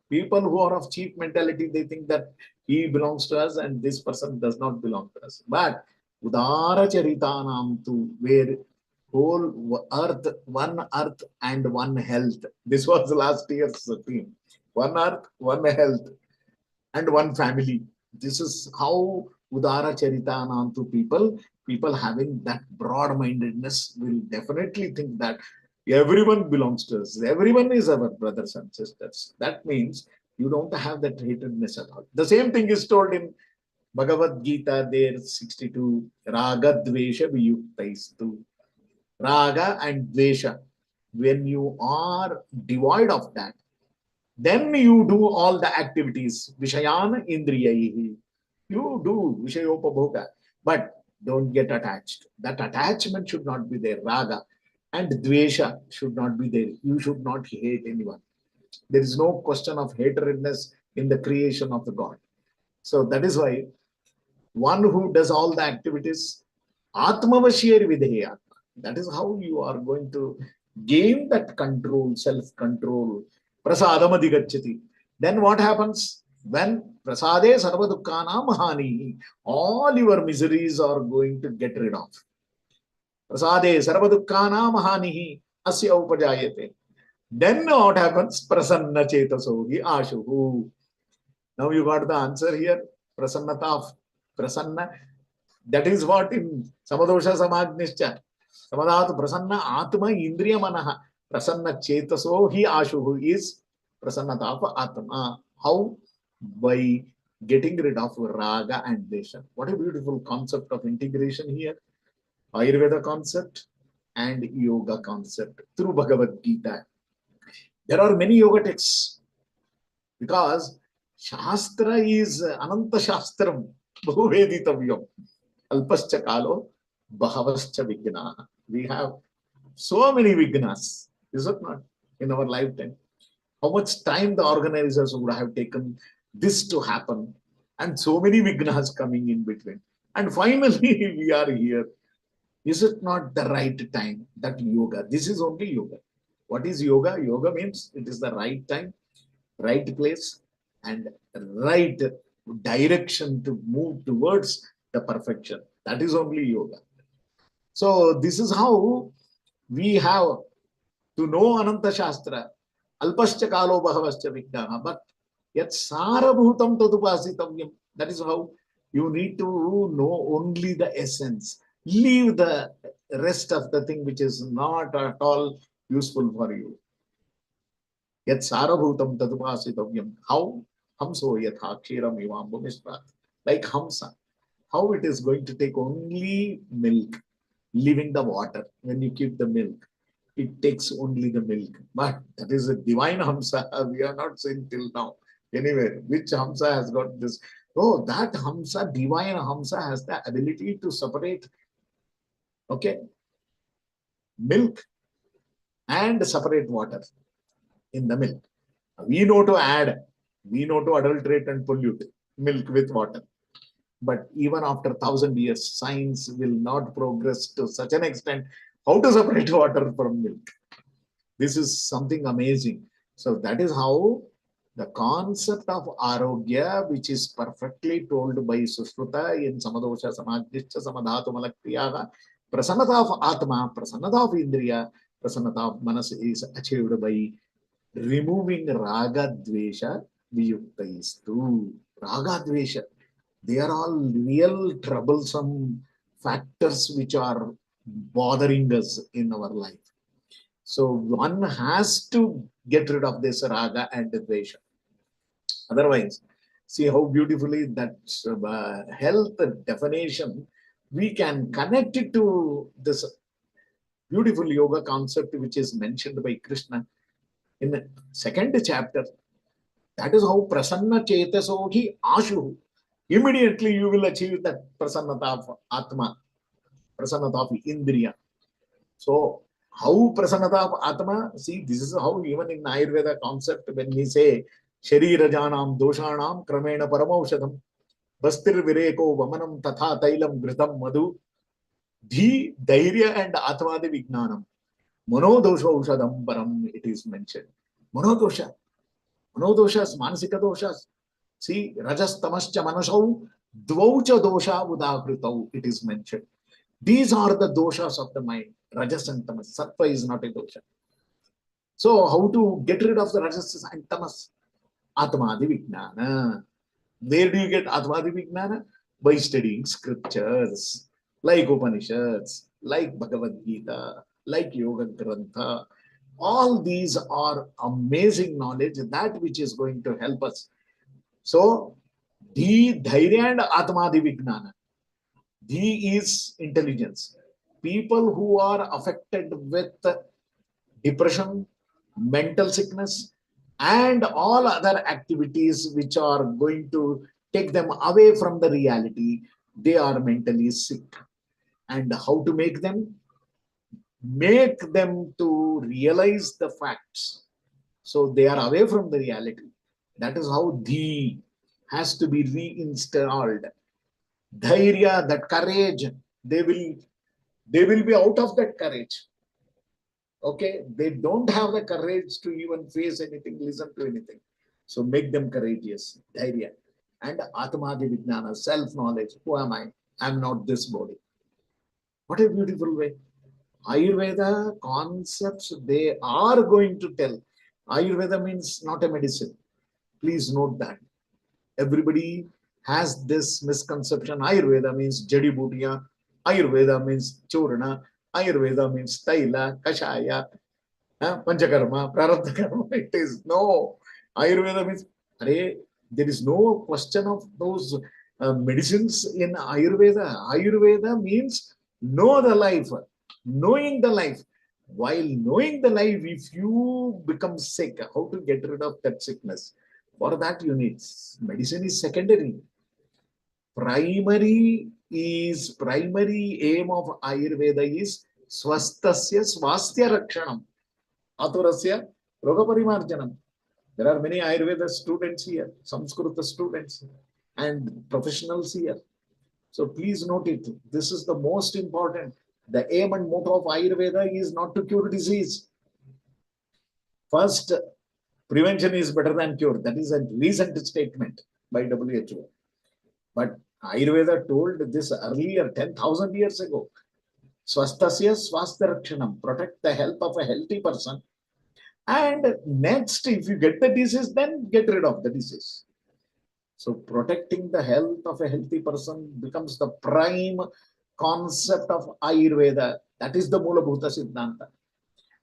People who are of cheap mentality, they think that he belongs to us and this person does not belong to us. But Udara Charitanam tu, where whole earth, one earth and one health. This was last year's theme. One earth, one health, and one family. This is how Udara Charitanam to people having that broad-mindedness will definitely think that everyone belongs to us. Everyone is our brothers and sisters. That means you don't have that hatredness at all. The same thing is told in Bhagavad Gita, there 62, Raga Dvesha Viyuktaistu. Raga and Dvesha. When you are devoid of that, then you do all the activities. Vishayan Indriyahi. You do Vishayopabhoga. But Don't get attached. That attachment should not be there. Raga and dvesha should not be there. You should not hate anyone. There is no question of hatredness in the creation of the God. So that is why one who does all the activities, Atmavashir Videya. That is how you are going to gain that control, self-control. Prasadamadi. Then what happens? When prasade sarva dukkana mahani, all your miseries are going to get rid of. Prasade sarva dukkana mahani asya upajayate. Then what happens? Prasanna chetasogi ashuhu. Now you got the answer here. Prasannata of prasanna. That is what in Samadosha Samagnischa. Samadhat prasanna atma indriya manaha. Prasanna chetaso hi ashuhu is prasannata of atma. How? By getting rid of raga and desha. What a beautiful concept of integration here. Ayurveda concept and yoga concept through Bhagavad Gita. There are many yoga texts because Shastra is Ananta Shastram Bhuveditabhyam Alpascha Kalo Bhavascha Vignaha. We have so many Vignas, is it not, in our lifetime? How much time the organizers would have taken this to happen, and so many Vignas coming in between. And finally, we are here. Is it not the right time? That yoga, this is only yoga. What is yoga? Yoga means it is the right time, right place, and right direction to move towards the perfection. That is only yoga. So this is how we have to know Ananta Shastra. Alpascha kalo bhavascha vignaha. But yet sarabhutam tadupasitavyam. That is how you need to know only the essence. Leave the rest of the thing which is not at all useful for you. Yet sarabhutam tadupasitavyam. How? Hamso yatha kshiram ivambhumishrat. Like Hamsa. How it is going to take only milk, leaving the water. When you keep the milk, it takes only the milk. But that is a divine Hamsa. We are not seen till now. Anyway, which Hamsa has got this? Oh, that Hamsa, divine Hamsa, has the ability to separate, okay, milk and separate water in the milk. We know to add, we know to adulterate and pollute milk with water. But even after 1,000 years, science will not progress to such an extent how to separate water from milk. This is something amazing. So that is how the concept of arogya, which is perfectly told by Sushruta in Samadosha Samagnischa Samadhatu Malakriyaha, prasannata of Atma, prasannata of Indriya, prasannata of Manas is achieved by removing Raga Dvesha Viyuktaistu. Raga Dvesha. They are all real troublesome factors which are bothering us in our life. So one has to get rid of this raga and dvesha. Otherwise, see how beautifully that health definition, we can connect it to this beautiful yoga concept which is mentioned by Krishna in the second chapter. That is how prasanna chetasohi ashu. Immediately you will achieve that prasannata of Atma, prasannata of Indriya. So, how prasannata of Atma? See, this is how even in Ayurveda concept, when we say Sharirajanam doshanam kramena paramaushadam bastir vireko vamanam tatha tailam ghritam madhu dhi dhairya and atmadi vignanam monodosha ushadam param, it is mentioned. Monodosha. Monodoshas, mansika doshas. See, rajas tamascha manasau, dvaucha dosha udakritau, it is mentioned. These are the doshas of the mind, rajas and tamas. Sattva is not a dosha. So, how to get rid of the rajas and tamas? Atmadi Vijnana. Where do you get Atmadi Vijnana? By studying scriptures, like Upanishads, like Bhagavad Gita, like Yoga Grantha. All these are amazing knowledge, that which is going to help us. So, Dhi, Dhairya and Atmadi Vijnana. Dhi is intelligence. People who are affected with depression, mental sickness, and all other activities which are going to take them away from the reality, they are mentally sick. And how to make them? Make them to realize the facts. So they are away from the reality. That is how the has to be reinstalled. Dhairya, that courage, they will be out of that courage. Okay, they don't have the courage to even face anything, listen to anything. So make them courageous, dhairya. And Atmadi Vijnana, self-knowledge. Who am I? I'm not this body. What a beautiful way. Ayurveda concepts, they are going to tell. Ayurveda means not a medicine. Please note that. Everybody has this misconception. Ayurveda means jadi butiya. Ayurveda means churna. Ayurveda means taila, kashaya, panchakarma, prarabdha karma. It is no. Ayurveda means, there is no question of those medicines in Ayurveda. Ayurveda means know the life, knowing the life. While knowing the life, if you become sick, how to get rid of that sickness? For that you need medicine is secondary. Primary aim of Ayurveda is swastasya swastya rakshanam, aturasya roga parimarjanam. There are many Ayurveda students here, Samskrita students and professionals here. So please note it. This is the most important. The aim and motto of Ayurveda is not to cure disease. First, prevention is better than cure. That is a recent statement by WHO. But Ayurveda told this earlier, 10,000 years ago. Swastasya swastha rakshanam. Protect the health of a healthy person. And next, if you get the disease, then get rid of the disease. So protecting the health of a healthy person becomes the prime concept of Ayurveda. That is the Moolabhuta Siddhanta.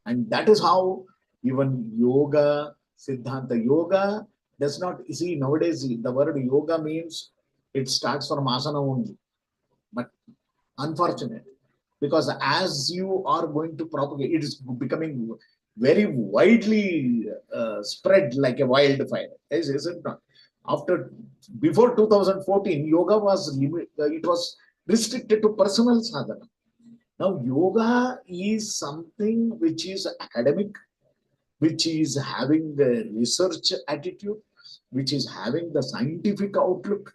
And that is how even yoga, Siddhanta, yoga does not, you see, nowadays the word yoga means it starts from asana only. But unfortunate, because as you are going to propagate, it is becoming very widely spread like a wildfire. Is it not? Before 2014, yoga was it was restricted to personal sadhana. Now, yoga is something which is academic, which is having the research attitude, which is having the scientific outlook.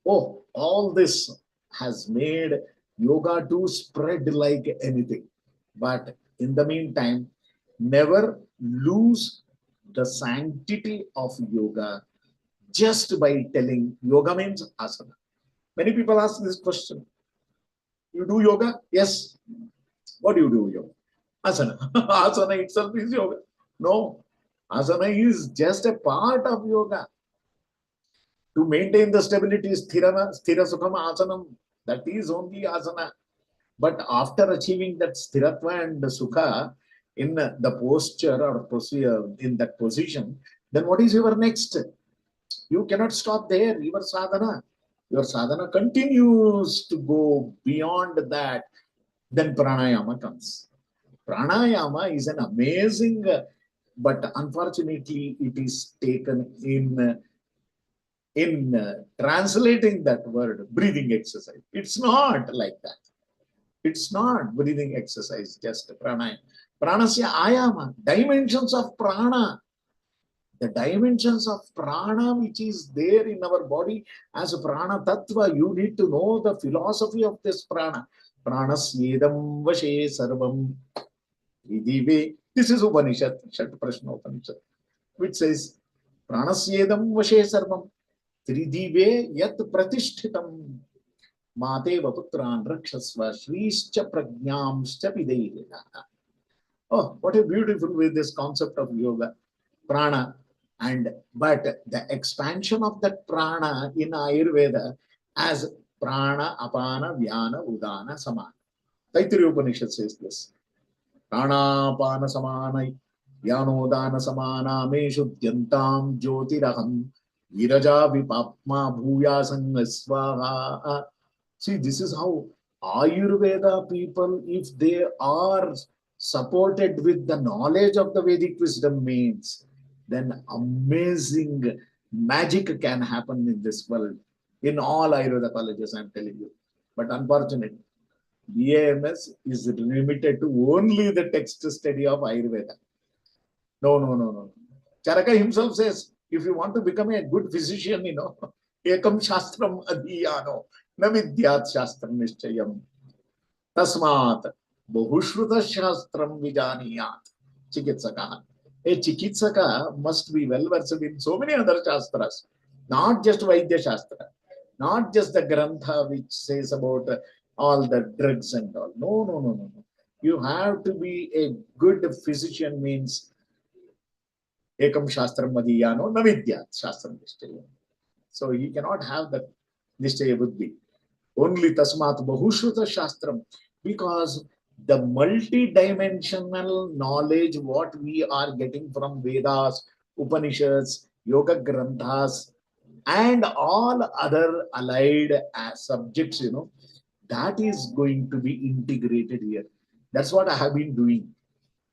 Oh, all this has made yoga to spread like anything. But in the meantime, never lose the sanctity of yoga just by telling yoga means asana. Many people ask this question. You do yoga? Yes. What do you do yoga? Asana. Asana itself is yoga. No. Asana is just a part of yoga. To maintain the stability, sthira sukhama asanam, that is only asana. But after achieving that sthiratva and sukha in the posture or in that position, then what is your next? You cannot stop there. Your sadhana continues to go beyond that. Then pranayama comes. Pranayama is an amazing, but unfortunately, it is taken in translating that word, breathing exercise. It's not like that. It's not breathing exercise, just pranayama. Pranasya ayama, dimensions of prana. The dimensions of prana which is there in our body as a prana tattva, you need to know the philosophy of this prana. Pranasyedam vashe sarvam vidive. This is Upanishad, Shat Prashna Upanishad, which says Pranasyedam vashe sarvam tridive yat pratishtitam mate vaputran rakshasva shrischa prajnamscha pidevena. Oh, what a beautiful way this concept of yoga, prana. But the expansion of that prana in Ayurveda as prana, apana, vyana, udana, samana. Taittiriya Upanishad says this. Prana, apana, samana, vyanodana, samana, meshu dyantam jyotiraham, viraja vipapma, bhuyasam svaha. See, this is how Ayurveda people, if they are supported with the knowledge of the Vedic wisdom means, then amazing magic can happen in this world. In all Ayurveda colleges, I'm telling you. But unfortunately, BAMS is limited to only the text study of Ayurveda. No. Charaka himself says, if you want to become a good physician, ekam shastram adhiyano na vidyat shastram nishchayam tasmat bahushruta shastram vijaniyat chikitsaka. A chikitsaka must be well versed in so many other shastras, not just Vaidya Shastra, not just the Grantha which says about all the drugs and all. No. You have to be a good physician means ekam shastram madhiyano na vidyat shastram nishchaya. So he cannot have that nishchaya buddhi. Only tasmat bahushruta shastram, because the multi-dimensional knowledge what we are getting from Vedas, Upanishads, Yoga Granthas, and all other allied subjects, that is going to be integrated here. That's what I have been doing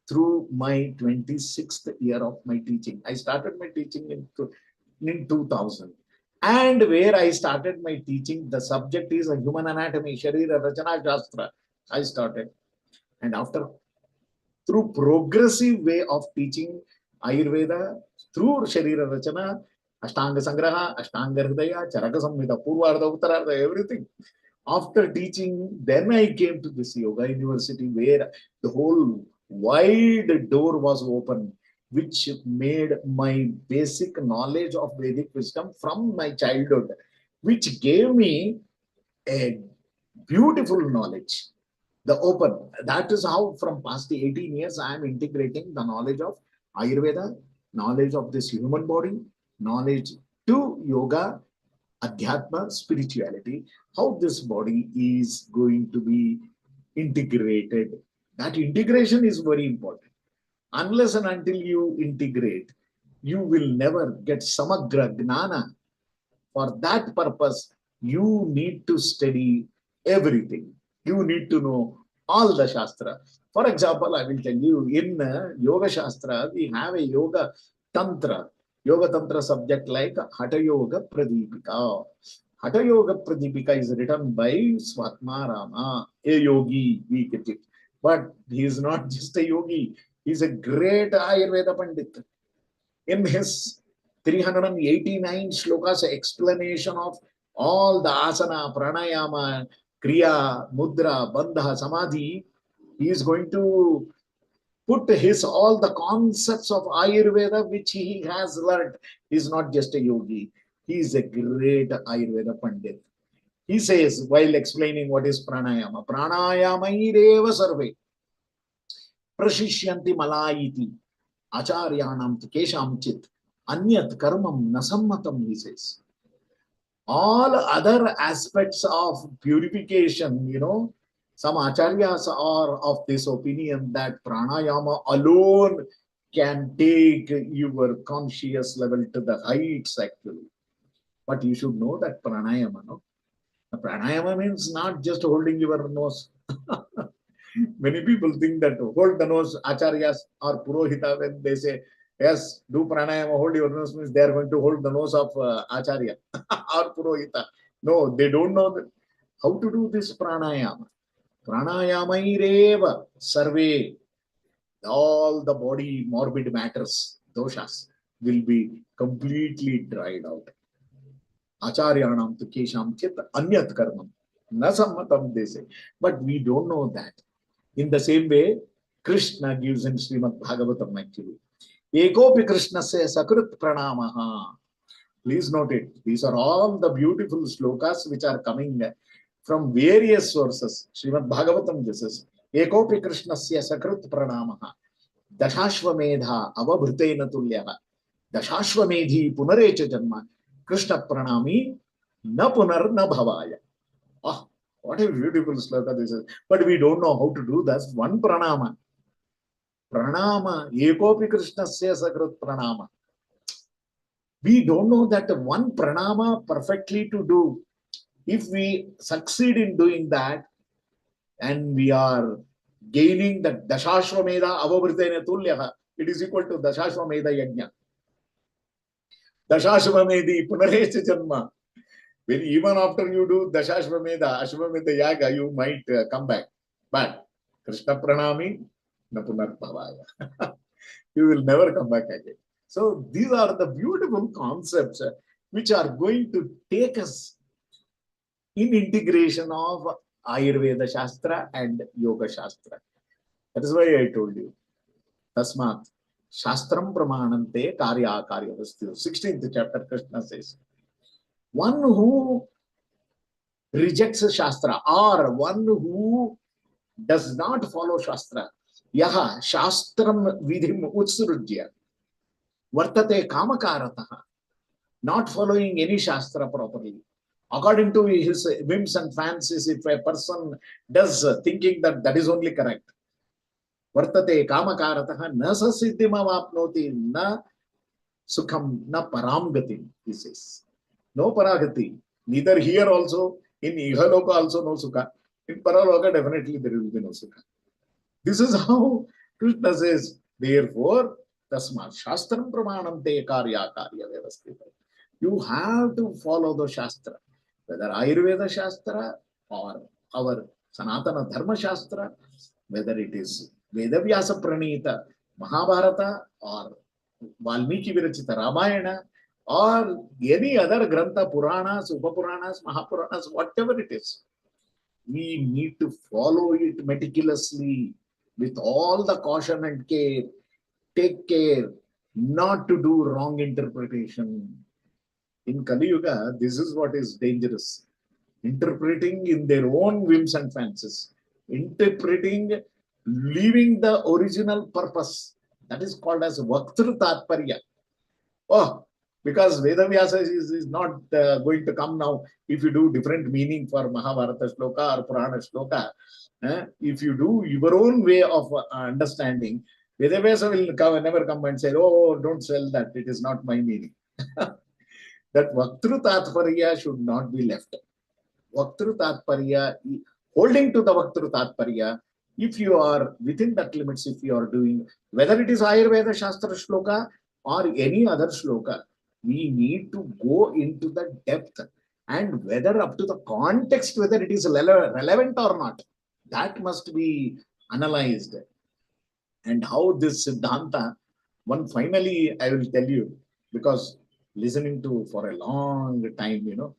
through my 26th year of my teaching. I started my teaching in 2000. And where I started my teaching, the subject is a human anatomy, Sharira Rachana Shastra. I started. And after, through progressive way of teaching Ayurveda, through Sharira Rachana, Ashtanga Sangraha, Ashtanga Hridaya, Charaka Samhita, Purvartha, Uttarartha, everything. After teaching, then I came to this yoga university where the whole wide door was open, which made my basic knowledge of Vedic wisdom from my childhood, which gave me a beautiful knowledge. The open. That is how from past 18 years I am integrating the knowledge of Ayurveda, knowledge of this human body, knowledge to yoga, Adhyatma, spirituality, how this body is going to be integrated. That integration is very important. Unless and until you integrate, you will never get samagra gnana. For that purpose, you need to study everything. You need to know all the Shastra. For example, I will tell you, in Yoga Shastra, we have a Yoga Tantra. Yoga Tantra subject like Hatha Yoga Pradipika. Hatha Yoga Pradipika is written by Swatma Rama, a yogi, we get it. But he is not just a yogi, he is a great Ayurveda Pandit. In his 389 shlokas explanation of all the asana, pranayama, kriya, mudra, bandha, samadhi, he is going to put his all the concepts of Ayurveda which he has learned. He is not just a yogi, he is a great Ayurveda Pandit. He says while explaining what is pranayama, pranayamaireva sarve prashishyanti malaiti acharyanam kesham chit anyat karmam nasammatam, he says. All other aspects of purification, some acharyas are of this opinion that pranayama alone can take your conscious level to the heights actually. But you should know that pranayama, no? Pranayama means not just holding your nose. Many people think that hold the nose, acharyas or purohita, when they say, yes, do pranayama, hold your nose, means they are going to hold the nose of acharya or purohita. No, they don't know that how to do this pranayama. Pranayamaireva sarve, all the body morbid matters, doshas, will be completely dried out. Acharyanam tu kesham chit anyat karmam nasammatam, they say. But we don't know that. In the same way, Krishna gives in Srimad Bhagavatam actually. Ekopi Krishna se sakrit pranamaha. Please note it. These are all the beautiful slokas which are coming from various sources. Srimad Bhagavatam, this is Ekopi Krishna se sakrit pranamaha. Dashashvamedha avabhrutena tulyaha. Dashashvamedhi punarecha janma. Krishna pranami na punar na bhavaya. Oh, what a beautiful sloka this is. But we don't know how to do that. One pranama. Pranama. Ekopi Krishna se sakrit pranama. We don't know that one pranama perfectly to do. If we succeed in doing that, and we are gaining the Dashashvamedha avavritena tulyaha, it is equal to Dashashvamedha yajna. Dashashvamedhi punarecha janma. When even after you do Ashwamedha Yaga, you might come back. But Krishna Pranami, Napunar Bhavaya. You will never come back again. So these are the beautiful concepts which are going to take us in integration of Ayurveda Shastra and Yoga Shastra. That is why I told you. Tasmat Shastram Pramanante Karya Karya Vastu. 16th chapter, Krishna says. One who rejects Shastra or one who does not follow Shastra, Yaha Shastram Vidhim Utsrujya Vartate Kamakarataha, not following any Shastra properly. According to his whims and fancies, if a person does thinking that that is only correct, Vartate Kamakarataha Nasa Siddhimavapnoti Na Sukham Na Paramgati, he says. No Paragati. Neither here also, in Ihaloka also no Sukha. In Paraloka, definitely there will be no Sukha. This is how Krishna says, therefore, Tasmat Shastram Pramanam Te Karya Karya Vyavasthita. You have to follow the Shastra, whether Ayurveda Shastra or our Sanatana Dharma Shastra, whether it is Vedavyasa Pranita Mahabharata or Valmiki Virachita Ramayana or any other Grantha Puranas, Upapuranas, Mahapuranas, whatever it is. We need to follow it meticulously with all the caution and care. Take care not to do wrong interpretation. In Kali Yuga, this is what is dangerous. Interpreting in their own whims and fancies. Interpreting, leaving the original purpose. That is called as Vaktru Tatparya. Oh, because Vedavyasa is not going to come now if you do different meaning for Mahabharata Shloka or Purana Shloka. If you do your own way of understanding, Vedavyasa will never come and say, oh, don't sell that, it is not my meaning. That Vaktru Tatparya should not be left. Vaktru Tatparya, holding to the Vaktru Tatparya, if you are within that limits, if you are doing, whether it is Ayurveda Shastra Shloka or any other Shloka, we need to go into the depth and whether up to the context, whether it is relevant or not, that must be analyzed. And how this Siddhanta, one finally, I will tell you, because listening to for a long time,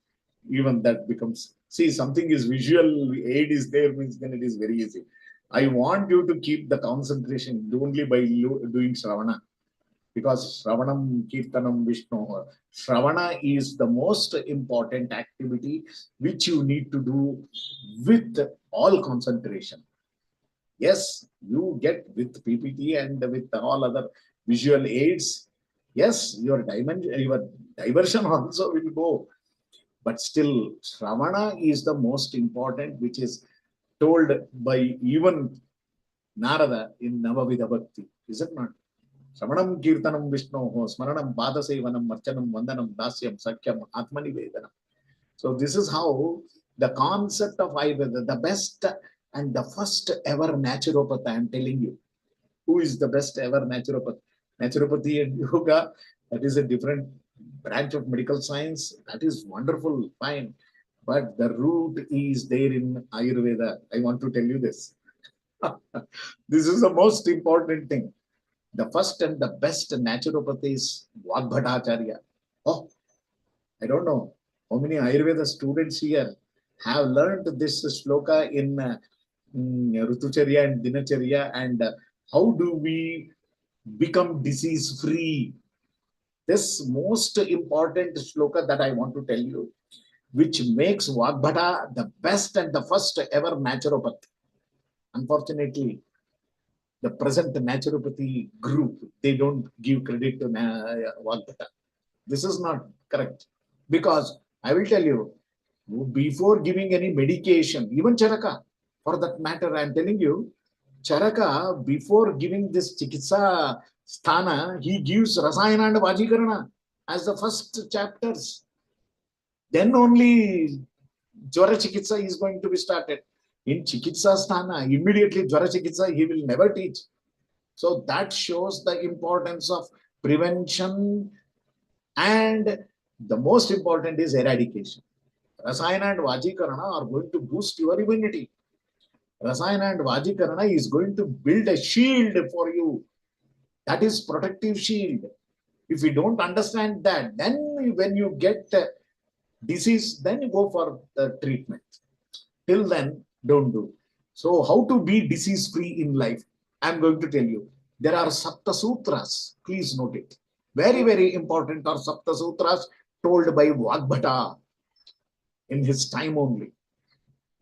even that becomes, see, something is visual aid is there means then it is very easy. I want you to keep the concentration only by doing Shravana, because Shravanam, Kirtanam, Vishnu, Shravana is the most important activity which you need to do with all concentration. Yes, you get with PPT and with all other visual aids. Yes, your diversion also will go. But still, Shravana is the most important, which is told by even Narada in Navavidha Bhakti. Is it not? Shravanam Kirtanam Vishnoho, Smaranam Padasevanam Marchanam Vandanam Dasyam Sakyam Atmani Vedanam. So this is how the concept of Ayurveda, the best and the first ever naturopath, I am telling you. Who is the best ever naturopath? Naturopathy and yoga, that is a different branch of medical science. That is wonderful, fine. But the root is there in Ayurveda. I want to tell you this. This is the most important thing. The first and the best naturopath is Vagbhatacharya. Oh, I don't know how many Ayurveda students here have learned this shloka in Rutucharya and Dinacharya, and how do we become disease free. This most important shloka that I want to tell you, which makes Vagbhata the best and the first ever naturopath. Unfortunately, the present naturopathy group, they don't give credit to Vagbhata. This is not correct, because I will tell you, before giving any medication, even Charaka, for that matter, I am telling you, Charaka, before giving this Chikitsa Sthana, he gives Rasayana and Vajikarana as the first chapters. Then only Jwara Chikitsa is going to be started. In Chikitsa Sthana, immediately Jwara Chikitsa he will never teach. So that shows the importance of prevention, and the most important is eradication. Rasayana and Vajikarana are going to boost your immunity. Rasayana and Vajikarana is going to build a shield for you. That is protective shield. If you don't understand that, then when you get disease, then you go for the treatment. Till then, don't do. So how to be disease free in life? I'm going to tell you. There are Sapta Sutras. Please note it. Very, very important are Sapta Sutras told by Vagbhata in his time only.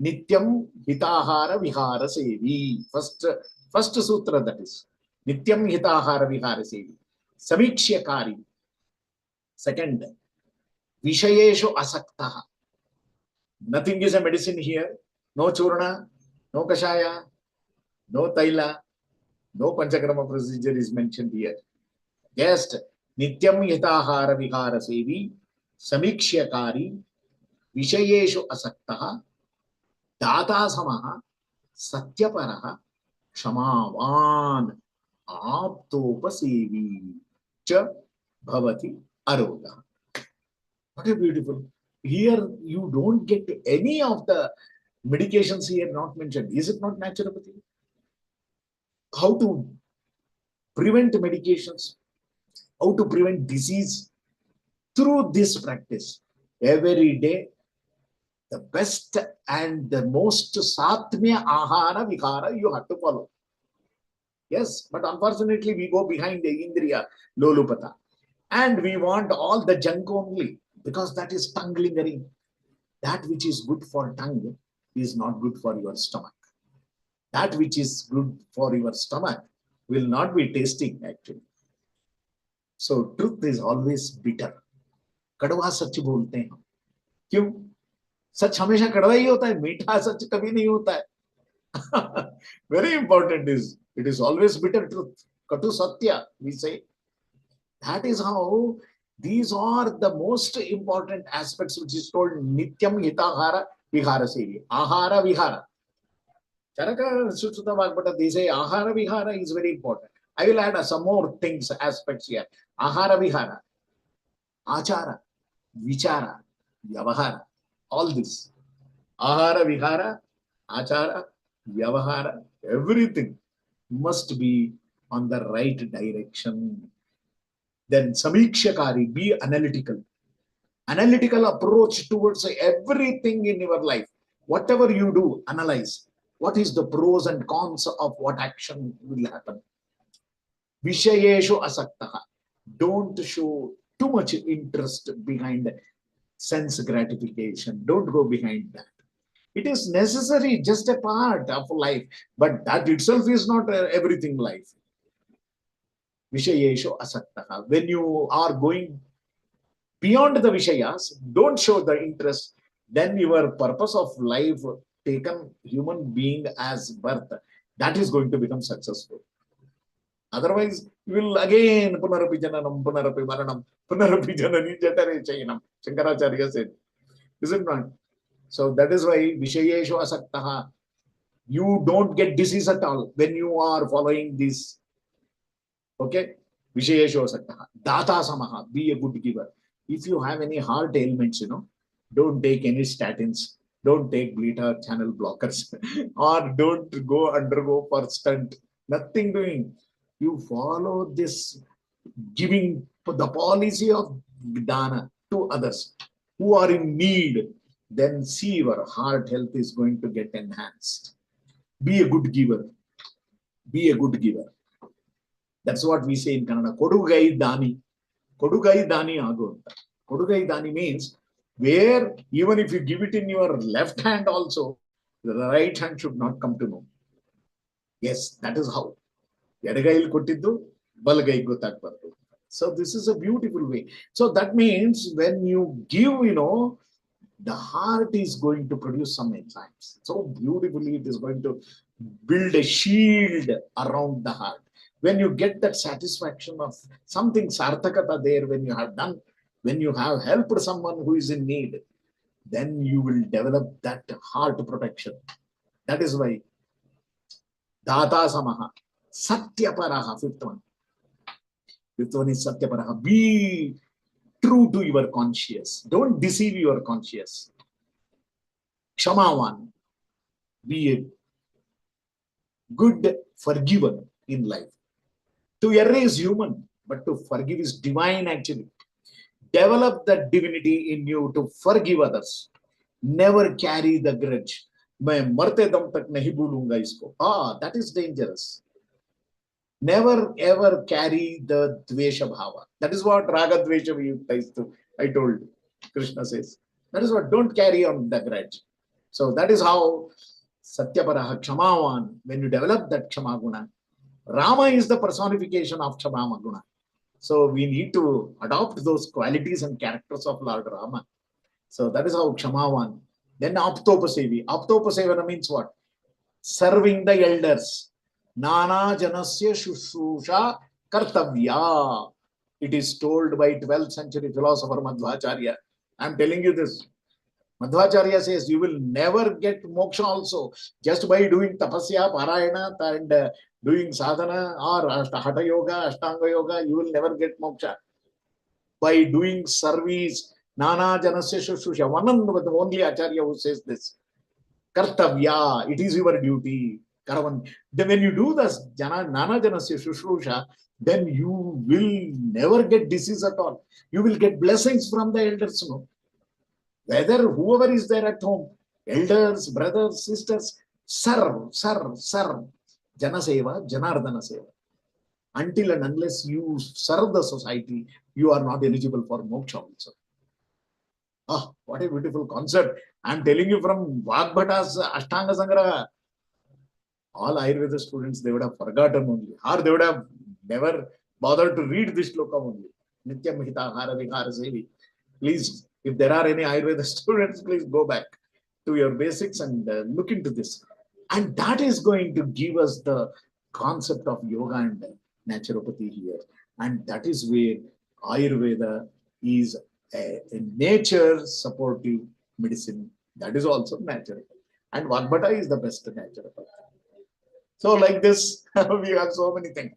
Nityam Hitahara Vihara Sevi. First sutra, that is. Nityam Hitahara Vihara Sevi. Samikshyakari. Second, Vishayeshu Asaktaha. Nothing is a medicine here. No churna, no kashaya, no taila, no panchakarma procedure is mentioned here. Just Nityam Hitahara Vihara Sevi. Samikshyakari. Vishayeshu Asaktaha. Data Samaha. Satyaparaha. Kshamavan. Aptopasevi. Cha Bhavati Aroga. What a beautiful. Here you don't get any of the medications here not mentioned. Is it not naturopathy? How to prevent medications? How to prevent disease? Through this practice. Every day, the best and the most satmya ahara vihara you have to follow. Yes, but unfortunately we go behind the indriya lolupata. And we want all the junk only, because that is tongue lingering. That which is good for tongue is not good for your stomach. That which is good for your stomach will not be tasting actually. So truth is always bitter. कड़वा सच बोलते हैं. क्यों? सच हमेशा कड़वा ही होता है, मीठा सच कभी नहीं होता है. Very important is, it is always bitter truth. Katu satya, we say. That is how these are the most important aspects which is told Nityam Hitahara Vihara Sevi. Ahara Vihara. Charaka Suchuta Vagbhata, they say Ahara Vihara is very important. I will add some more things, aspects here. Ahara Vihara, Achara, Vichara, Vyavahara. All this. Ahara Vihara, Achara, Vyavahara, everything must be on the right direction. Then Samikshakari, be analytical. Analytical approach towards everything in your life. Whatever you do, analyze. What is the pros and cons of what action will happen? Vishayeshu asaktaha. Don't show too much interest behind sense gratification. Don't go behind that. It is necessary, just a part of life, but that itself is not everything life. Vishayeshu asaktaha. When you are going beyond the Vishayas, don't show the interest, then your purpose of life, taken human being as birth, that is going to become successful. Otherwise, you will again punarapi jananam, punarapi maranam, punarapi janani jatare chayanam. Shankaracharya said. Is it not? So that is why Vishayeshu asaktaha. You don't get disease at all when you are following this. Okay? Vishayeshu asaktaha. Data samaha. Be a good giver. If you have any heart ailments, don't take any statins. Don't take beta channel blockers. Or don't go undergo for stunt. Nothing doing. You follow this giving the policy of dana to others who are in need. Then see your heart health is going to get enhanced. Be a good giver. Be a good giver. That's what we say in Kannada. Kodugai dani. Kodugai dani agunta. Kodugai dani means where even if you give it in your left hand also, the right hand should not come to know. Yes, that is how. Edagail kottiddu, balgai gottagbaradu. So this is a beautiful way. So that means when you give, the heart is going to produce some enzymes. So beautifully it is going to build a shield around the heart. When you get that satisfaction of something sarthakata there, when you have done, when you have helped someone who is in need, then you will develop that heart protection. That is why Data Samaha, Satyaparaha, fifth one. Fifth one is Satyaparaha. Be true to your conscience. Don't deceive your conscience. Kshamavan, be a good forgiver in life. To err is human, but to forgive is divine actually. Develop that divinity in you to forgive others. Never carry the grudge. मैं मरते दम तक नहीं भूलूंगा इसको. That is dangerous. Never ever carry the dvesha bhava. That is what raga dvesha I told Krishna says. That is what, don't carry on the grudge. So that is how Satyaparaha Kshamavan, when you develop that Kshama guna, Rama is the personification of Kshama guna. So we need to adopt those qualities and characters of Lord Rama. So that is how Kshamavan. Then Aptopasevi. Aptopasevana means what? Serving the elders. Nana janasya shushusha kartavya. It is told by 12th century philosopher Madhvacharya. I am telling you this. Madhvacharya says you will never get moksha also just by doing tapasya, parayana, and doing sadhana or hatha yoga, ashtanga yoga. You will never get moksha. By doing service, nana janasya shushusha. One and the only acharya who says this. Kartavya, it is your duty. Karavan. Then when you do this, nana janasya shushusha, then you will never get disease at all. You will get blessings from the elders. No? Whether whoever is there at home, elders, brothers, sisters, serve. Janaseva, Janardana Seva. Until and unless you serve the society, you are not eligible for moksha also. What a beautiful concept. I am telling you from Vagbhata's Ashtanga Sangraha. All Ayurveda students, they would have forgotten only. Or they would have never bothered to read this shloka only. Nitya Mihita Hara Vihara Sevi. Please, if there are any Ayurveda students, please go back to your basics and look into this. And that is going to give us the concept of yoga and naturopathy here. And that is where Ayurveda is a nature supportive medicine. That is also natural. And Vagbhata is the best naturopath. So like this, we have so many things.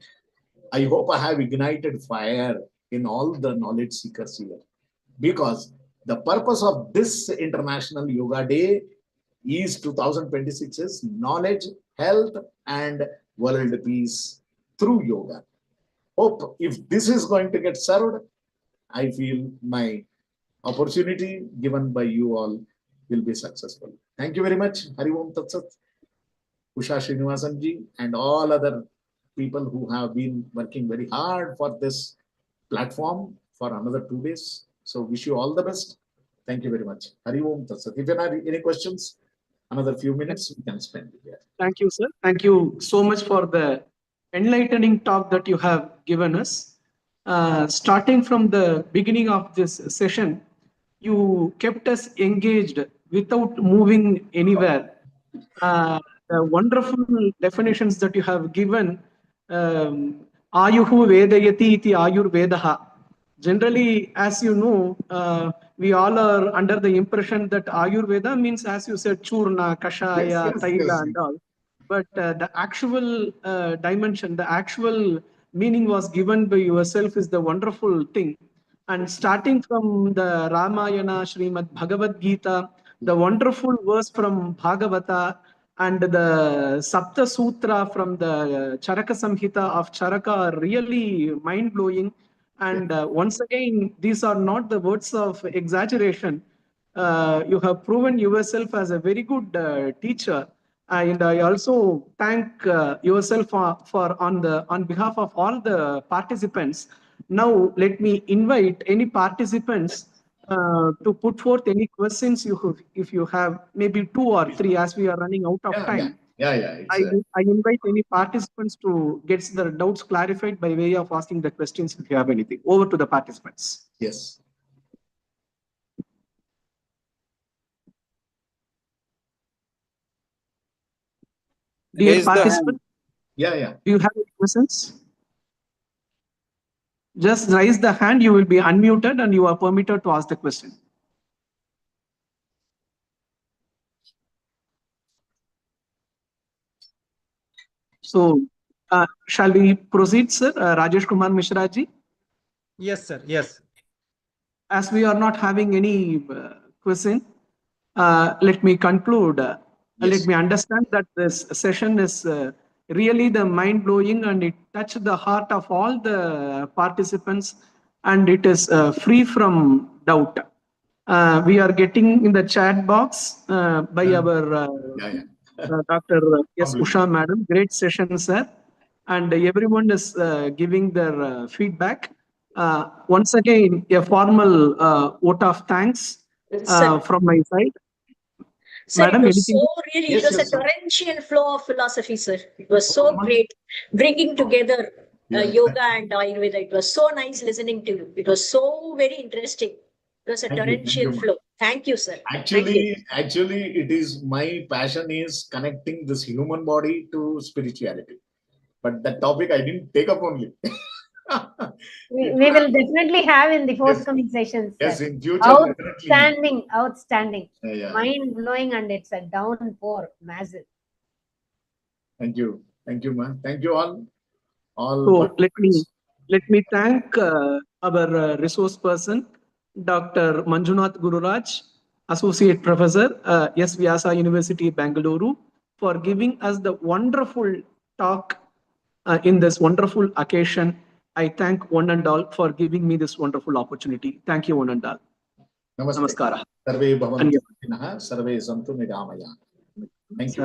I hope I have ignited fire in all the knowledge seekers here. Because the purpose of this International Yoga Day is 2026 is knowledge, health, and world peace through yoga. Hope if this is going to get served, I feel my opportunity given by you all will be successful. Thank you very much. Hari Om Tat Sat. Usha Srinivasan ji and all other people who have been working very hard for this platform for another 2 days. So wish you all the best. Thank you very much. Hari Om Tat Sat. If you have any questions, another few minutes we can spend here. Thank you, sir. Thank you so much for the enlightening talk that you have given us. Starting from the beginning of this session, you kept us engaged without moving anywhere. The wonderful definitions that you have given, Ayuhu Vedayati iti Ayurvedaha. Generally, as you know, we all are under the impression that Ayurveda means, as you said, Churna, Kashaya, Taila and all. But the actual dimension, the actual meaning was given by yourself is the wonderful thing. And starting from the Ramayana, Srimad Bhagavad Gita, the wonderful verse from Bhagavata, and the Sapta Sutra from the Charaka Samhita of Charaka are really mind-blowing. And once again, these are not the words of exaggeration. You have proven yourself as a very good teacher. And I also thank yourself for on behalf of all the participants. Now, let me invite any participants to put forth any questions if you have, maybe 2 or 3, as we are running out of time. I invite any participants to get their doubts clarified by way of asking the questions if you have anything. Over to the participants. Yes. Dear participant, do you have any questions? Just raise the hand, you will be unmuted and you are permitted to ask the question. So, shall we proceed, sir? Rajesh Kumar Mishra ji? Yes, sir. Yes. As we are not having any question, let me conclude. Yes. Let me understand that this session is really the mind blowing, and it touched the heart of all the participants, and it is free from doubt. We are getting in the chat box by our Dr. S. Usha Madam. Great session, sir. And everyone is giving their feedback. Once again, a formal vote of thanks from my side. Sir, Madam, it was anything? so really, it was a torrential flow of philosophy, sir. It was so great bringing together yoga and Ayurveda. It was so nice listening to you. It was so very interesting. It was a torrential flow. Thank you, sir. Actually, it is my passion is connecting this human body to spirituality. But that topic I didn't take up only. We will definitely have in the forthcoming sessions. Yes, in future, outstanding, outstanding, Yeah. mind blowing, and it's a downpour, massive. Thank you, ma'am. Thank you all. So let me thank our resource person, Dr. Manjunath Gururaj, Associate Professor, S. Vyasa University, Bangalore, for giving us the wonderful talk in this wonderful occasion. I thank one and all for giving me this wonderful opportunity. Thank you, one and all. Namaste. Namaskara. Sarve bhavantu sukhinaha, sarve santu niramaya. Thank you.